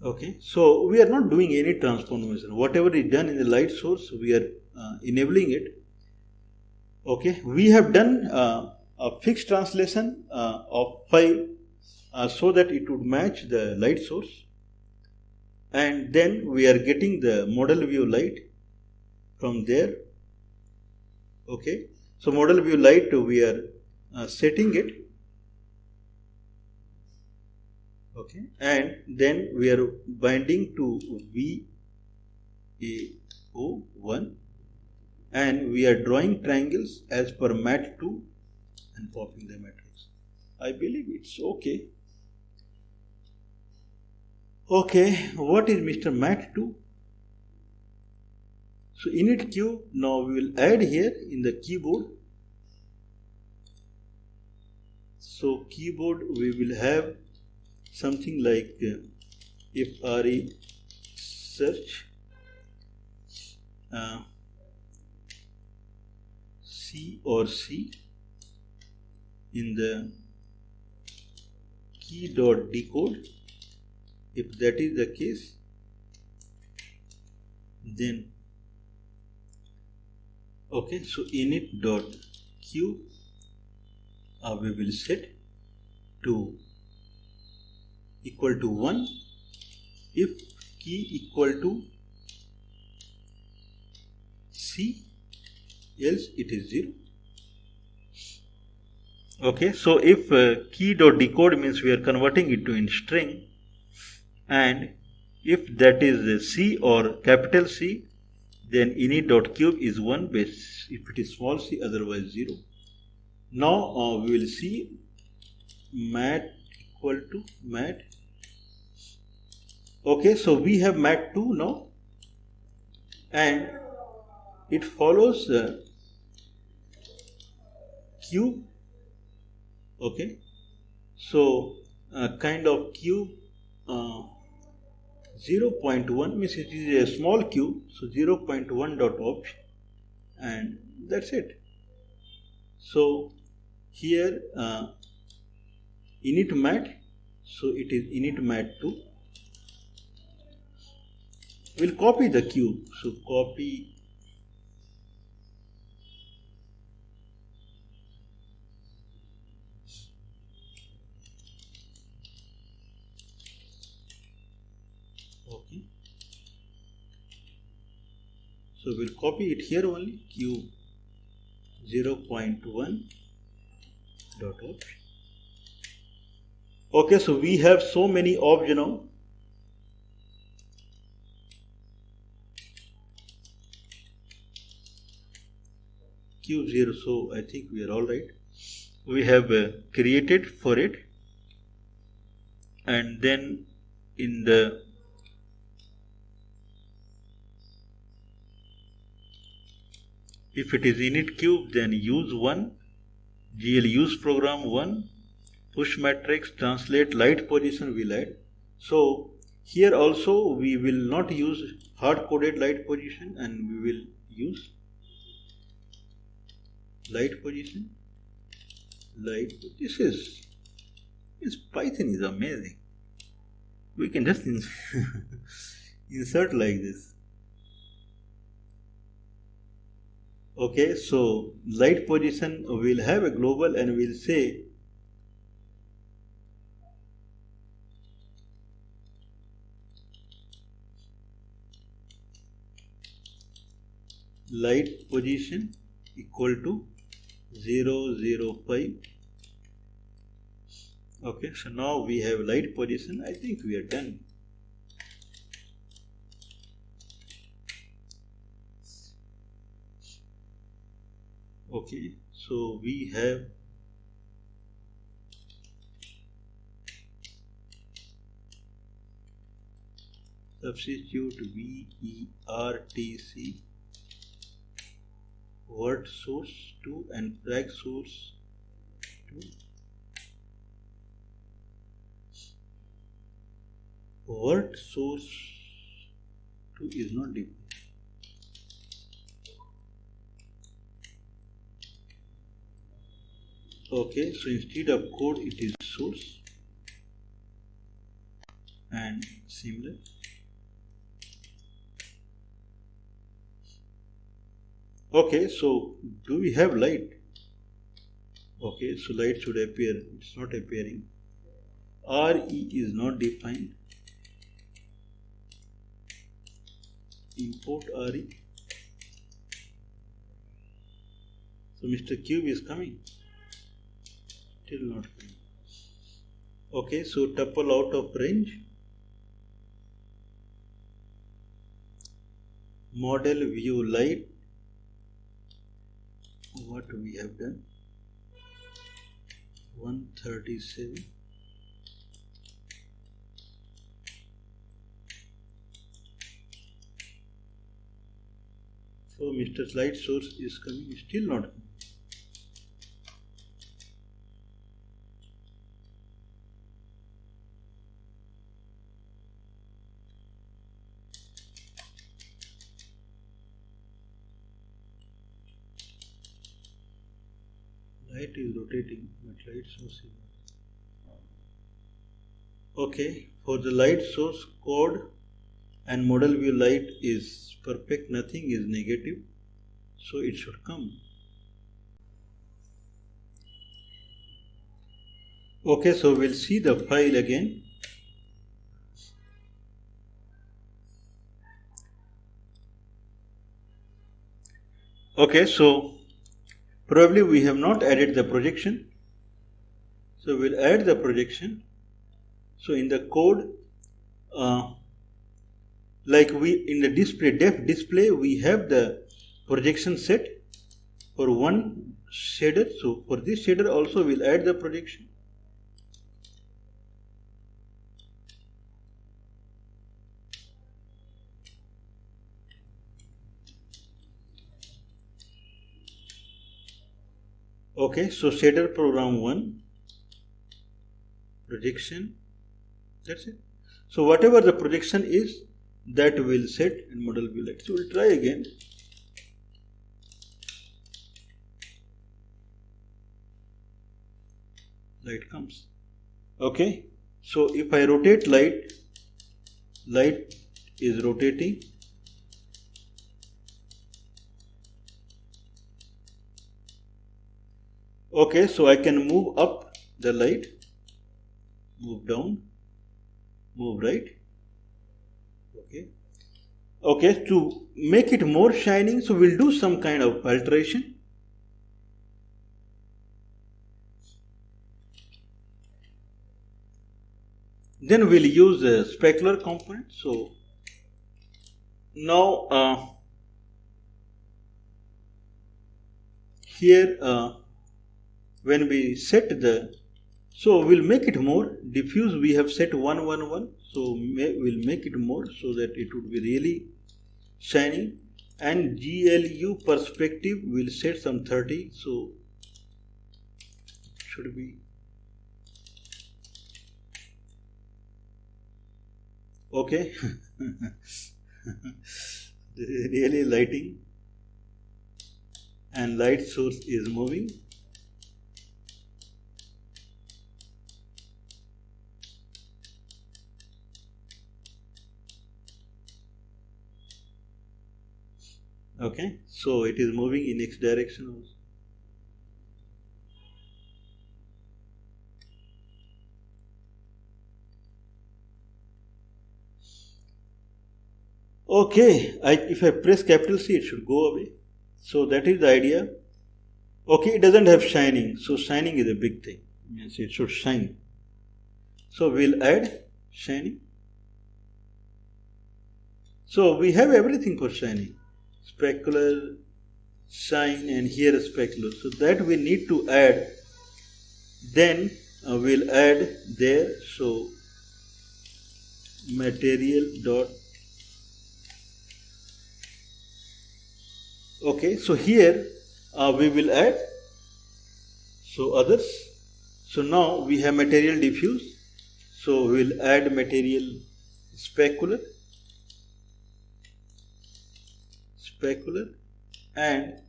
okay, so we are not doing any transformation. Whatever is done in the light source, we are enabling it. Okay, we have done a fixed translation of 5 so that it would match the light source, and then we are getting the model view light from there. Okay, so model view light we are setting it. Okay, and then we are binding to VAO1 and we are drawing triangles as per mat2 and popping the matrix. I believe it's okay. Okay, what is Mr. mat2? So init Q, now we will add here in the keyboard. So keyboard we will have something like if re search C or C in the key dot decode. If that is the case, then okay, so init dot Q we will set to equal to 1 if key equal to C, else it is 0. Okay, so if key dot decode means we are converting it to in string, and if that is C or capital C, then init dot cube is 1 base if it is small c, otherwise 0. Now we will see mat equal to mat. Okay, so we have mat2 now, and it follows cube. Okay, so kind of cube 0.1 means it is a small cube, so 0.1 dot option, and that's it. So here init mat, so it is init mat2. We'll copy the cube, so copy okay, so we'll copy it here only, cube 0.1 dot option. Okay, so we have so many objects now. Cube 0, so I think we are all right. We have created for it, and then in the if it is init cube, then use 1, GL use program 1, push matrix, translate light position will add. So here also we will not use hard coded light position, and we will use light position. This Python is amazing. We can just insert like this. Okay, so light position will have a global and we'll say light position equal to 0, 0, 5. Okay, so now we have light position. I think we are done. Okay, so we have substitute VERTC vert source 2 and frag source 2. Vert source 2 is not defined. Okay, so instead of code it is source and similar. Okay, so do we have light? Okay, so light should appear. It's not appearing. RE is not defined. Import RE. So Mr. Cube is coming. Still not coming. Okay, so tuple out of range. Model view light. What we have done? 137. So Mr. Light source is coming, still not coming. Light is rotating, but light source is not. Okay, for the light source code and model view light is perfect, nothing is negative, so it should come. Okay, so we'll see the file again. Okay, so probably we have not added the projection, so we'll add the projection. So in the code, like we in the display def display, we have the projection set for one shader. So for this shader also we'll add the projection. Okay, so shader program 1, projection, that's it. So whatever the projection is, that will set and model view light. So we'll try again. Light comes. Okay, so if I rotate light, light is rotating. Okay, so I can move up the light, move down, move right. Okay. Okay, to make it more shining, so we'll do some kind of alteration. Then we'll use a specular component. So now here when we set the, so we'll make it more diffuse. We have set 111, so we'll make it more so that it would be really shining. And GLU perspective will set some 30, so it should be okay. This is really lighting, and light source is moving. Okay, so it is moving in x direction also. Okay, if I press capital C, it should go away. So that is the idea. Okay, it doesn't have shining, so shining is a big thing. Means it should shine. So we'll add shining. So we have everything for shining. Specular, shine, and here specular. So that we need to add. Then we'll add there. So material dot. Okay, so here we will add. So others. So now we have material diffuse. So we'll add material specular. And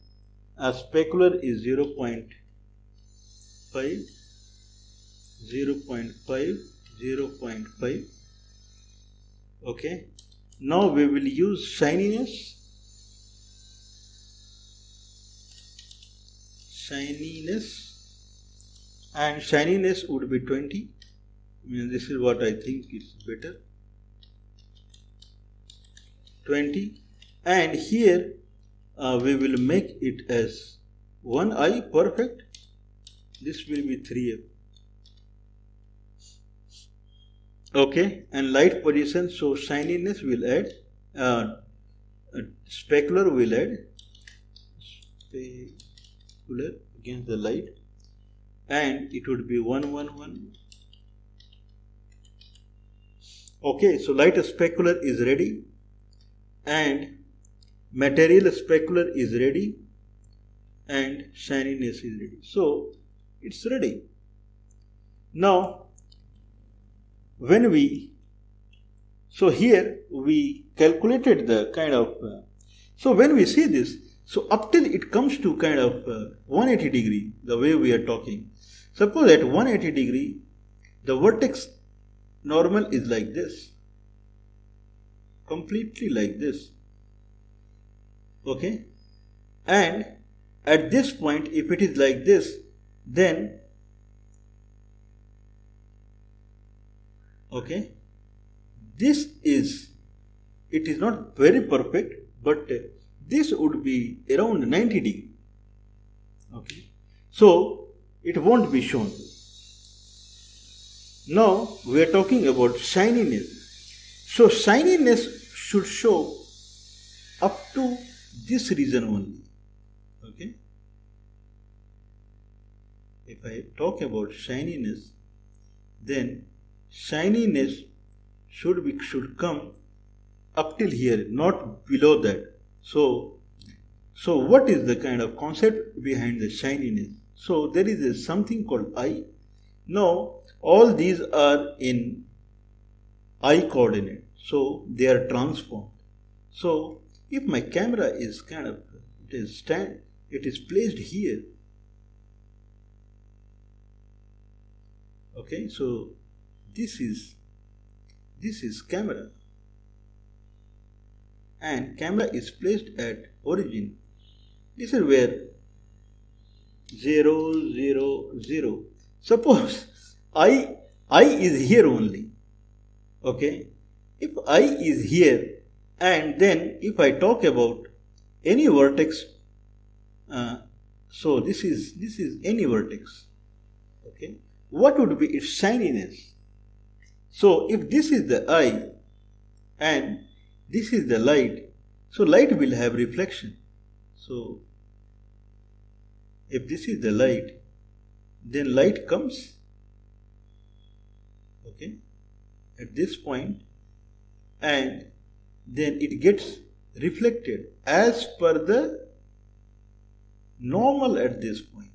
a specular is 0.5, 0.5. Okay. Now we will use shininess. And shininess would be 20. I mean, this is what I think is better. 20. And here we will make it as 1i perfect. This will be 3f. Okay, and light position, so shininess will add, specular will add, specular against the light, and it would be 1, 1, 1. Okay, so light specular is ready, and material specular is ready, and shininess is ready. So it's ready. Now when so here we calculated the kind of, so when we see this, so up till it comes to kind of 180 degree, the way we are talking, suppose at 180 degree, the vertex normal is like this, completely like this. Okay, and at this point, if it is like this, then okay, it is not very perfect, but this would be around 90 degree. Okay, so it won't be shown. Now we are talking about shininess. So shininess should show up to this region only. Okay, if I talk about shininess, then shininess should come up till here, not below that. So what is the kind of concept behind the shininess? So there is something called I. Now all these are in I coordinate, so they are transformed. So if my camera is kind of, it is placed here. Okay, so this is camera, and camera is placed at origin. This is where 0, 0, 0. Suppose I is here only. Okay, if I is here, and then if I talk about any vertex, so this is any vertex. Okay, what would be its shininess? So if this is the I and this is the light, so light will have reflection. So if this is the light, then light comes, okay, at this point, and then it gets reflected as per the normal at this point.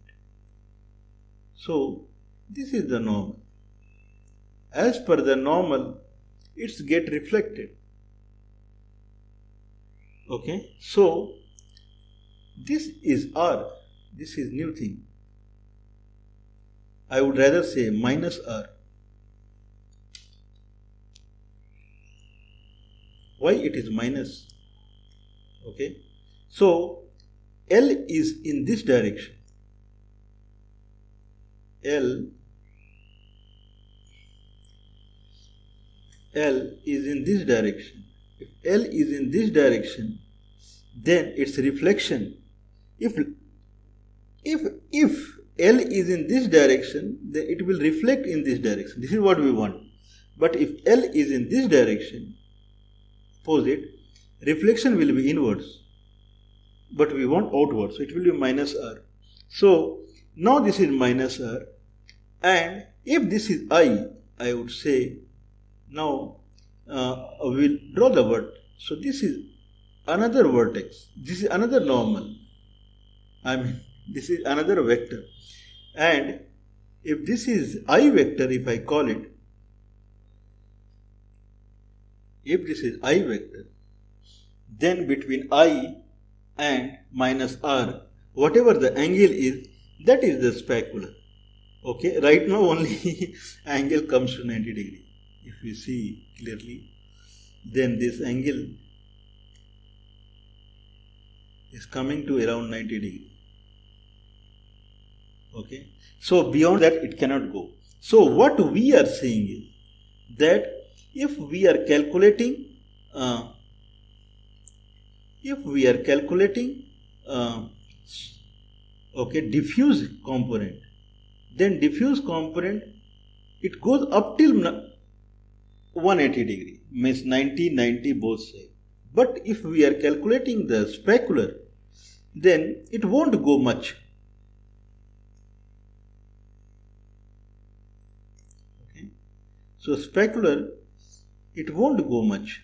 So this is the normal. As per the normal, it's get reflected. Okay, so this is R. This is new thing. I would rather say minus R. Why it is minus? Okay, So L is in this direction. L is in this direction. If L is in this direction, then its reflection, if L is in this direction, then it will reflect in this direction. This is what we want. But if L is in this direction, opposite, reflection will be inwards. But we want outwards, so it will be minus R. So now this is minus R, and if this is I would say, now we'll draw the vert. So this is another vertex. This is another normal. This is another vector. And if this is I vector, if I call it, if this is I vector, then between I and minus R, whatever the angle is, that is the specular. Okay, right now only angle comes to 90 degree. If we see clearly, then this angle is coming to around 90 degree. Okay, so beyond that it cannot go. So what we are saying is that if we are calculating diffuse component, then diffuse component, it goes up till 180 degree, means 90 both sides. But if we are calculating the specular, then it won't go much. Okay, so specular, it won't go much.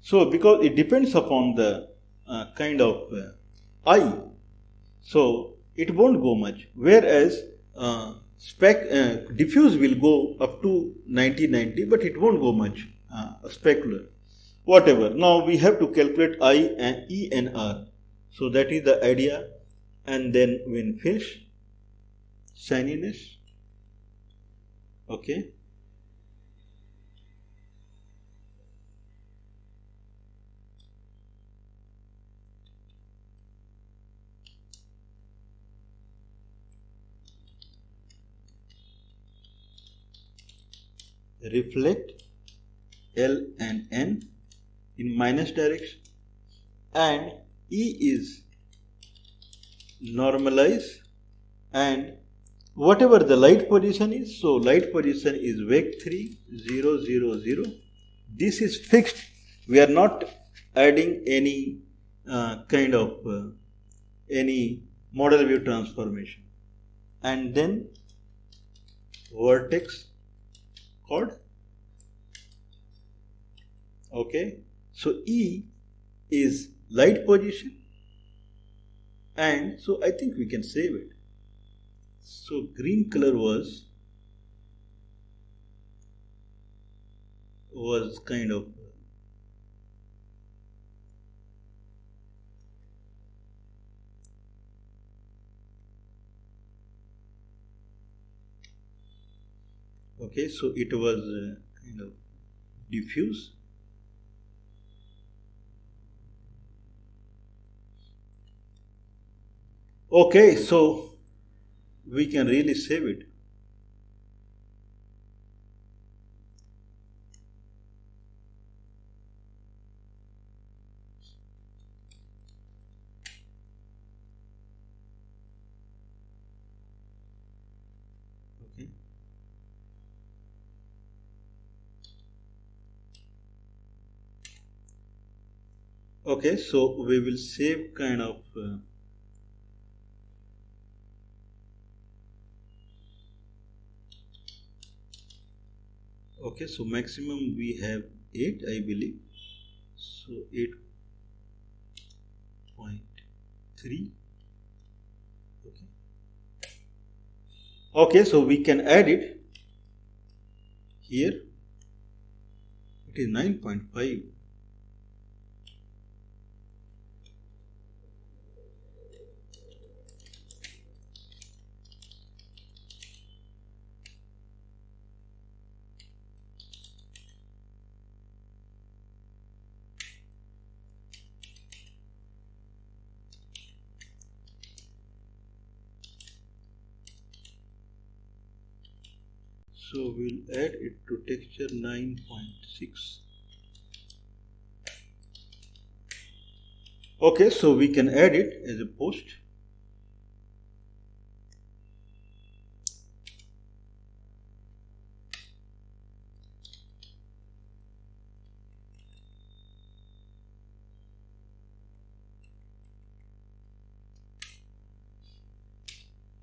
So because it depends upon the kind of I, so it won't go much. Whereas diffuse will go up to 90, but it won't go much. Specular, whatever. Now we have to calculate I and E and R. So that is the idea. And then when finish, shininess. Okay. Reflect L and N in minus direction, and E is normalize, and whatever the light position is, so light position is vec 3 0 0 0. This is fixed. We are not adding any kind of any model view transformation. And then vertex chord. Okay, so E is light position, and so I think we can save it. So green color was kind of okay, so it was kind of diffuse. Okay, so we can really save it. Okay. Okay, so we will save kind of okay, so maximum we have 8, I believe. So 8.3. Okay. Okay, so we can add it here. It is 9.5. So we'll add it to texture 9.6. Okay, so we can add it as a post.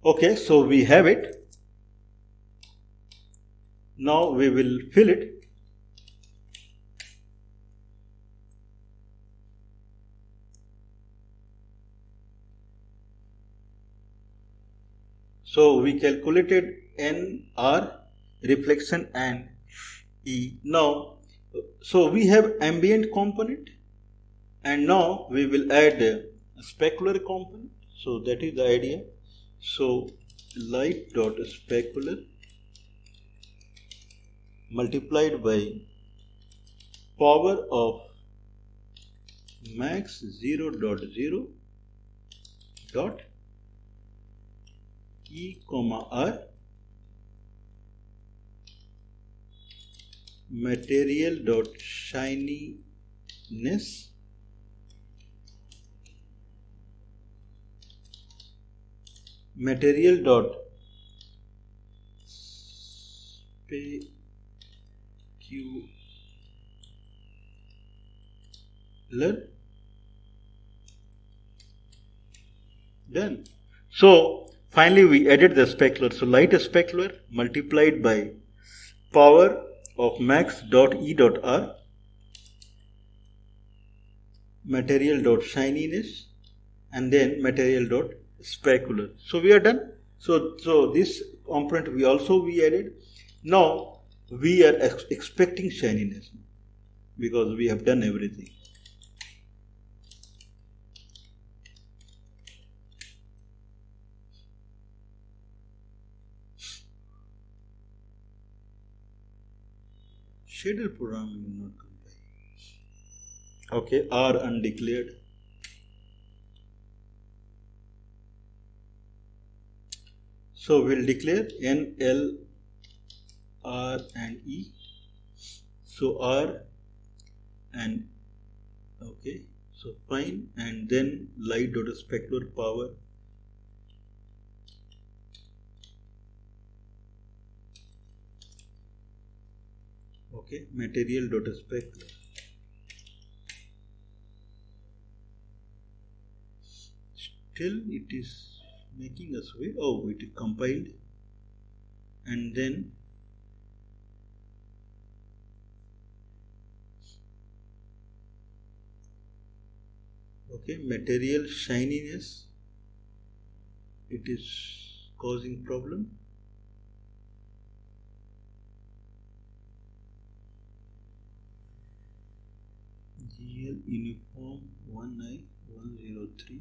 Okay, so we have it. Now we will fill it. So we calculated NR, reflection and E. Now, so we have ambient component, and now we will add a specular component. So that is the idea. So light dot specular multiplied by power of max 0.0 dot E comma R material dot shininess material dot specular. Done. So finally we added the specular. So light specular multiplied by power of max dot E dot R material dot shininess and then material dot specular. So we are done. So this component we added. Now we are expecting shininess because we have done everything. Shader programming is not compiled. Okay, R undeclared. So we'll declare N, L, R and E. So R and okay, so fine, and then light dot specular power. Okay, material dot specular. Still it is making us way. Oh, it is compiled, and then okay, material shininess. It is causing problem. GL uniform 1I103.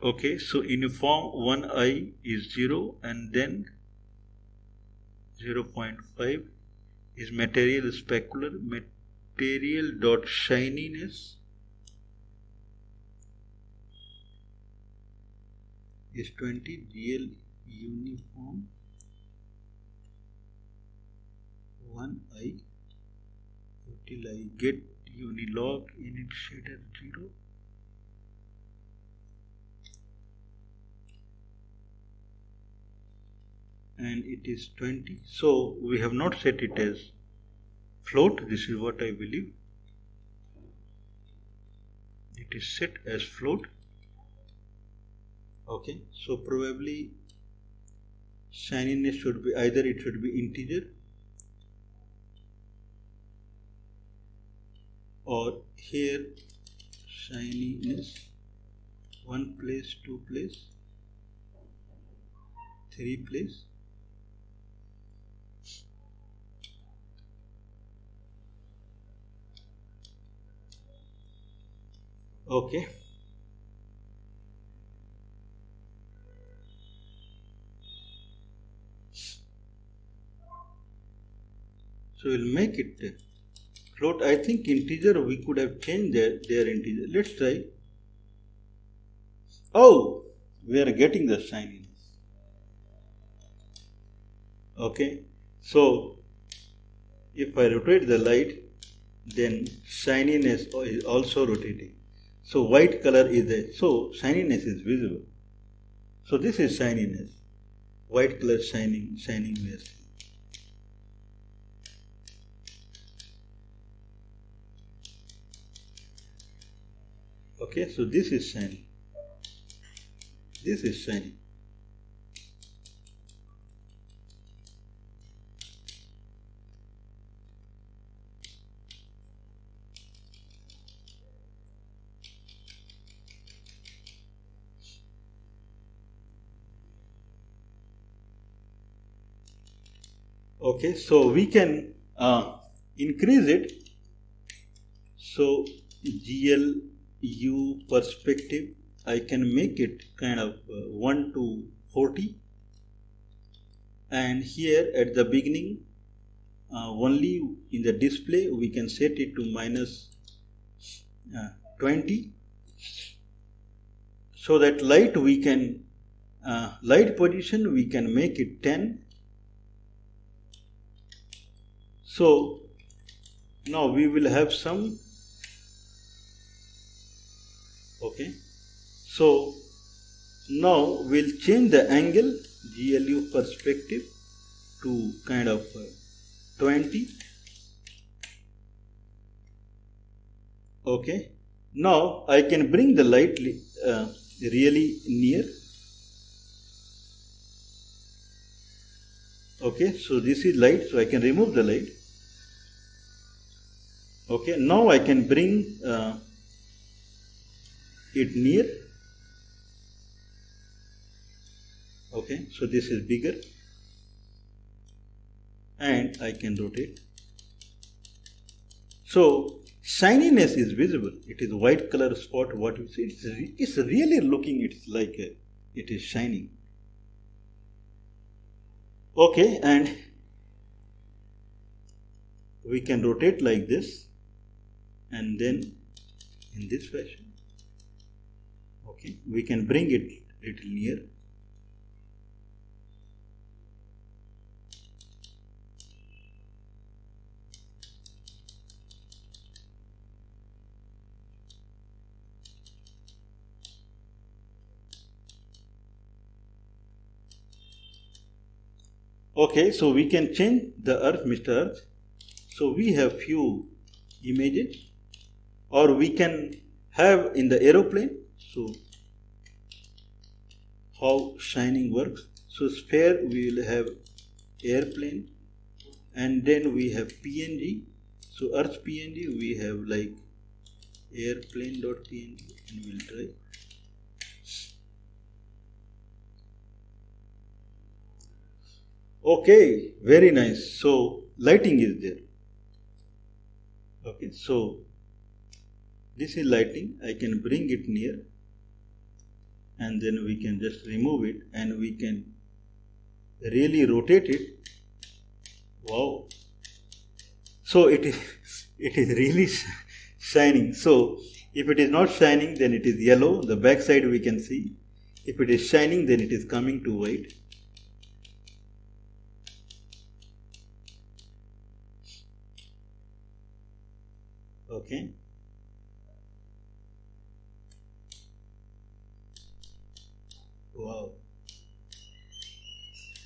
Okay, so uniform 1I is 0 and then 0.5 is material specular. Material dot shininess is 20. GL uniform 1I utilize get unilog init shader 0. And it is 20. So we have not set it as float. This is what I believe. It is set as float. Okay, so probably shininess should be either it should be integer or here shininess 1 place, 2 place, 3 place. Okay. So we'll make it float. I think integer we could have changed their integer. Let's try. Oh, we are getting the shininess. Okay, so if I rotate the light, then shininess is also rotating. So white color is there, so shininess is visible. So this is shininess, white color shining we are seeing. Okay, so this is shining. This is shining. Okay, so we can increase it. So GLU perspective, I can make it kind of 1 to 40, and here at the beginning only in the display we can set it to minus 20, so that light we can light position we can make it 10. So now we will have some. Okay, so now we'll change the angle GLU perspective to kind of 20. Okay, now I can bring the light really near. Okay, so this is light, so I can remove the light. Okay, now I can bring it near. Okay, so this is bigger, and I can rotate. So shininess is visible. It is white color spot. What you see, it's really looking. It's like it is shining. Okay, and we can rotate like this, and then in this fashion. Okay, we can bring it little near. Okay, so we can change the Earth, Mr. Earth. So we have few images, or we can have in the aeroplane. So how shining works. So sphere we will have airplane, and then we have PNG. So Earth PNG we have like airplane.png, and we'll try. Okay, very nice. So lighting is there. Okay, so this is lighting. I can bring it near, and then we can just remove it, and we can really rotate it. Wow! So it is really shining. So if it is not shining, then it is yellow. The back side we can see. If it is shining, then it is coming to white. Okay. Wow.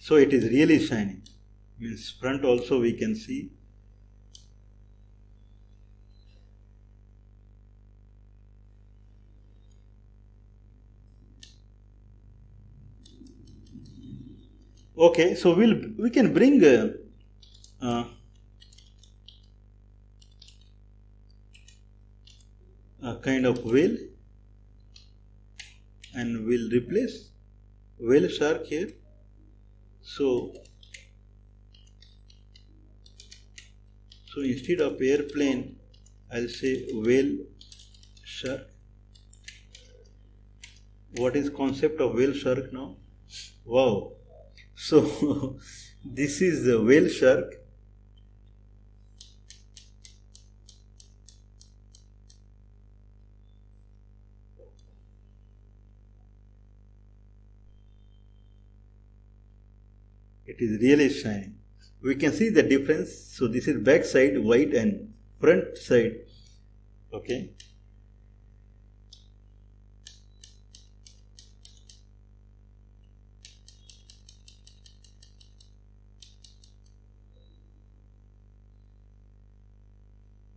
So it is really shining. Means front also we can see. Okay, so we can bring a kind of whale, and we'll replace whale shark here. So instead of airplane, I'll say whale shark. What is concept of whale shark now? Wow! So this is the whale shark. it is really shining. We can see the difference. So this is back side white and front side. Okay.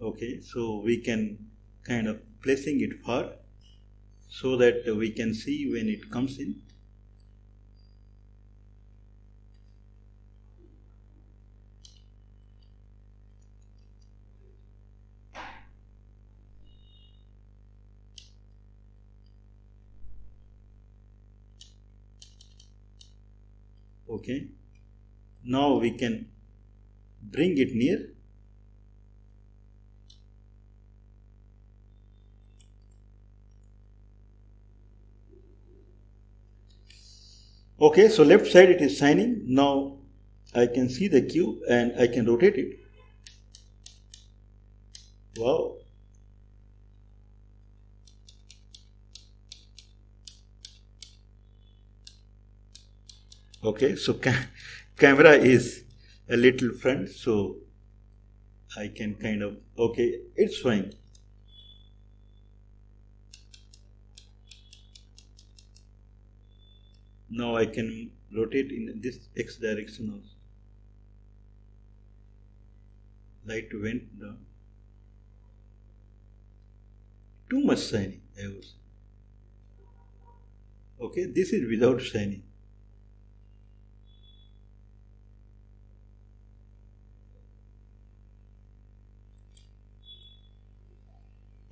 Okay, so we can kind of placing it far so that we can see when it comes in. Okay, now we can bring it near. Okay, so left side it is shining. Now I can see the cube and I can rotate it. Wow. Okay, so camera is a little front, so I can kind of, okay, it's fine. Now I can rotate in this X direction also. Light went down. Too much shining, I would say. Okay, this is without shining.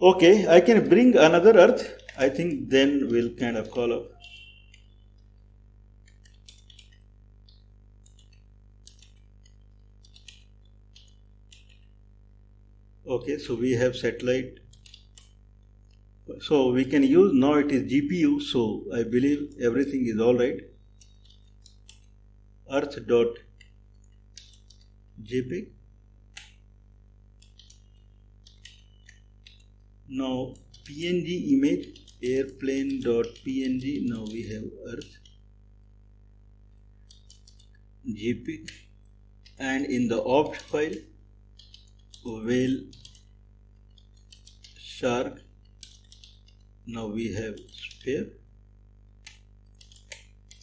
Okay, I can bring another earth. I think then we'll kind of call up. Okay, so we have satellite. So we can use, now it is GPU, so I believe everything is all right. Earth.jpg. Now PNG image, airplane.png. Now we have Earth JPEG, and in the opt file, whale, shark. Now we have sphere.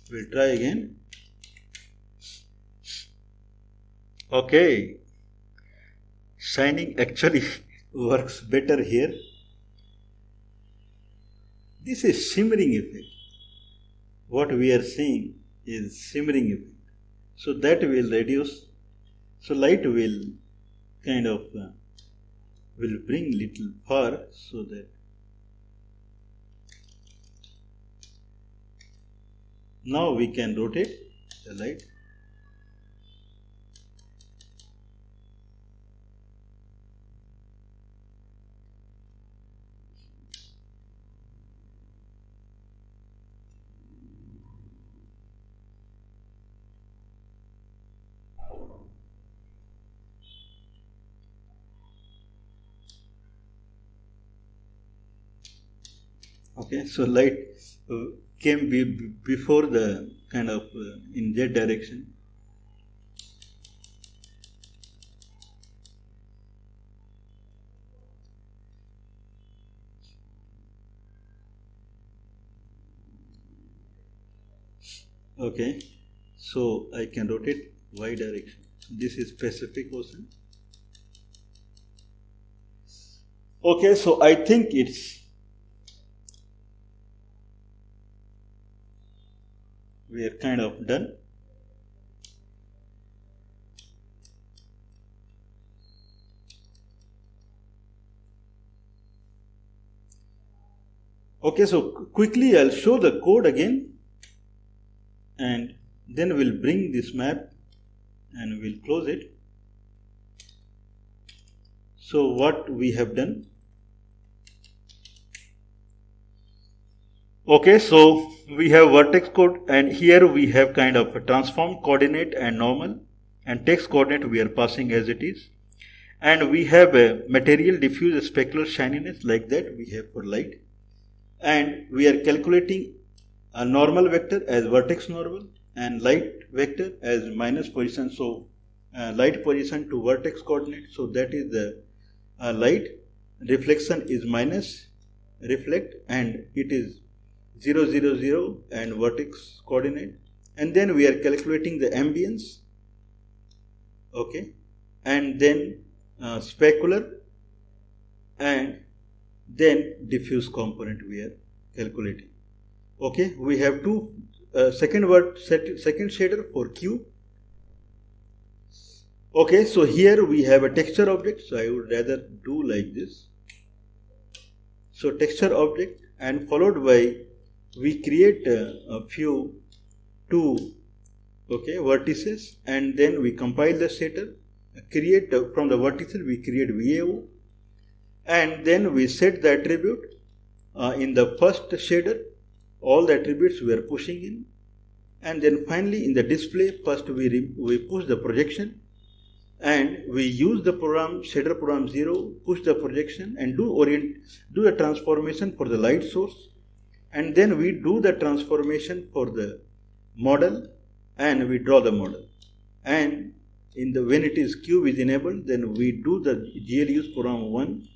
We'll try again. Okay, shining actually works better here. This is shimmering effect. What we are seeing is shimmering effect. So that will reduce. So light will kind of will bring little far so that now we can rotate the light. Okay, so light came before the kind of in Z direction. Okay, so I can rotate Y direction. This is Pacific Ocean. Okay, so I think we are kind of done. Okay, so quickly I'll show the code again, and then we'll bring this map and we'll close it. So what we have done. Okay, so we have vertex code, and here we have kind of a transform coordinate and normal, and text coordinate we are passing as it is, and we have a material diffuse specular shininess like that we have for light, and we are calculating a normal vector as vertex normal, and light vector as minus position. So light position to vertex coordinate. So that is the light. Reflection is minus reflect, and it is 0, 0, 0 and vertex coordinate. And then we are calculating the ambience. Okay, and then specular, and then diffuse component we are calculating. Okay, we have two second shader for Q. Okay, so here we have a texture object, so I would rather do like this. So texture object, and followed by we create a few two vertices, and then we compile the shader, create from the vertices we create VAO, and then we set the attribute in the first shader. All the attributes we are pushing in, and then finally in the display first we push the projection, and we use the program shader program 0, push the projection, and do the transformation for the light source, and then we do the transformation for the model, and we draw the model. And when it is cube is enabled, then we do the GL use program 1,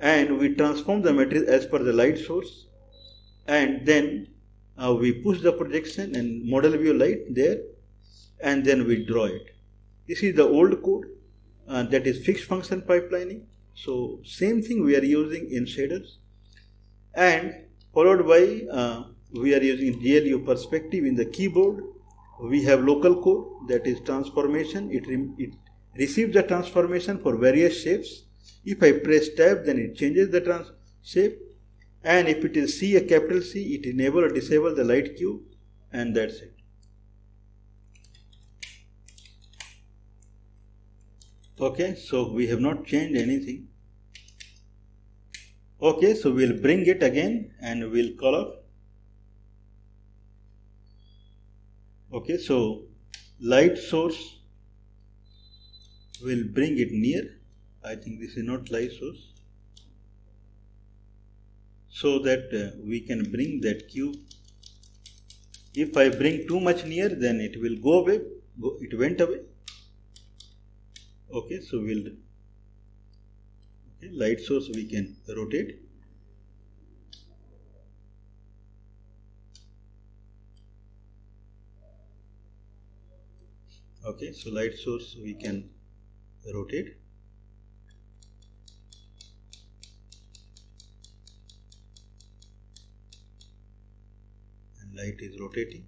and we transform the matrix as per the light source, and then we push the projection and model view light there, and then we draw it. This is the old code that is fixed function pipelining. So same thing we are using in shaders, and followed by we are using GLU perspective in the keyboard. We have local code, that is transformation. It receives the transformation for various shapes. If I press tab, then it changes the shape, and if it is C, a capital C, it enable or disable the light cube, and that's it. Okay, so we have not changed anything. Okay, so we'll bring it again and we'll call up. Okay, so light source, will bring it near. I think this is not light source. So that we can bring that cube. If I bring too much near, then it will go away. It went away. Okay, so light source we can rotate. Okay, so light source we can rotate. And light is rotating.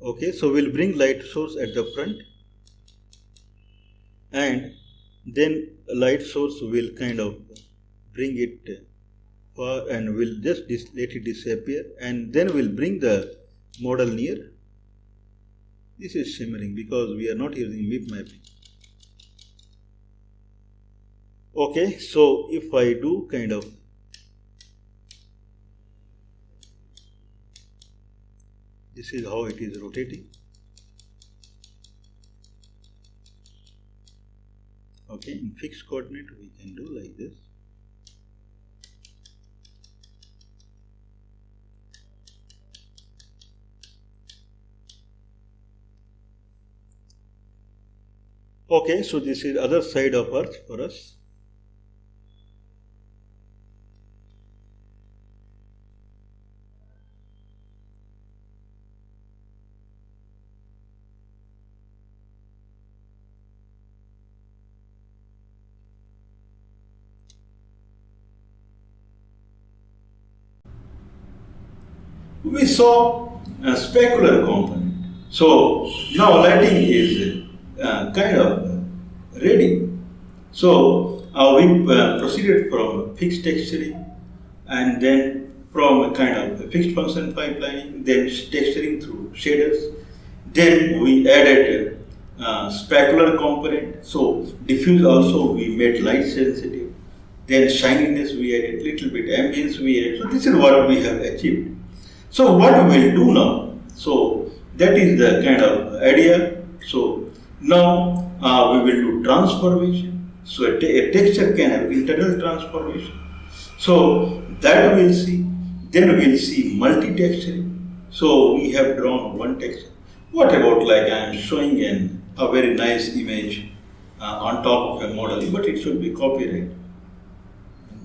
Okay, so we'll bring light source at the front, and then light source will kind of bring it far, and we'll just let it disappear, and then we'll bring the model near. This is shimmering because we are not using MIP mapping. Okay, so if I do kind of this is how it is rotating. Okay, in fixed coordinate we can do like this. Okay, so this is other side of Earth for us. We saw a specular component. So now lighting is kind of ready. So we proceeded from fixed texturing, and then from a kind of fixed function pipelining, then texturing through shaders. Then we added specular component. So diffuse also we made light sensitive. Then shininess we added, little bit ambience we added. So this is what we have achieved. So what we will do now? So that is the kind of idea. So now we will do transformation. So a texture can have internal transformation. So that we will see. Then we will see multi-texturing. So we have drawn one texture. What about like I am showing a very nice image on top of a model, but it should be copyright.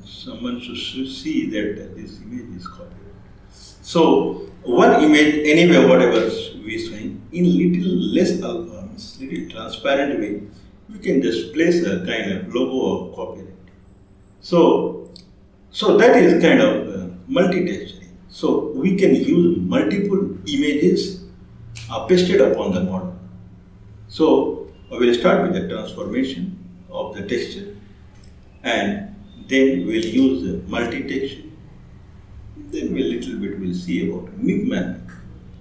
Someone should see that this image is copyright. So one image anyway, whatever we showing in little less alpha, means little transparent way, we can just place a kind of logo of copyright. So so that is kind of multi-texturing. So we can use multiple images pasted upon the model. So we'll start with the transformation of the texture, and then we'll use multi-texture. Then we'll little bit we'll see about MinhInc.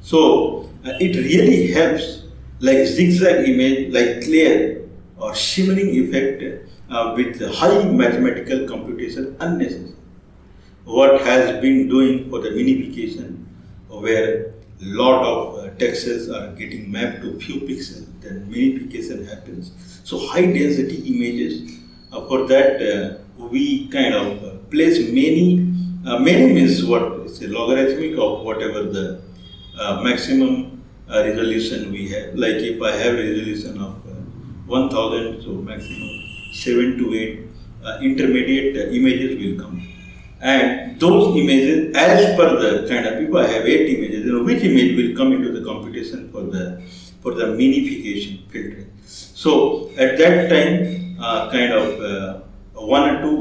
So it really helps like zigzag image, like clear or shimmering effect with high mathematical computation unnecessary. What has been doing for the minification, where lot of textures are getting mapped to few pixels, then minification happens. So high density images, for that we kind of place many means what it's a logarithmic of whatever the maximum resolution we have. Like if I have resolution of 1000, so maximum 7 to 8 intermediate images will come. And those images, as per the kind of, if I have 8 images, then which image will come into the computation for the minification filtering. So at that time, kind of 1 or 2,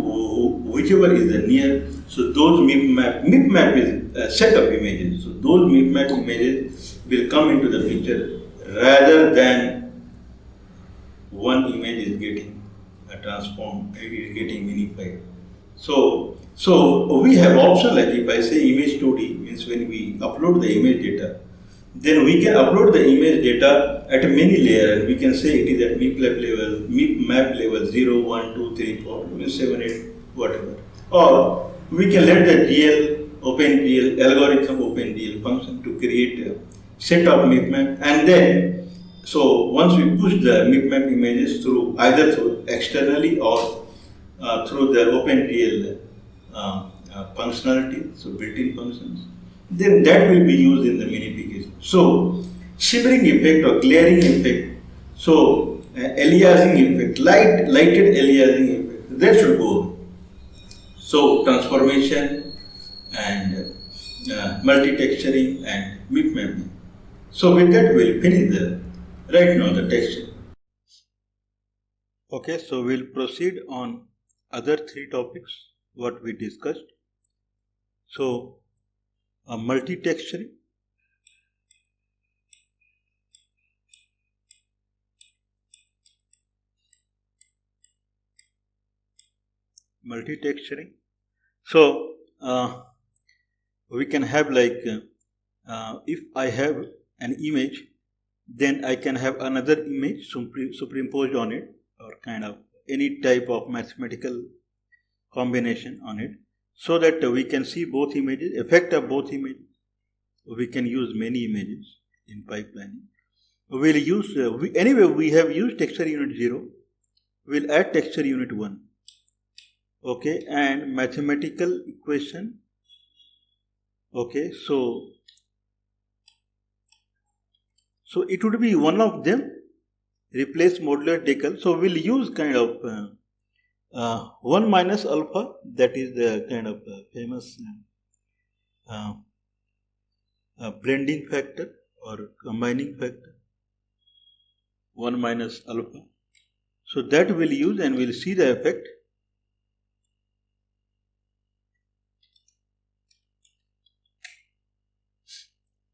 whichever is the near. So those MIPMAP is a set of images. So those MIPMAP images will come into the picture rather than one image is getting transformed, it is getting minified. So we have option like if I say image 2D, means when we upload the image data, then we can upload the image data at many layers, and we can say it is at MIPMAP level 0, 1, 2, 3, 4, 7, 8, whatever. Or we can let the OpenGL algorithm OpenGL function to create a set of MIPMAP, and then so once we push the MIPMAP images through either through externally or through the OpenGL functionality, so built-in functions, then that will be used in the minification. So shimmering effect or glaring effect, so aliasing effect, lighted aliasing effect, that should go. So transformation and multi-texturing and MIPMAP. So with that we'll finish right now the texture. Okay, so we'll proceed on other 3 topics what we discussed. So multi-texturing, so we can have like if I have an image, then I can have another image superimposed on it, or kind of any type of mathematical combination on it, so that we can see both images, effect of both images. We can use many images in pipelining. We'll use, anyway we have used texture unit 0, we'll add texture unit 1. Okay, and mathematical equation. Okay, so it would be one of them, replace modular decal. So we'll use kind of 1 minus alpha, that is the kind of famous blending factor or combining factor, 1 minus alpha. So that we'll use and we'll see the effect.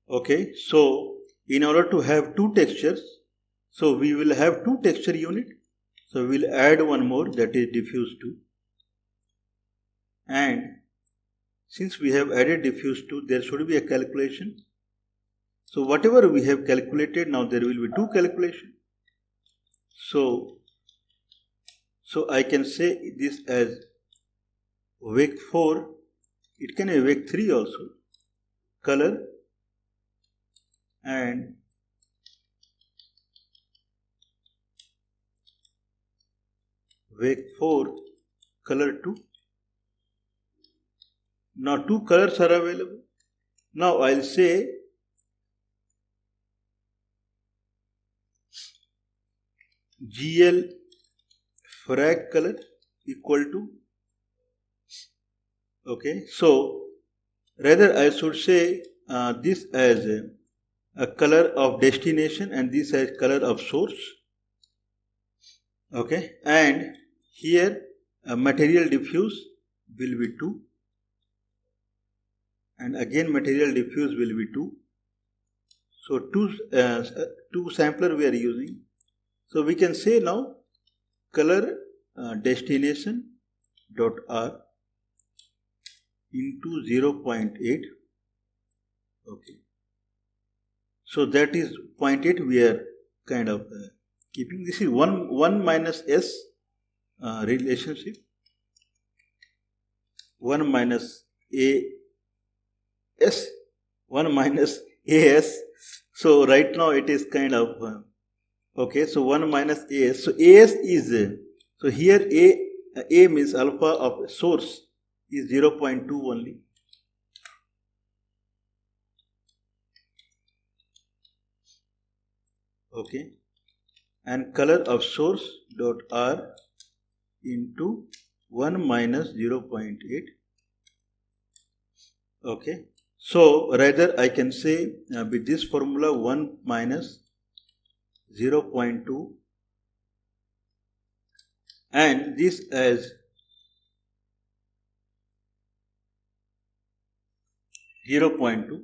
Okay, so in order to have 2 textures, so we will have 2 texture unit. So we'll add one more, that is diffuse 2. And since we have added diffuse 2, there should be a calculation. So whatever we have calculated, now there will be 2 calculations. So I can say this as wake 4, it can be wake 3 also, color, and wake 4 color 2. Now 2 colors are available. Now I'll say GL frag color equal to, okay, so rather I should say this as a color of destination and this as color of source, okay, and here material diffuse will be 2 and again material diffuse will be 2. So two sampler we are using. So we can say now color destination dot R into 0.8, okay. So that is 0.8 we are kind of keeping. This is 1 minus S relationship, 1 minus AS, 1 minus AS. So right now it is kind of okay. So 1 minus AS. So AS is so here A means alpha of source is 0.2 only. Okay, and color of source dot R into 1 minus 0.8. Okay, so rather I can say with this formula 1 minus 0.2 and this as 0.2.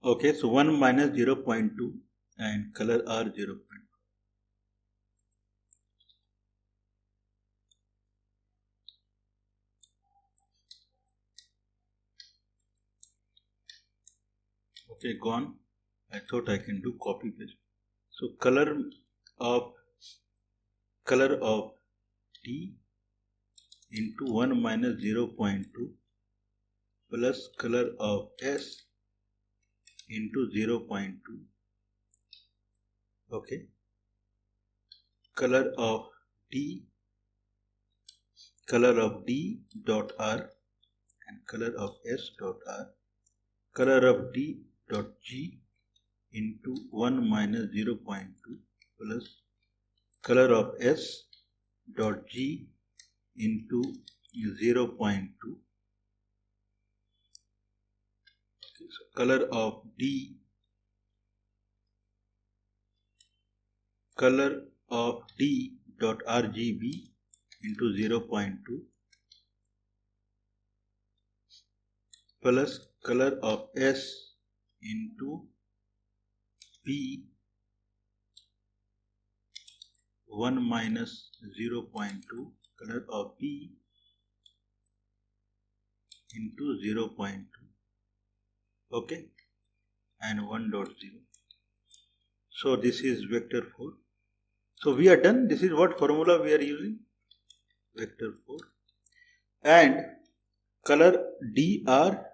Okay, so 1 minus 0.2 and color R 0.2. Okay, gone. I thought I can do copy paste. So color of T into 1 minus 0.2 plus color of S into 0.2. Okay, color of D dot R and color of S dot R, color of D dot G into 1 minus 0.2 plus color of S dot G into 0.2. Okay, so color of D dot RGB into 0.2 plus color of S into P 1 minus 0.2, color of P into 0.2, okay, and 1.0. So this is vector 4. So we are done. This is what formula we are using, vector 4, and color DR,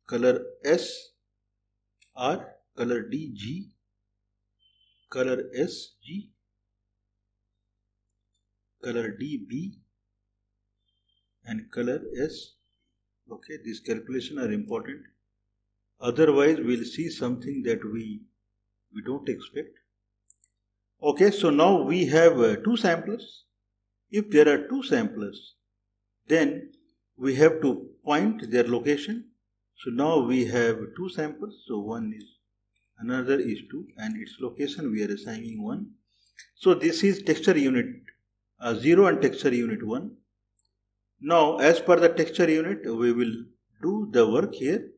color S R, color DG, color SG, color DB and color S. Okay, these calculations are important. Otherwise, we'll see something that we don't expect. Okay, so now we have two samplers. If there are two samplers, then we have to point their location. So now we have two samples. So one is, another is 2, and its location we are assigning 1. So this is texture unit 0 and texture unit 1. Now as per the texture unit, we will do the work here.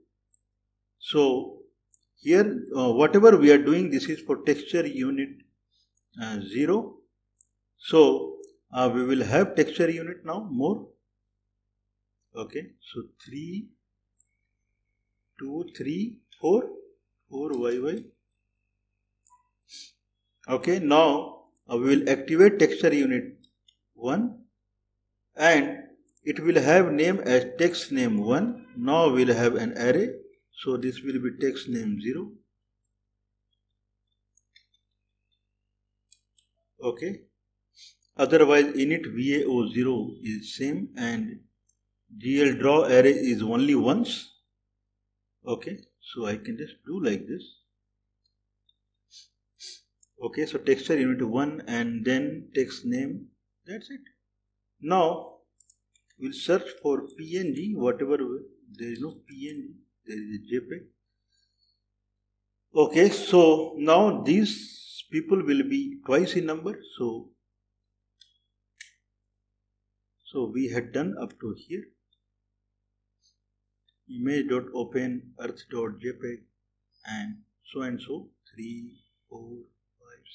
So here whatever we are doing, this is for texture unit 0. So we will have texture unit now more. Okay, so 3, 2, 3, 4, 4 YY. Okay, now we will activate texture unit 1 and it will have name as text name 1. Now we will have an array. So this will be text name 0. Okay. Otherwise init VAO 0 is same and GL draw array is only once. Okay, so I can just do like this. Okay, so texture unit 1 and then text name. That's it. Now we'll search for PNG, whatever. There is no PNG, there is a JPEG. Okay, so now these people will be twice in number. So we had done up to here. Image.open earth.jpg and so 3, 4, 5,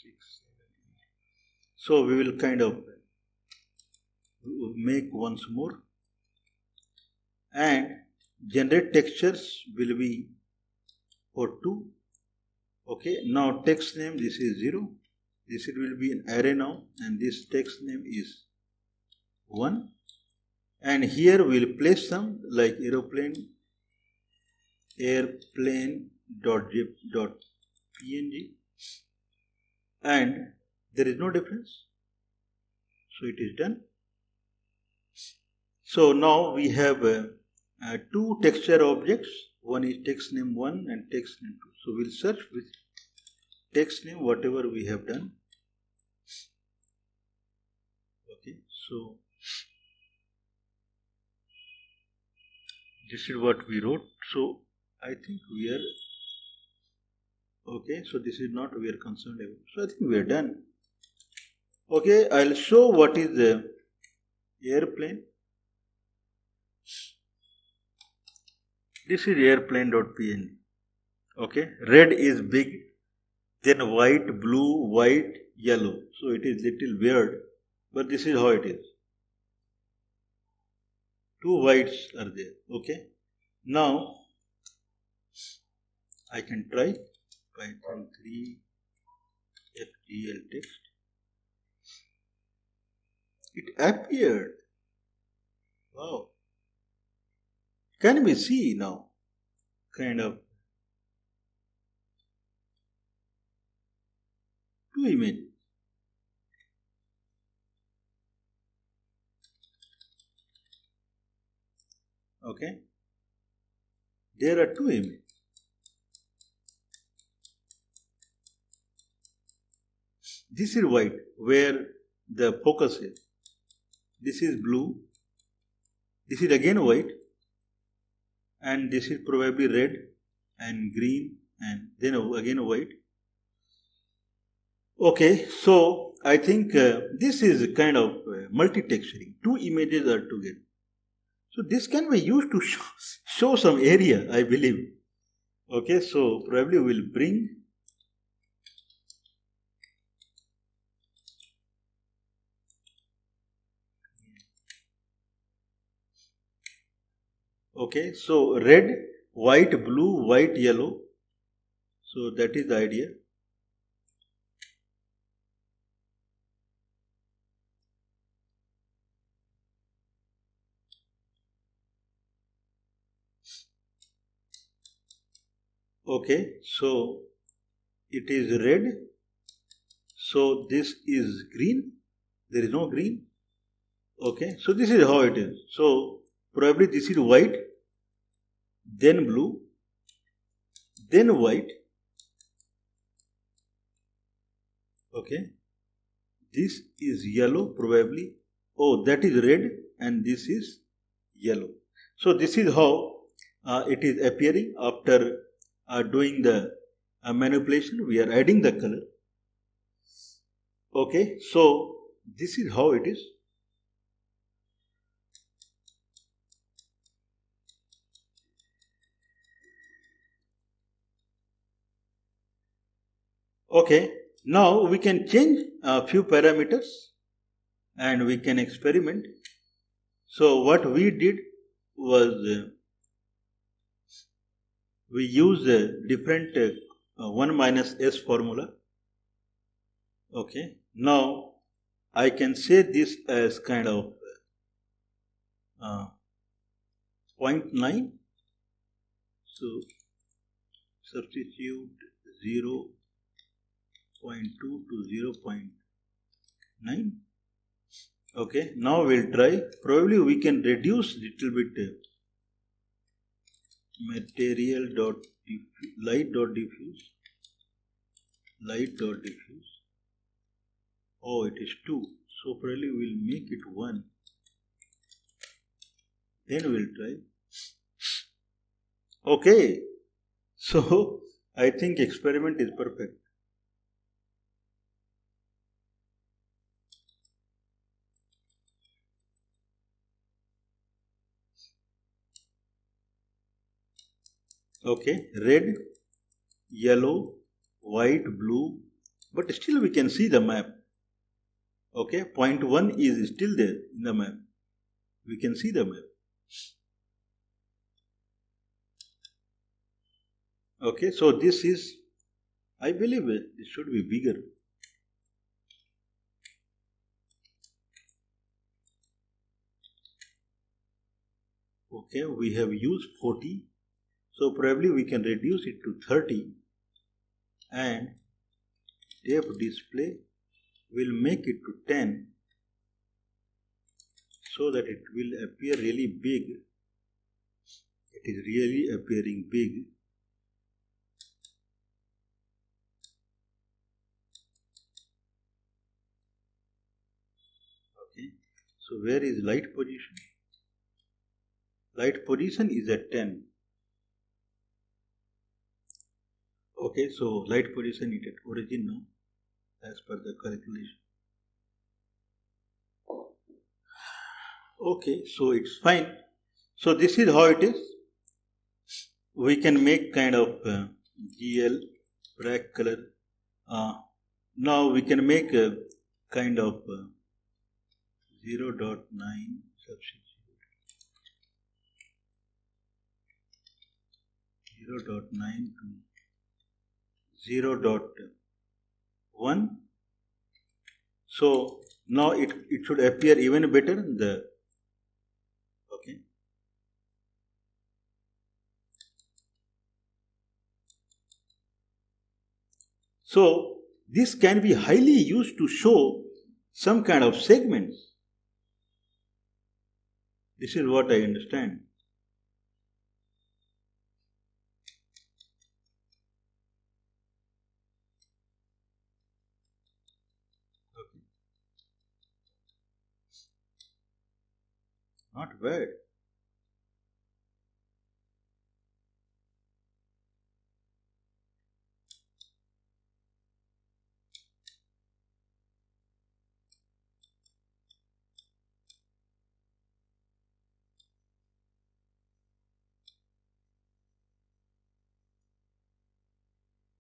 6, 7, 8. So we will kind of make once more, and generate textures will be for 2. Okay, now text name, this is 0. This will be an array now, and this text name is 1. And here we will place some like airplane.png, and there is no difference. So it is done. So now we have 2 texture objects. One is text name 1 and text name 2. So we'll search with text name whatever we have done. Okay, so this is what we wrote. So I think we are okay. So this is not we are concerned about. So I think we are done. Okay, I'll show what is the airplane. This is airplane.png. Okay, red is big, then white, blue, white, yellow. So it is little weird, but this is how it is. 2 whites are there. Okay, now I can try Python 3 FGL text. It appeared. Wow. Can we see now? Kind of 2 images. Okay. There are 2 images. This is white, where the focus is. This is blue. This is again white. And this is probably red and green and then again white. Okay, so I think this is kind of multi-texturing. 2 images are together. So this can be used to show some area, I believe. Okay, so probably we'll bring okay, so red, white, blue, white, yellow. So that is the idea. Okay, so it is red. So this is green. There is no green. Okay, so this is how it is. So probably this is white, then blue, then white. Okay, this is yellow probably. Oh, that is red and this is yellow. So this is how it is appearing after doing the manipulation. We are adding the color. Okay, so this is how it is. Okay, now we can change a few parameters and we can experiment. So what we did was we used a different 1 minus s formula. Okay, now I can say this as kind of 0.9. So substitute 0.2 to 0.9. Okay, now we'll try. Probably we can reduce little bit material dot light dot diffuse. Light dot diffuse. Oh, it is 2. So probably we'll make it 1. Then we'll try. Okay. So I think experiment is perfect. Okay, red, yellow, white, blue, but still we can see the map. Okay, point 1 is still there in the map. We can see the map. Okay, so this is, I believe it should be bigger. Okay, we have used 40. So probably we can reduce it to 30 and depth display will make it to 10 so that it will appear really big. It is really appearing big. Okay, so where is light position? Light position is at 10. Okay, so light position is at origin now as per the calculation. Okay, so it's fine. So this is how it is. We can make kind of GL black color. Now we can make a kind of 0.9 substitute 0.9 to 0.1. So now it should appear even better. Okay. So this can be highly used to show some kind of segments. This is what I understand. Okay. Not bad.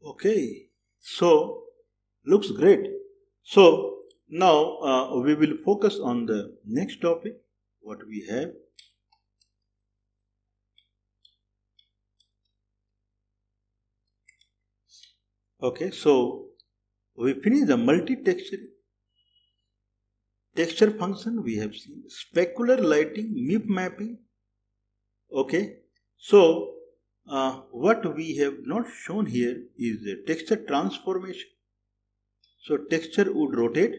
Okay, so looks great. So now we will focus on the next topic, what we have. Okay, so we finish the multi-texture texture function. We have seen specular lighting, MIP mapping. Okay, so what we have not shown here is the texture transformation. So texture would rotate.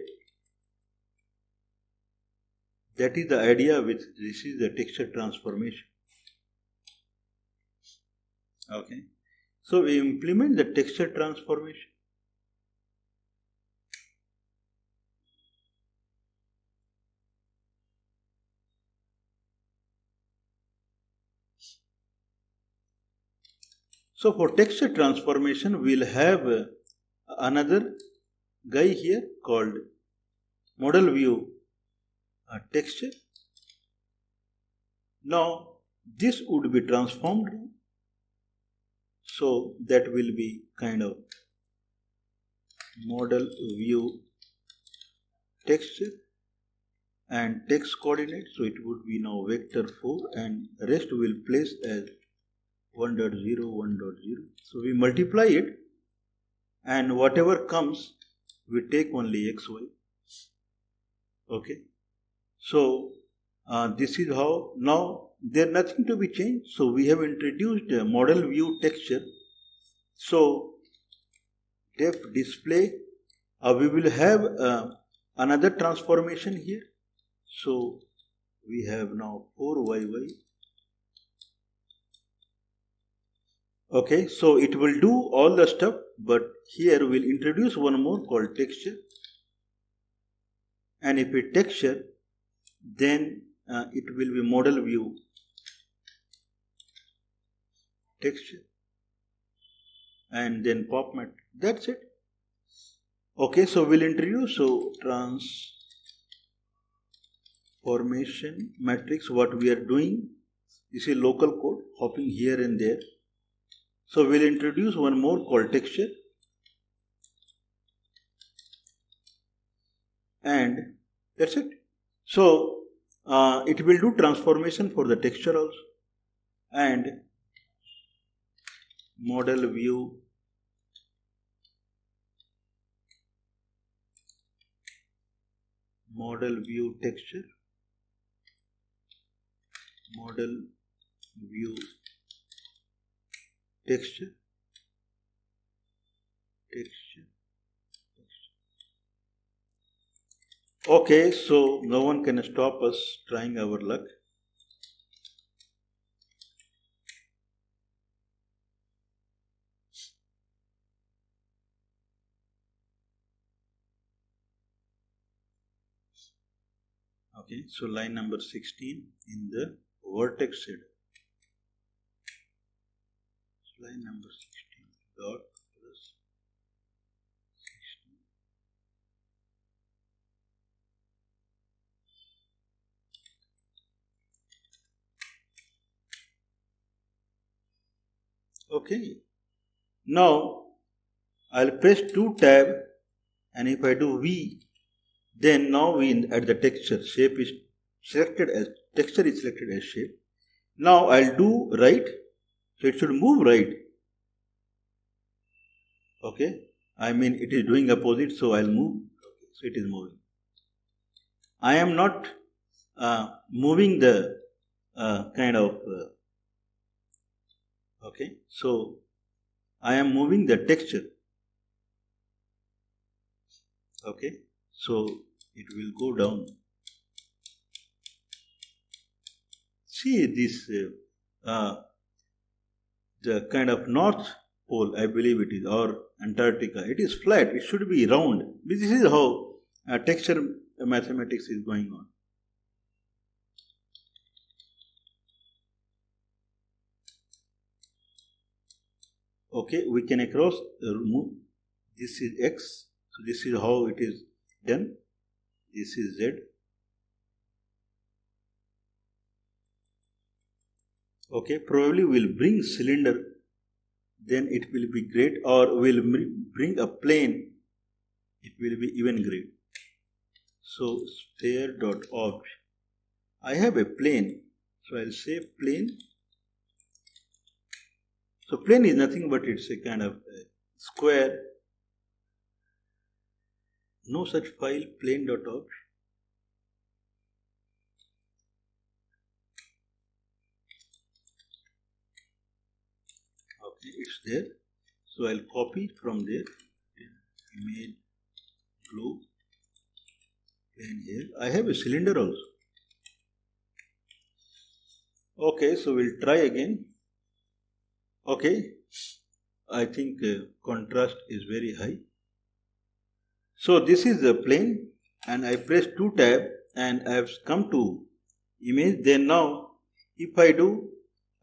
That is the idea with this is the texture transformation. Okay, so we implement the texture transformation. So for texture transformation, we'll have another guy here called model view texture. Now this would be transformed. So that will be kind of model view texture and text coordinate. So it would be now vector 4 and rest will place as 1.0, 1.0. So we multiply it and whatever comes we take only xy. Okay. So this is how now there nothing to be changed. So we have introduced a model view texture. So depth display we will have another transformation here. So we have now 4yy. Okay, so it will do all the stuff, but here we'll introduce one more called texture. And if it texture, then it will be model view texture, and then pop mat. That's it. Okay, so we'll introduce transformation matrix. What we are doing, this is local code hopping here and there. So we'll introduce one more called texture, and that's it. So it will do transformation for the texture also, and model view texture, model view texture. Okay, so no one can stop us trying our luck. Okay, so line number 16 in the vertex shader. So line number 16 dot plus 16. Okay, now I'll press 2 tab, and if I do V, then now we at the texture shape is selected as texture is selected as shape. Now I'll do right, so it should move right. Okay, I mean it is doing opposite, so I'll move. Okay, so it is moving. I am not moving the kind of okay, so I am moving the texture. Okay, so it will go down. See this the kind of North Pole, I believe it is, or Antarctica. It is flat. It should be round. This is how texture mathematics is going on. Okay, we can across remove. This is X. So this is how it is done. This is Z. Okay, probably we'll bring cylinder, then it will be great, or we'll bring a plane, it will be even great. So sphere.obj, I have a plane, so I'll say plane. So plane is nothing but it's a kind of a square. No such file, plane.obj. Okay, it's there. So I'll copy from there. Image glue plane here. I have a cylinder also. Okay, so we'll try again. Okay, I think contrast is very high. So this is the plane, and I press 2 tab, and I have come to image. Then now if I do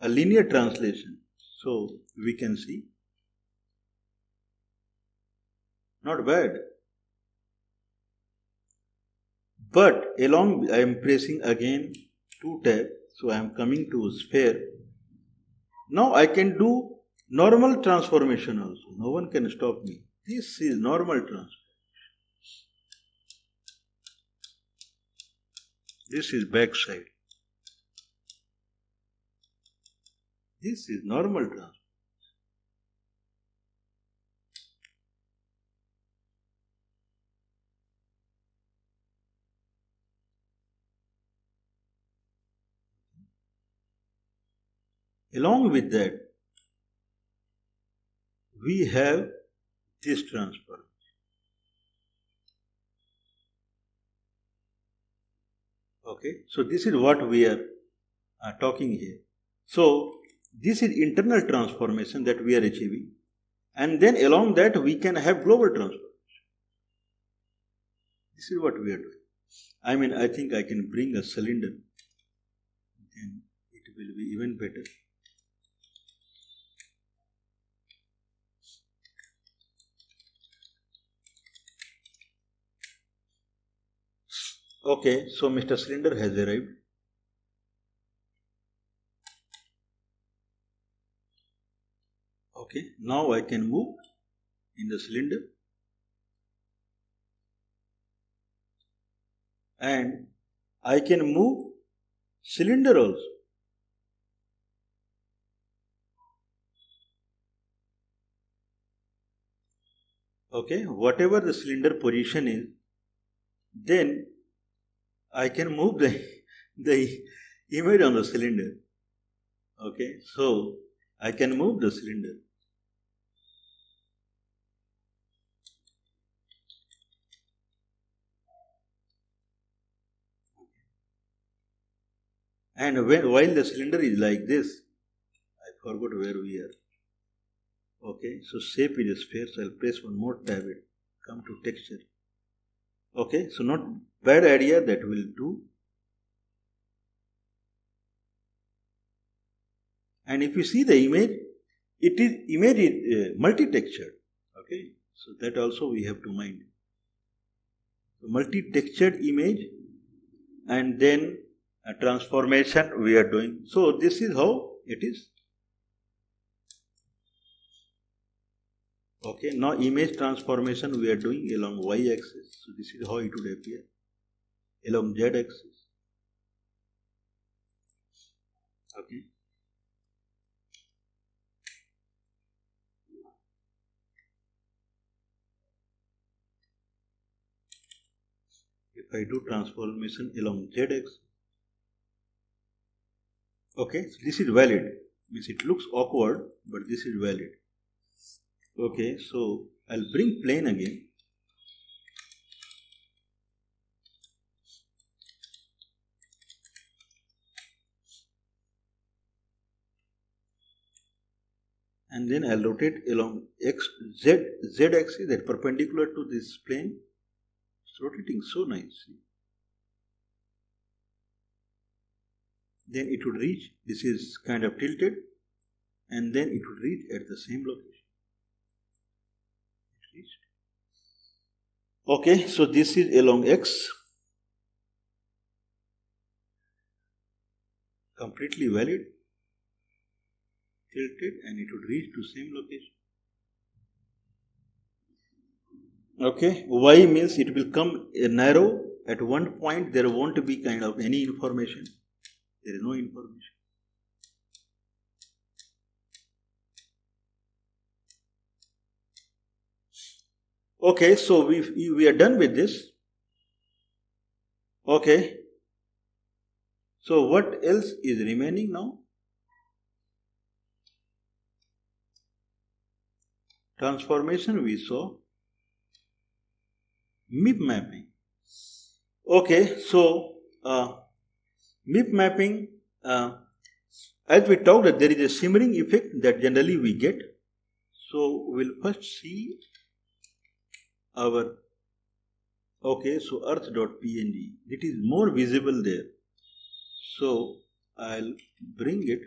a linear translation, so we can see, not bad. But along I am pressing again 2 tab, so I am coming to sphere. Now I can do normal transformation also. No one can stop me. This is normal transformation. This is back side. This is normal transformation. Along with that, we have this transformation. Okay, so this is what we are talking here. So this is internal transformation that we are achieving, and then along that we can have global transformation. This is what we are doing. I mean, I think I can bring a cylinder, then it will be even better. Okay, so Mr. Cylinder has arrived. Okay, now I can move in the cylinder, and I can move cylinder also. Okay, whatever the cylinder position is, then I can move the image on the cylinder. Okay, so I can move the cylinder. And while the cylinder is like this, I forgot where we are. Okay, so shape is a sphere, so I'll press one more tab, it come to texture. Okay, so not bad idea, that will do. And if you see the image, image is multi-textured. Okay, so that also we have to mind. So multi-textured image, and then a transformation we are doing. So this is how it is. Okay, now image transformation we are doing along y-axis. So this is how it would appear along z-axis. Okay. If I do transformation along z-axis, okay, so this is valid. Means it looks awkward, but this is valid. Okay, so I'll bring plane again. And then I'll rotate along z axis, that perpendicular to this plane. It's rotating so nicely. Then it would reach, this is kind of tilted, and then it would reach at the same location. Okay, so this is along x, completely valid, tilted, and it would reach to same location. Okay, y means it will come narrow. At one point there won't be kind of any information. There is no information. Okay, so we are done with this. Okay, so what else is remaining now? Transformation we saw. MIP mapping. Okay, so MIP mapping, as we talked, that there is a shimmering effect that generally we get. So we'll first see our, okay, so earth.png, it is more visible there. So I'll bring it.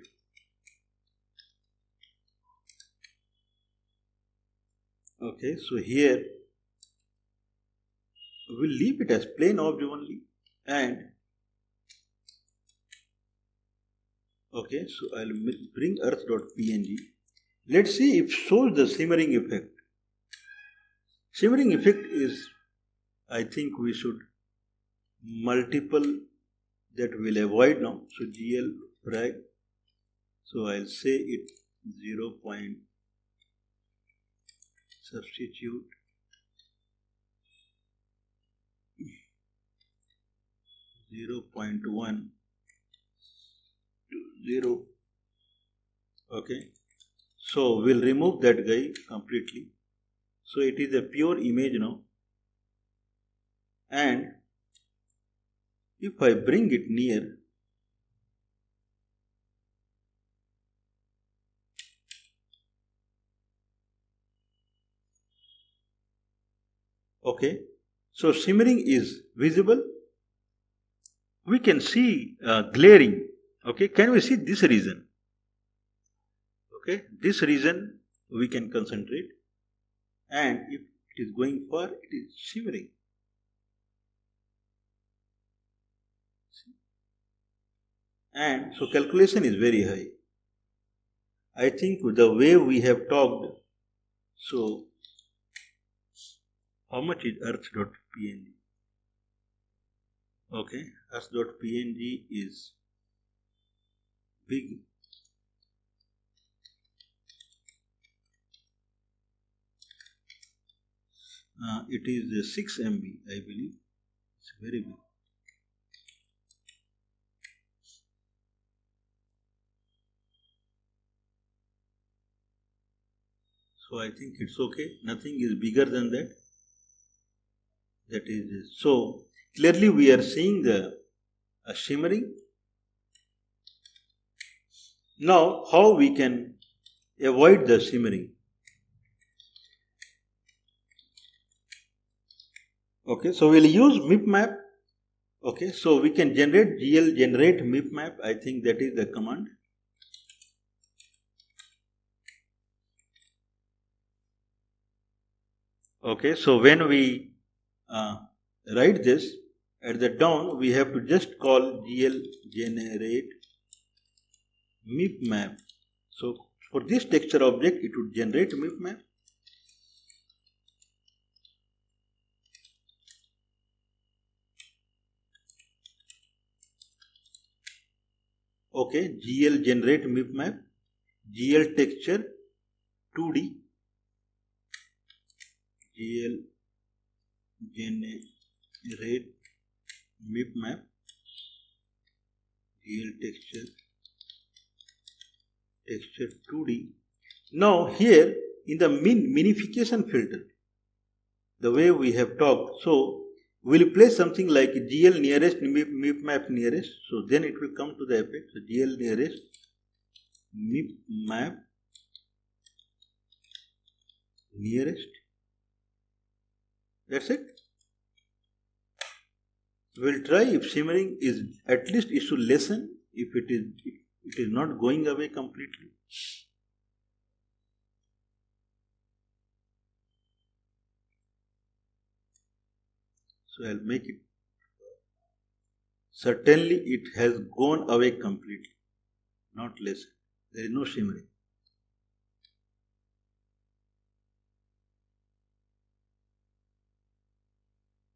Okay, so here we'll leave it as plain object only, and okay, so I'll bring earth.png. Let's see if shows the shimmering effect. Shimmering effect is, I think we should multiple, that will avoid now. So GL frag. So I'll say it 0. Substitute 0.1 to 0. Okay, so we'll remove that guy completely. So it is a pure image now, and if I bring it near, okay, so shimmering is visible. We can see glaring. Okay, can we see this region? Okay, this region we can concentrate, and if it is going far, it is shimmering. And so calculation is very high. I think the way we have talked, so how much is earth.png? Okay, earth.png is big. It is 6 MB, I believe. It's very big. So I think it's okay. Nothing is bigger than that. That is so clearly we are seeing the shimmering. Now, how we can avoid the shimmering? Okay, so we'll use MIP map. Okay, so we can generate GL generate MIP map. I think that is the command. Okay, so when we write this at the down, we have to just call GL generate MIP map. So for this texture object, it would generate MIP map. Okay, GL generate MIP map, GL texture 2D, GL generate MIP map, GL texture 2D. Now here in the minification filter, the way we have talked, so we'll place something like GL nearest MIP map nearest, so then it will come to the effect. So GL nearest MIP map nearest. That's it. We'll try if shimmering is at least it should lessen if it is not going away completely. So I'll make it. Certainly it has gone away completely, not less. There is no shimmering.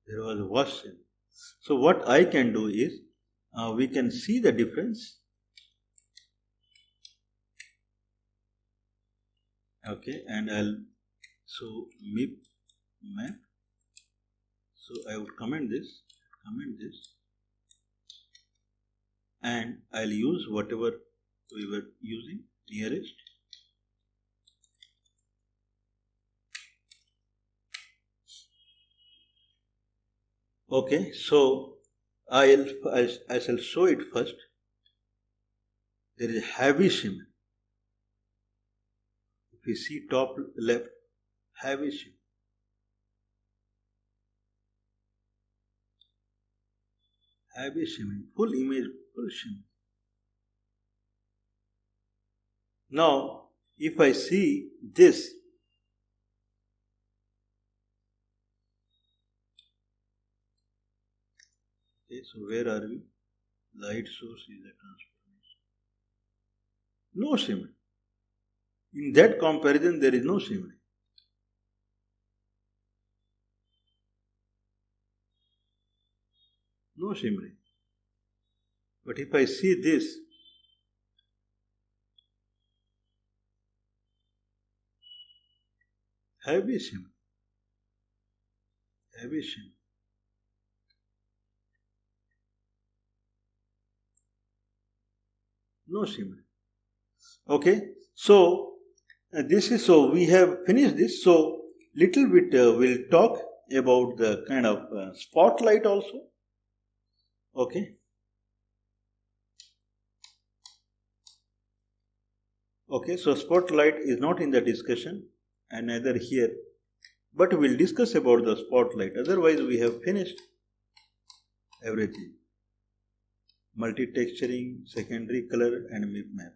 There was a wash shimmering. So what I can do is, we can see the difference. Okay, and I'll, so MIP map. So I would comment this, and I'll use whatever we were using, nearest. Okay, so I shall show it first. There is heavy shimmer. If you see top left, heavy shimmer. Heavy shimmering, full image, full shimmer. Now, if I see this, okay, so where are we? Light source is a transformation. No shimmer. In that comparison, there is no shimmering. No shimmering. But if I see this, heavy shimmer, no shimmering. Okay, so this is, so we have finished this. So little bit we'll talk about the kind of spotlight also. Okay. Okay, so spotlight is not in the discussion and neither here, but we'll discuss about the spotlight. Otherwise, we have finished everything. Multi-texturing, secondary color and map.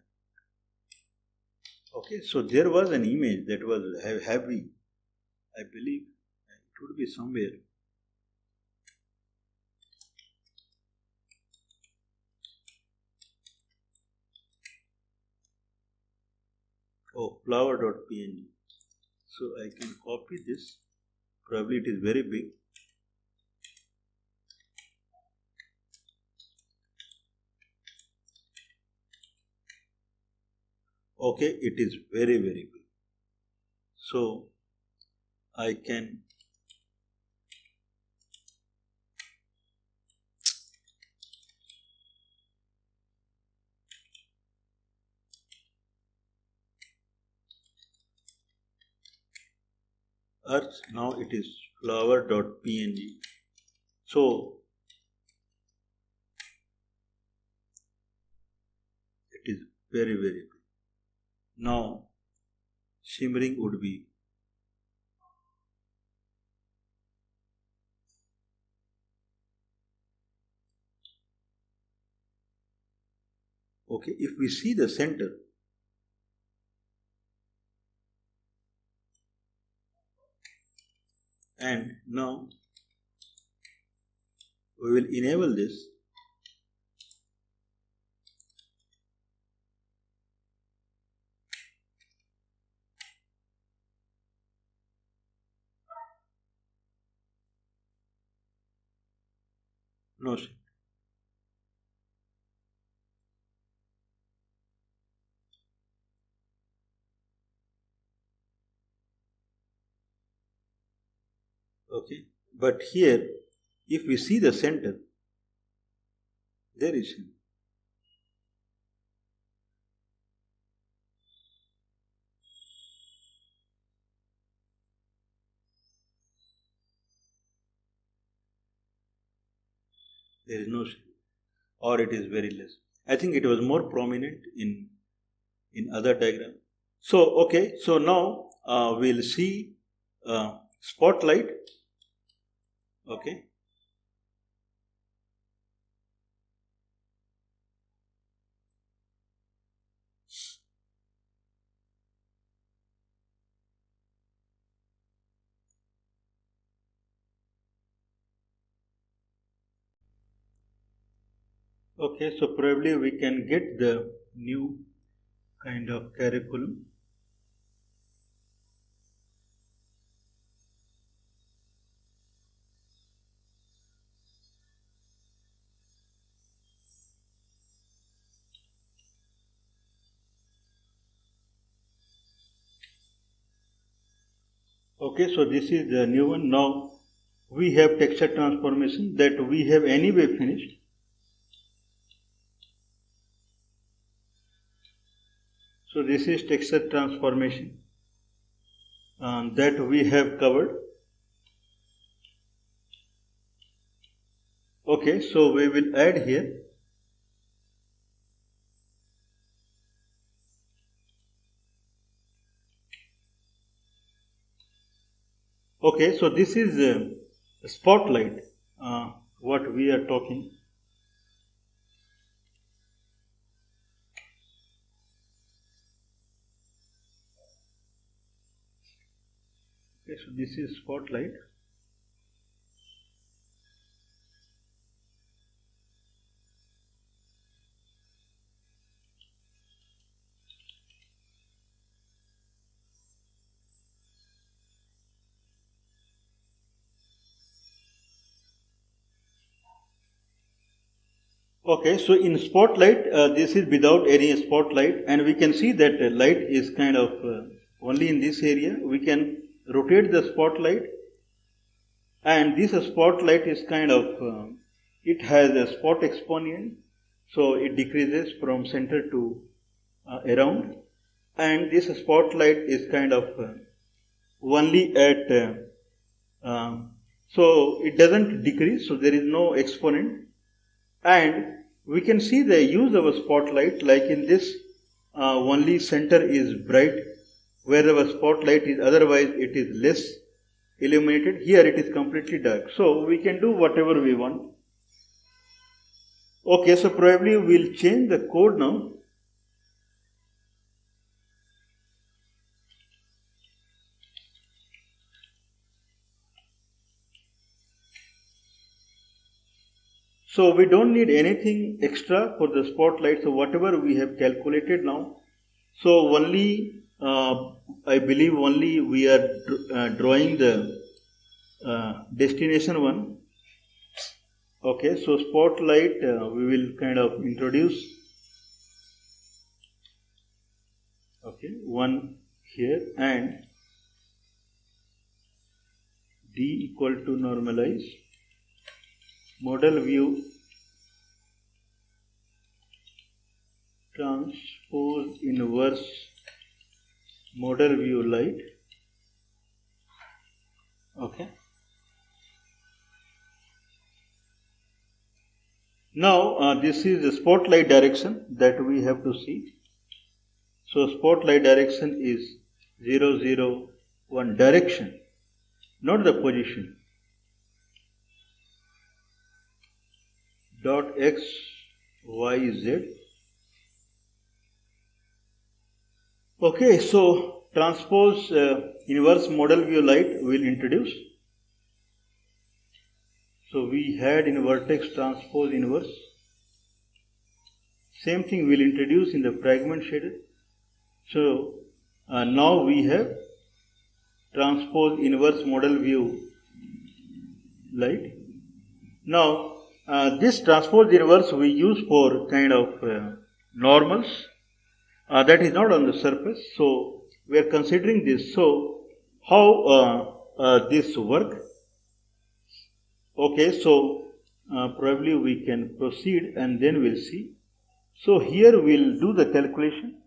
Okay, so there was an image that was heavy. I believe it would be somewhere. Oh, flower.png. So I can copy this. Probably it is very big. Okay, it is very big. So I can earth. Now it is flower.png. So it is very big. Now shimmering would be okay. If we see the center, and now we will enable this. No. Okay, but here if we see the center, there is him. There is no shape, or it is very less. I think it was more prominent in other diagram. So okay, so now we'll see spotlight. Okay. Okay, so probably we can get the new kind of curriculum. Okay, so this is the new one. Now we have texture transformation that we have anyway finished. So this is texture transformation that we have covered. Okay, so we will add here. Okay, so this is spotlight, what we are talking. Okay, so this is spotlight. Okay, so in spotlight, this is without any spotlight, and we can see that light is kind of only in this area. We can rotate the spotlight, and this spotlight is kind of, it has a spot exponent, so it decreases from center to around, and this spotlight is kind of only at, so it doesn't decrease, so there is no exponent. and we can see the use of a spotlight. Like in this, only center is bright, wherever spotlight is otherwise it is less illuminated. Here it is completely dark, so we can do whatever we want. Okay, so probably we'll change the code now. So we don't need anything extra for the spotlight. So whatever we have calculated now, so only I believe only we are drawing the destination one. Okay, so spotlight we will kind of introduce. Okay, one here and D equal to normalize. Model view transpose inverse model view light. Okay. Now this is the spotlight direction that we have to see. So spotlight direction is 0, 0, 1 direction, not the position. Dot x, y, z. Okay, so transpose inverse model view light will introduce. So we had in vertex transpose inverse. Same thing we'll introduce in the fragment shader. So now we have transpose inverse model view light. Now this transpose inverse we use for kind of normals that is not on the surface. So we are considering this. So how this work? Okay, so probably we can proceed and then we'll see. So here we'll do the calculation.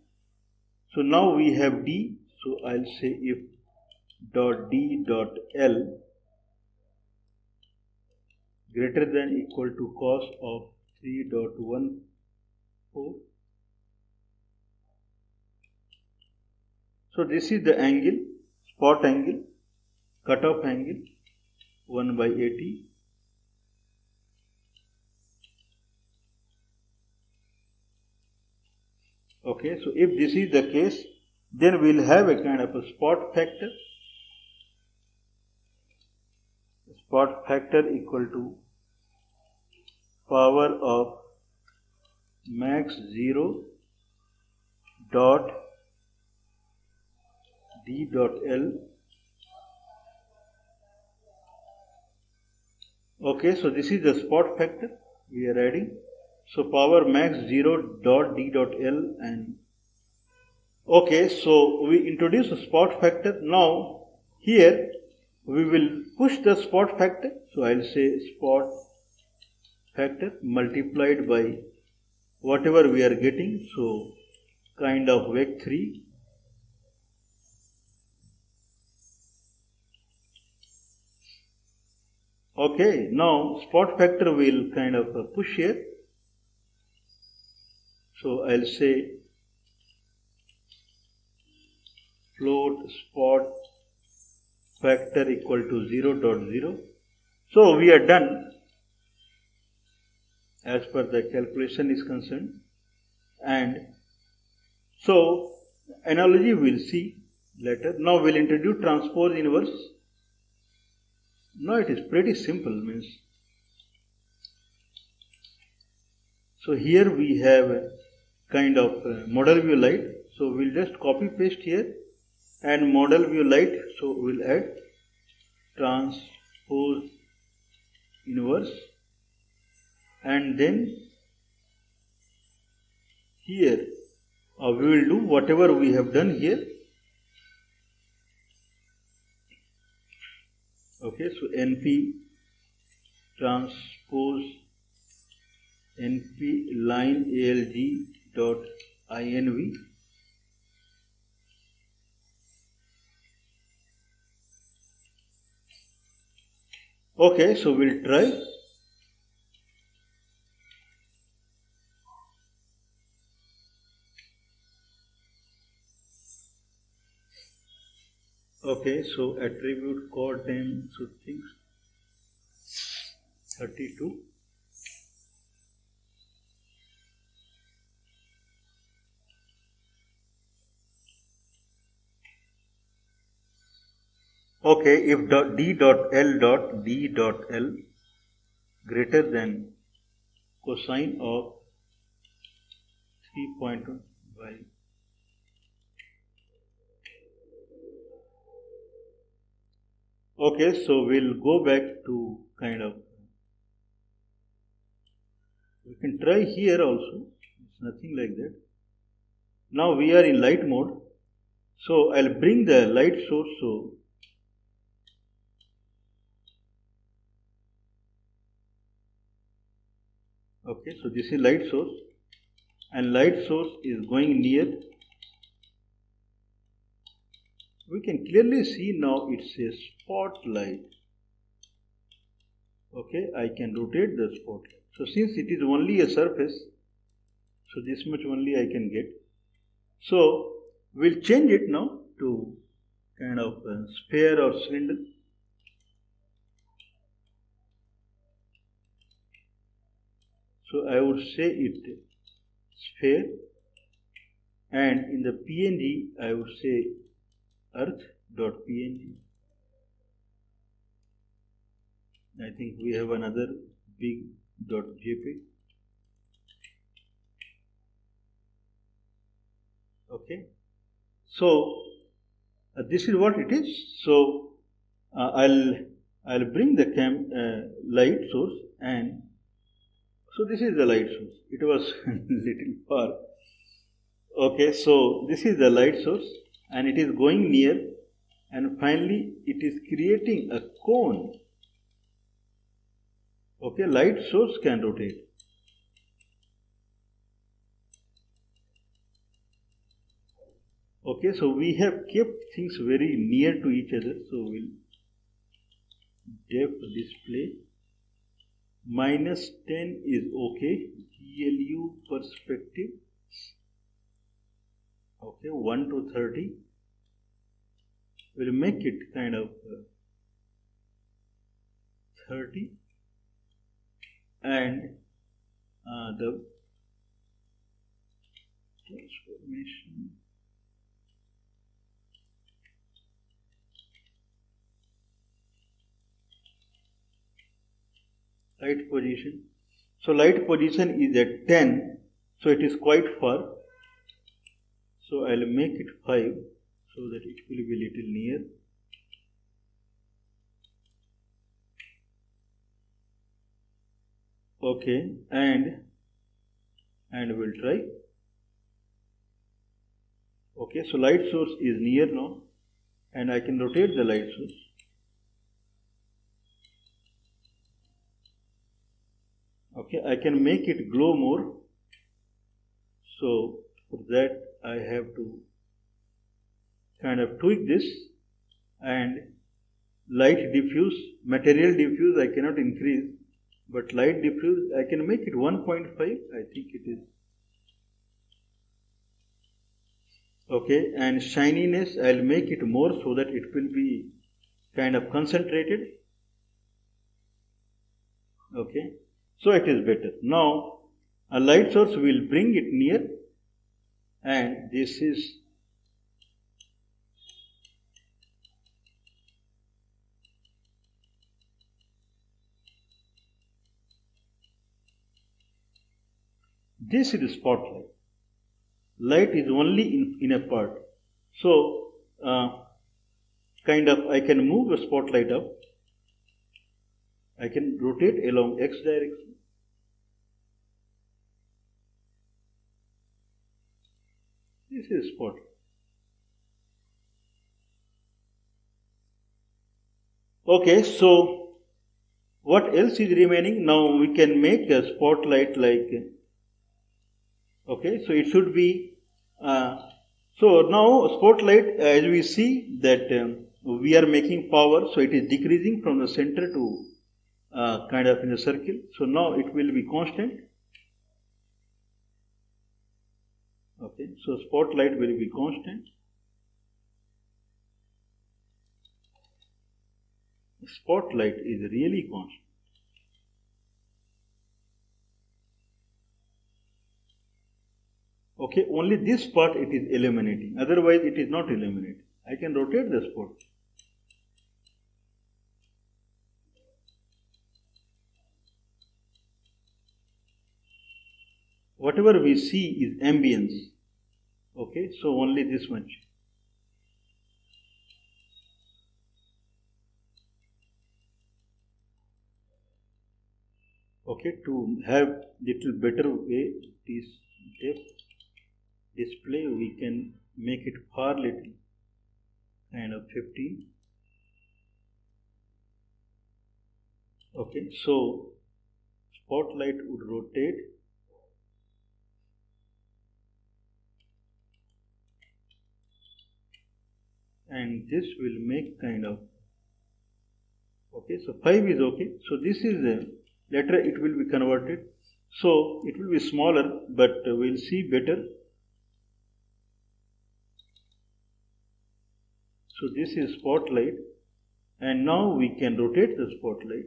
So now we have D. So I'll say if dot D dot L greater than equal to cos of 3.14. So this is the angle, spot angle, cutoff angle 1 by 80. Okay, so if this is the case, then we'll have a kind of a spot factor. Spot factor equal to power of max 0 dot D dot L. Okay, so this is the spot factor we are adding. So power max 0 dot D dot L and okay, so we introduce a spot factor. Now here we will push the spot factor. So I'll say spot factor multiplied by whatever we are getting. So kind of vec 3. Okay, now spot factor will kind of push here. So I'll say float spot factor equal to 0.0. So we are done as per the calculation is concerned. And so analogy we'll see later. Now we'll introduce transpose inverse. Now it is pretty simple, means. So here we have a kind of model view light. So we'll just copy paste here and model view light. So we'll add transpose inverse and then here we will do whatever we have done here. Okay, so NP transpose NP line ALG dot INV. Okay, so we'll try. Okay, so attribute core name switching 32. Okay, if d.l greater than cosine of 3.1 by okay, so we'll go back to we can try here also, it's nothing like that. Now we are in light mode, so I'll bring the light source. So okay, so this is light source, and light source is going near. We can clearly see now it's a spotlight. Okay, I can rotate the spotlight. So since it is only a surface, so this much only I can get. So we'll change it now to kind of a sphere or cylinder. So I would say it sphere, and in the PNG I would say earth.png. I think we have another big .jpg. Okay, so this is what it is. So I'll bring the light source, and so this is the light source. It was little far. Okay, so this is the light source, and it is going near, and finally it is creating a cone. Okay, light source can rotate. Okay, so we have kept things very near to each other. So we'll depth display -10 is okay. GLU perspective. Okay, 1 to 30. We'll make it kind of 30, and the transformation. Light position. So light position is at 10, so it is quite far. So I'll make it 5 so that it will be little near. Okay, and we'll try. Okay, so light source is near now, and I can rotate the light source. Okay, I can make it glow more. So for that I have to kind of tweak this, and light diffuse, material diffuse I cannot increase, but light diffuse I can make it 1.5. I think it is okay, and shininess I'll make it more so that it will be kind of concentrated. Okay, so it is better. Now a light source will bring it near, and this is spotlight. Light is only in a part. So kind of I can move the spotlight up. I can rotate along X direction. This is spotlight. Okay, so what else is remaining? Now we can make a spotlight like, okay, so it should be, so now spotlight, as we see that we are making power, so it is decreasing from the center to kind of in a circle. So now it will be constant. Okay, so spotlight will be constant. spotlight is really constant. Okay, only this part it is illuminating, otherwise it is not illuminating. I can rotate the spot. Whatever we see is ambience. Okay, so only this much. Okay, to have little better way this depth display, we can make it far little, kind of 15. Okay, so spotlight would rotate and this will make kind of, okay, so 5 is okay. So this is later it will be converted, so it will be smaller, but we'll see better. So this is spotlight, and now we can rotate the spotlight.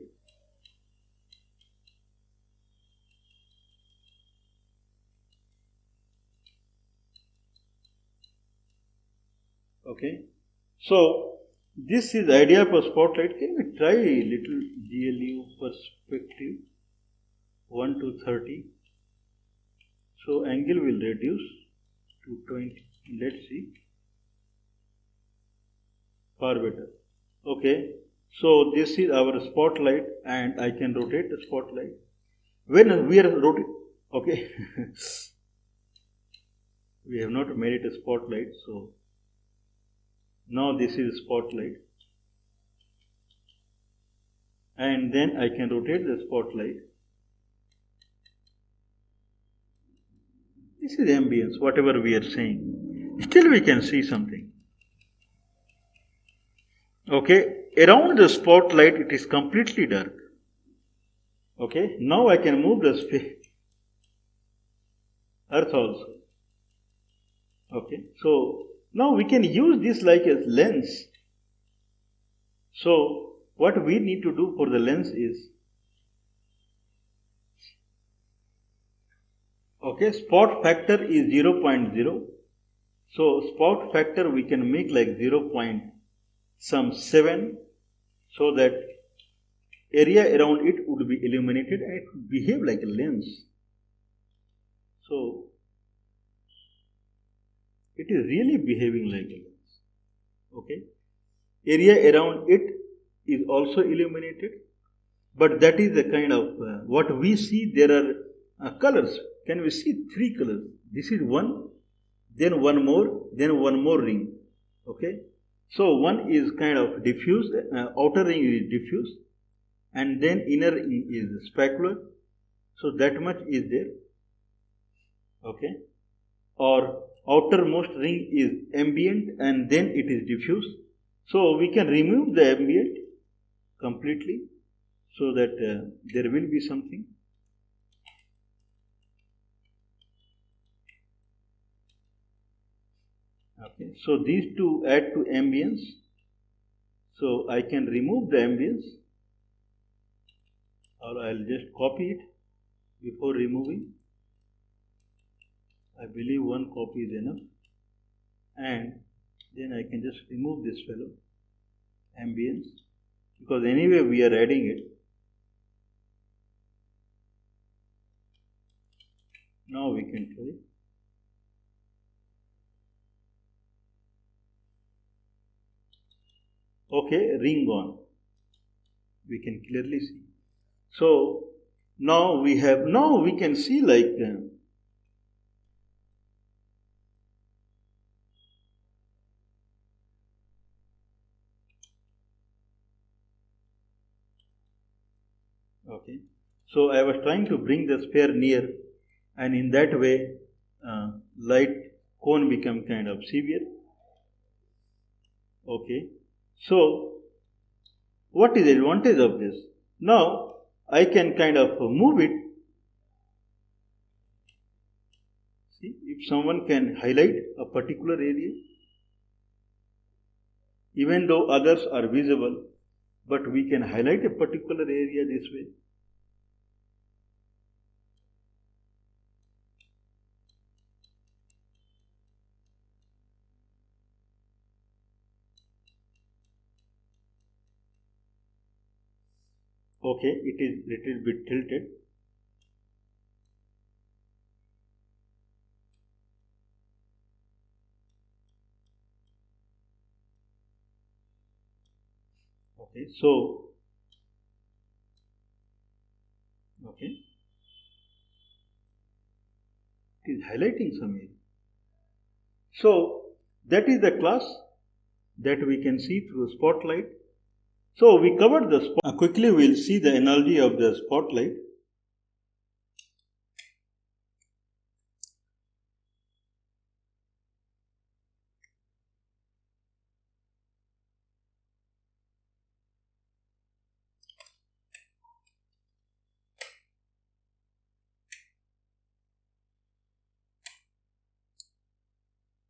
Okay, so this is the idea of a spotlight. Can we try a little GLU perspective 1 to 30? So angle will reduce to 20. Let's see. Far better. Okay, so this is our spotlight, and I can rotate the spotlight. When we are rotating, okay, we have not made it a spotlight, so now this is spotlight, and then I can rotate the spotlight. This is ambience, whatever we are saying. Still we can see something. Okay, around the spotlight it is completely dark. Okay, now I can move the earth also. Okay, so now we can use this like a lens. So what we need to do for the lens is, okay, spot factor is 0.0. So spot factor we can make like 0.7, so that area around it would be illuminated and it would behave like a lens. So it is really behaving like a lens. Okay, area around it is also illuminated, but that is the kind of what we see. There are colors. Can we see 3 colors? This is one, then one more ring. Okay, so one is kind of diffuse, outer ring is diffuse, and then inner ring is specular. So that much is there. Okay, or outermost ring is ambient and then it is diffuse. So we can remove the ambient completely, so that there will be something. Okay, so these two add to ambience. So I can remove the ambience, or I'll just copy it before removing. I believe one copy is enough, and then I can just remove this fellow, ambience, because anyway we are adding it. Now we can try. Okay, ring on. We can clearly see. So now we can see like okay. So I was trying to bring the sphere near, and in that way light cone become kind of severe. Okay. So what is the advantage of this? Now I can kind of move it. See, if someone can highlight a particular area, even though others are visible, but we can highlight a particular area this way. Okay, it is little bit tilted. Okay, so okay, it is highlighting some area. So that is the class that we can see through spotlight. So we covered the spotlight. Quickly we'll see the analogy of the spotlight.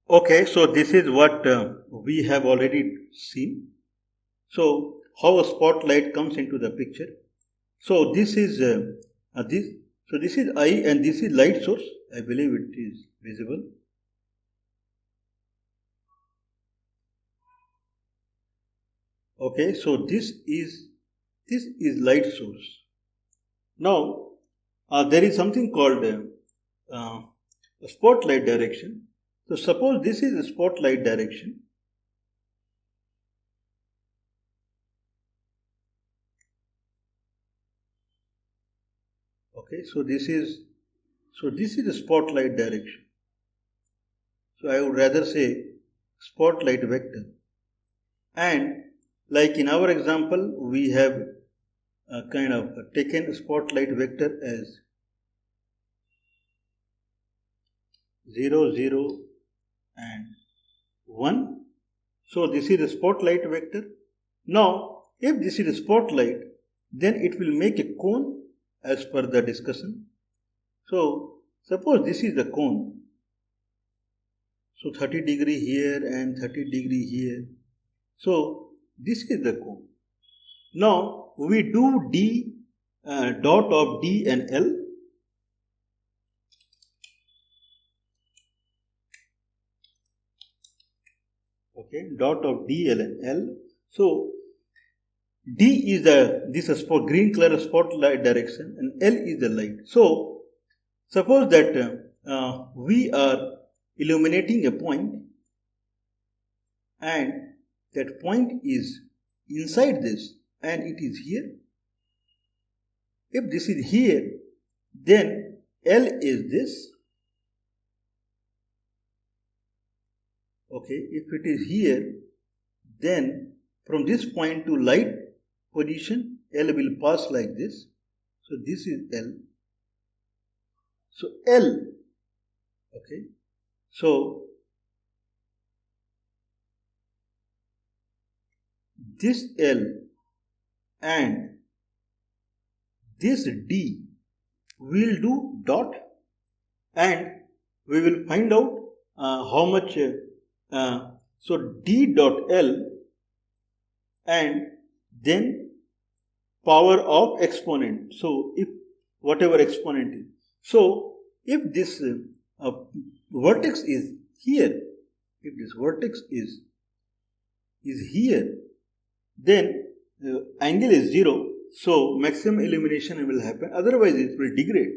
Okay, so this is what we have already seen. So how a spotlight comes into the picture. So this is this. So this is I and this is light source. I believe it is visible. Okay, so this is light source. Now there is something called a spotlight direction. So suppose this is a spotlight direction. Okay, so this is a spotlight direction. So I would rather say spotlight vector. And like in our example, we have kind of taken spotlight vector as 0, 0 and 1. So this is a spotlight vector. Now if this is a spotlight, then it will make a cone as per the discussion. So suppose this is the cone. So 30 degree here and 30 degree here. So this is the cone. Now we do D dot of D and L. Okay, dot of D, L and L. So D is this is for green color spotlight direction and L is the light. So suppose that we are illuminating a point and that point is inside this and it is here. If this is here, then L is this. Okay, if it is here, then from this point to light position, L will pass like this. So this is L. So L, okay, so this L and this D will do dot and we will find out how much. So D dot L and then power of exponent. So if whatever exponent is. So if this vertex is here, if this vertex is here, then angle is 0. So maximum illumination will happen. Otherwise it will degrade.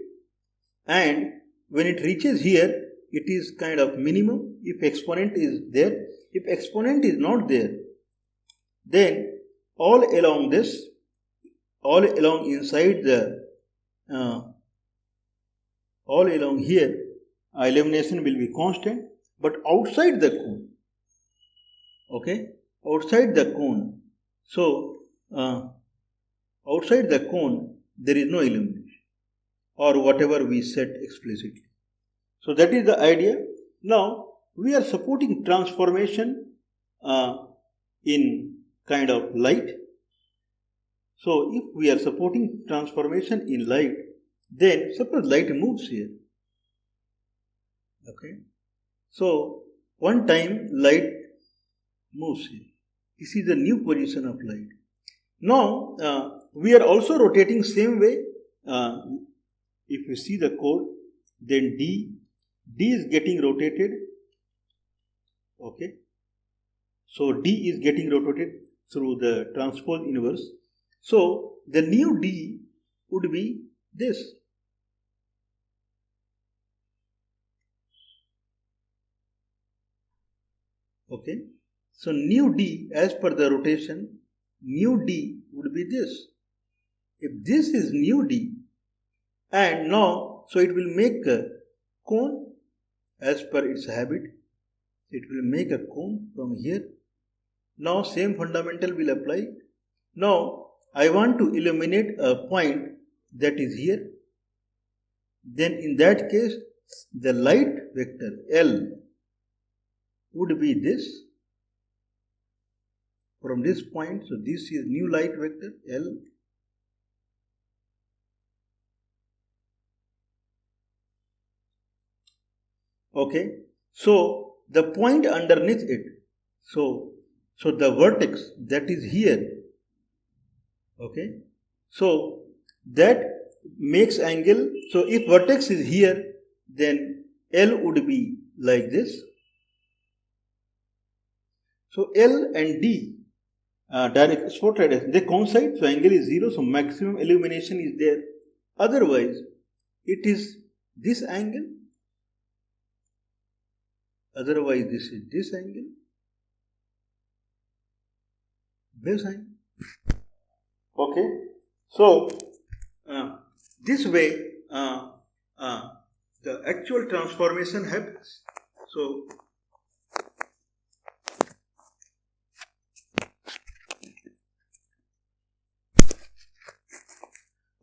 And when it reaches here, it is kind of minimum if exponent is there. If exponent is not there, then all along this, all along inside the, all along here, illumination will be constant, but outside the cone, okay, outside the cone, so outside the cone, there is no illumination or whatever we set explicitly. So that is the idea. Now we are supporting transformation in kind of light. So if we are supporting transformation in light, then suppose light moves here. Okay. So one time light moves here. This is the new position of light. Now we are also rotating same way. If you see the code, then D is getting rotated. Okay, so D is getting rotated through the transpose inverse. So the new D would be this. Okay, so new D as per the rotation, new D would be this. If this is new D, and now, so it will make a cone as per its habit. It will make a cone from here. Now same fundamental will apply. Now I want to eliminate a point that is here. Then in that case, the light vector L would be this from this point. So this is new light vector L. Okay, so the point underneath it, so the vertex that is here, okay, so that makes angle. So if vertex is here, then L would be like this. So L and D direct spot radius, they coincide, so angle is 0, so maximum illumination is there. Otherwise it is this angle, otherwise this is this angle, this angle. Okay, so this way the actual transformation happens. So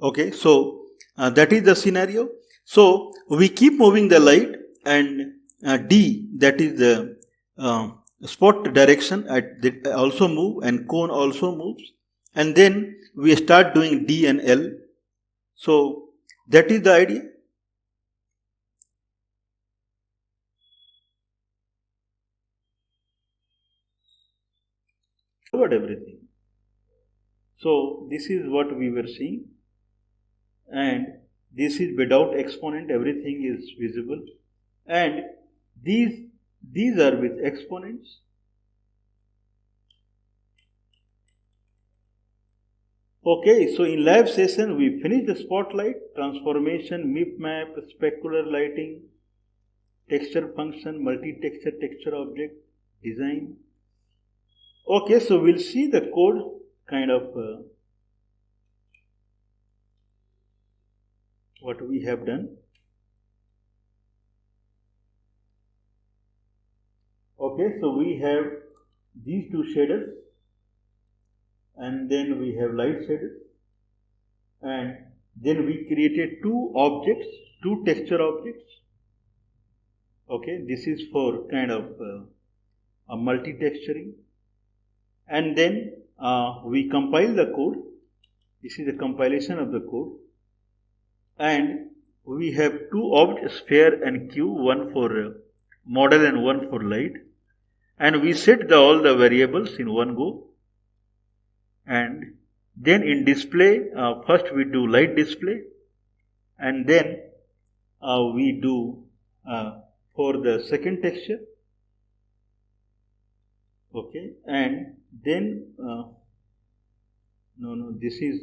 okay, so that is the scenario. So we keep moving the light, and D, that is the spot direction, also move, and cone also moves, and then we start doing D and L. So that is the idea. Covered everything. So this is what we were seeing, and this is without exponent, everything is visible, and these are with exponents. Okay, so in lab session we finished the spotlight, transformation, MIP map, specular lighting, texture function, multi-texture, texture object, design. Okay, so we'll see the code kind of what we have done. Okay, so we have these two shaders, and then we have light shaders, and then we created two objects, two texture objects. Okay, this is for kind of a multi-texturing, and then we compile the code. This is the compilation of the code, and we have two objects, sphere and cube, one for model and one for light, and we set all the variables in one go. And then in display, first we do light display, and then we do for the second texture. Okay, and then this is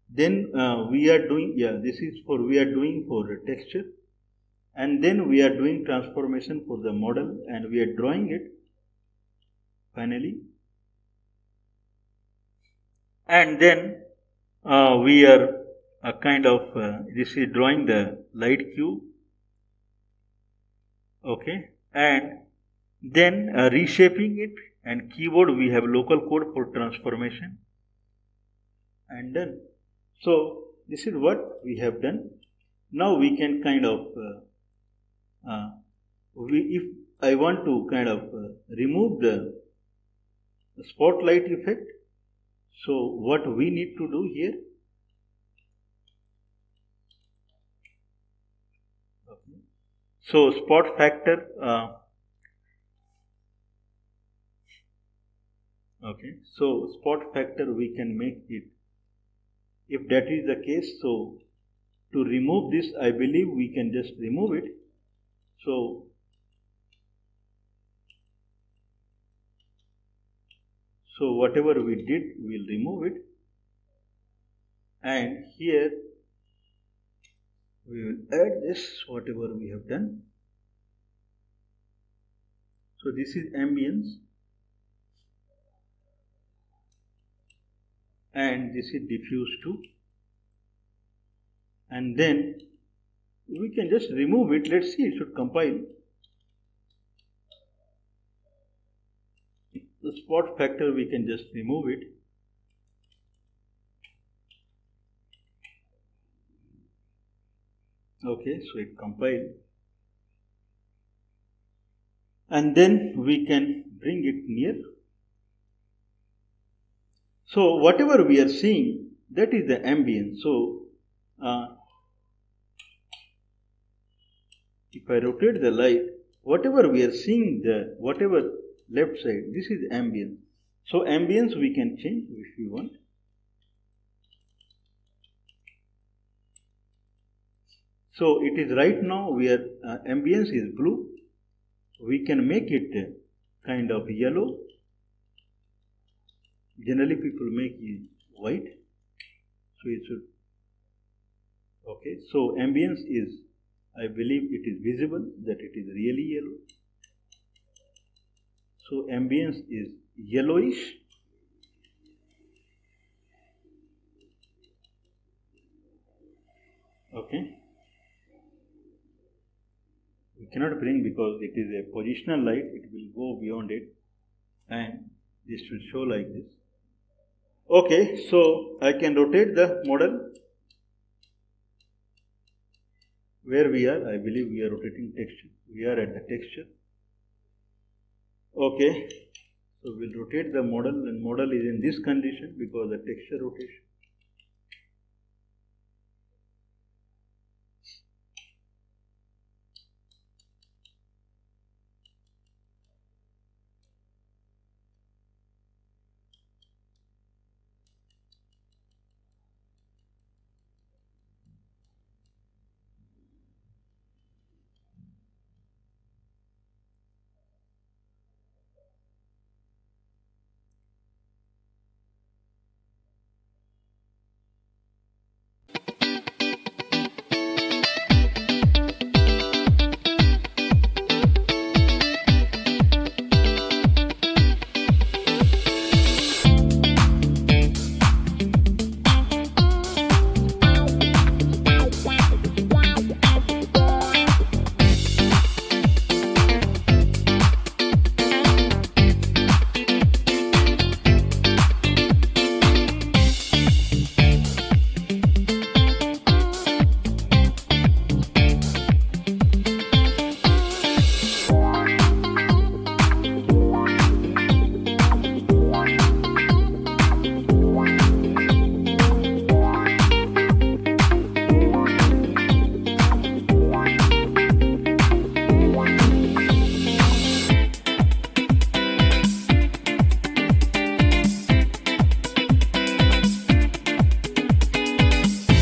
then we are doing, this is for we are doing for texture, and then we are doing transformation for the model, and we are drawing it finally, and then we are kind of this is drawing the light cube. Okay, and then reshaping it, and keyboard we have local code for transformation, and done. So this is what we have done. Now we can kind of if I want to kind of remove the spotlight effect, so what we need to do here, okay, so spot factor, Okay, so spot factor we can make it. If that is the case, so to remove this, I believe we can just remove it. So whatever we did, we'll remove it, and here we will add this whatever we have done. So this is ambience, and this is diffuse too, and then we can just remove it. Let's see, it should compile. The spot factor we can just remove it. Okay, so it compiled, and then we can bring it near. So whatever we are seeing, that is the ambience. So if I rotate the light, whatever we are seeing, the whatever left side, this is ambience. So ambience we can change if we want. So it is right now where ambience is blue. We can make it kind of yellow. Generally people make it white. So it should. Okay, so ambience is, I believe it is visible that it is really yellow. So ambience is yellowish. Okay. We cannot bring because it is a positional light, it will go beyond it, and this should show like this. Okay, so I can rotate the model. Where we are, I believe we are rotating texture. We are at the texture. Okay, so we'll rotate the model, and model is in this condition because the texture rotation.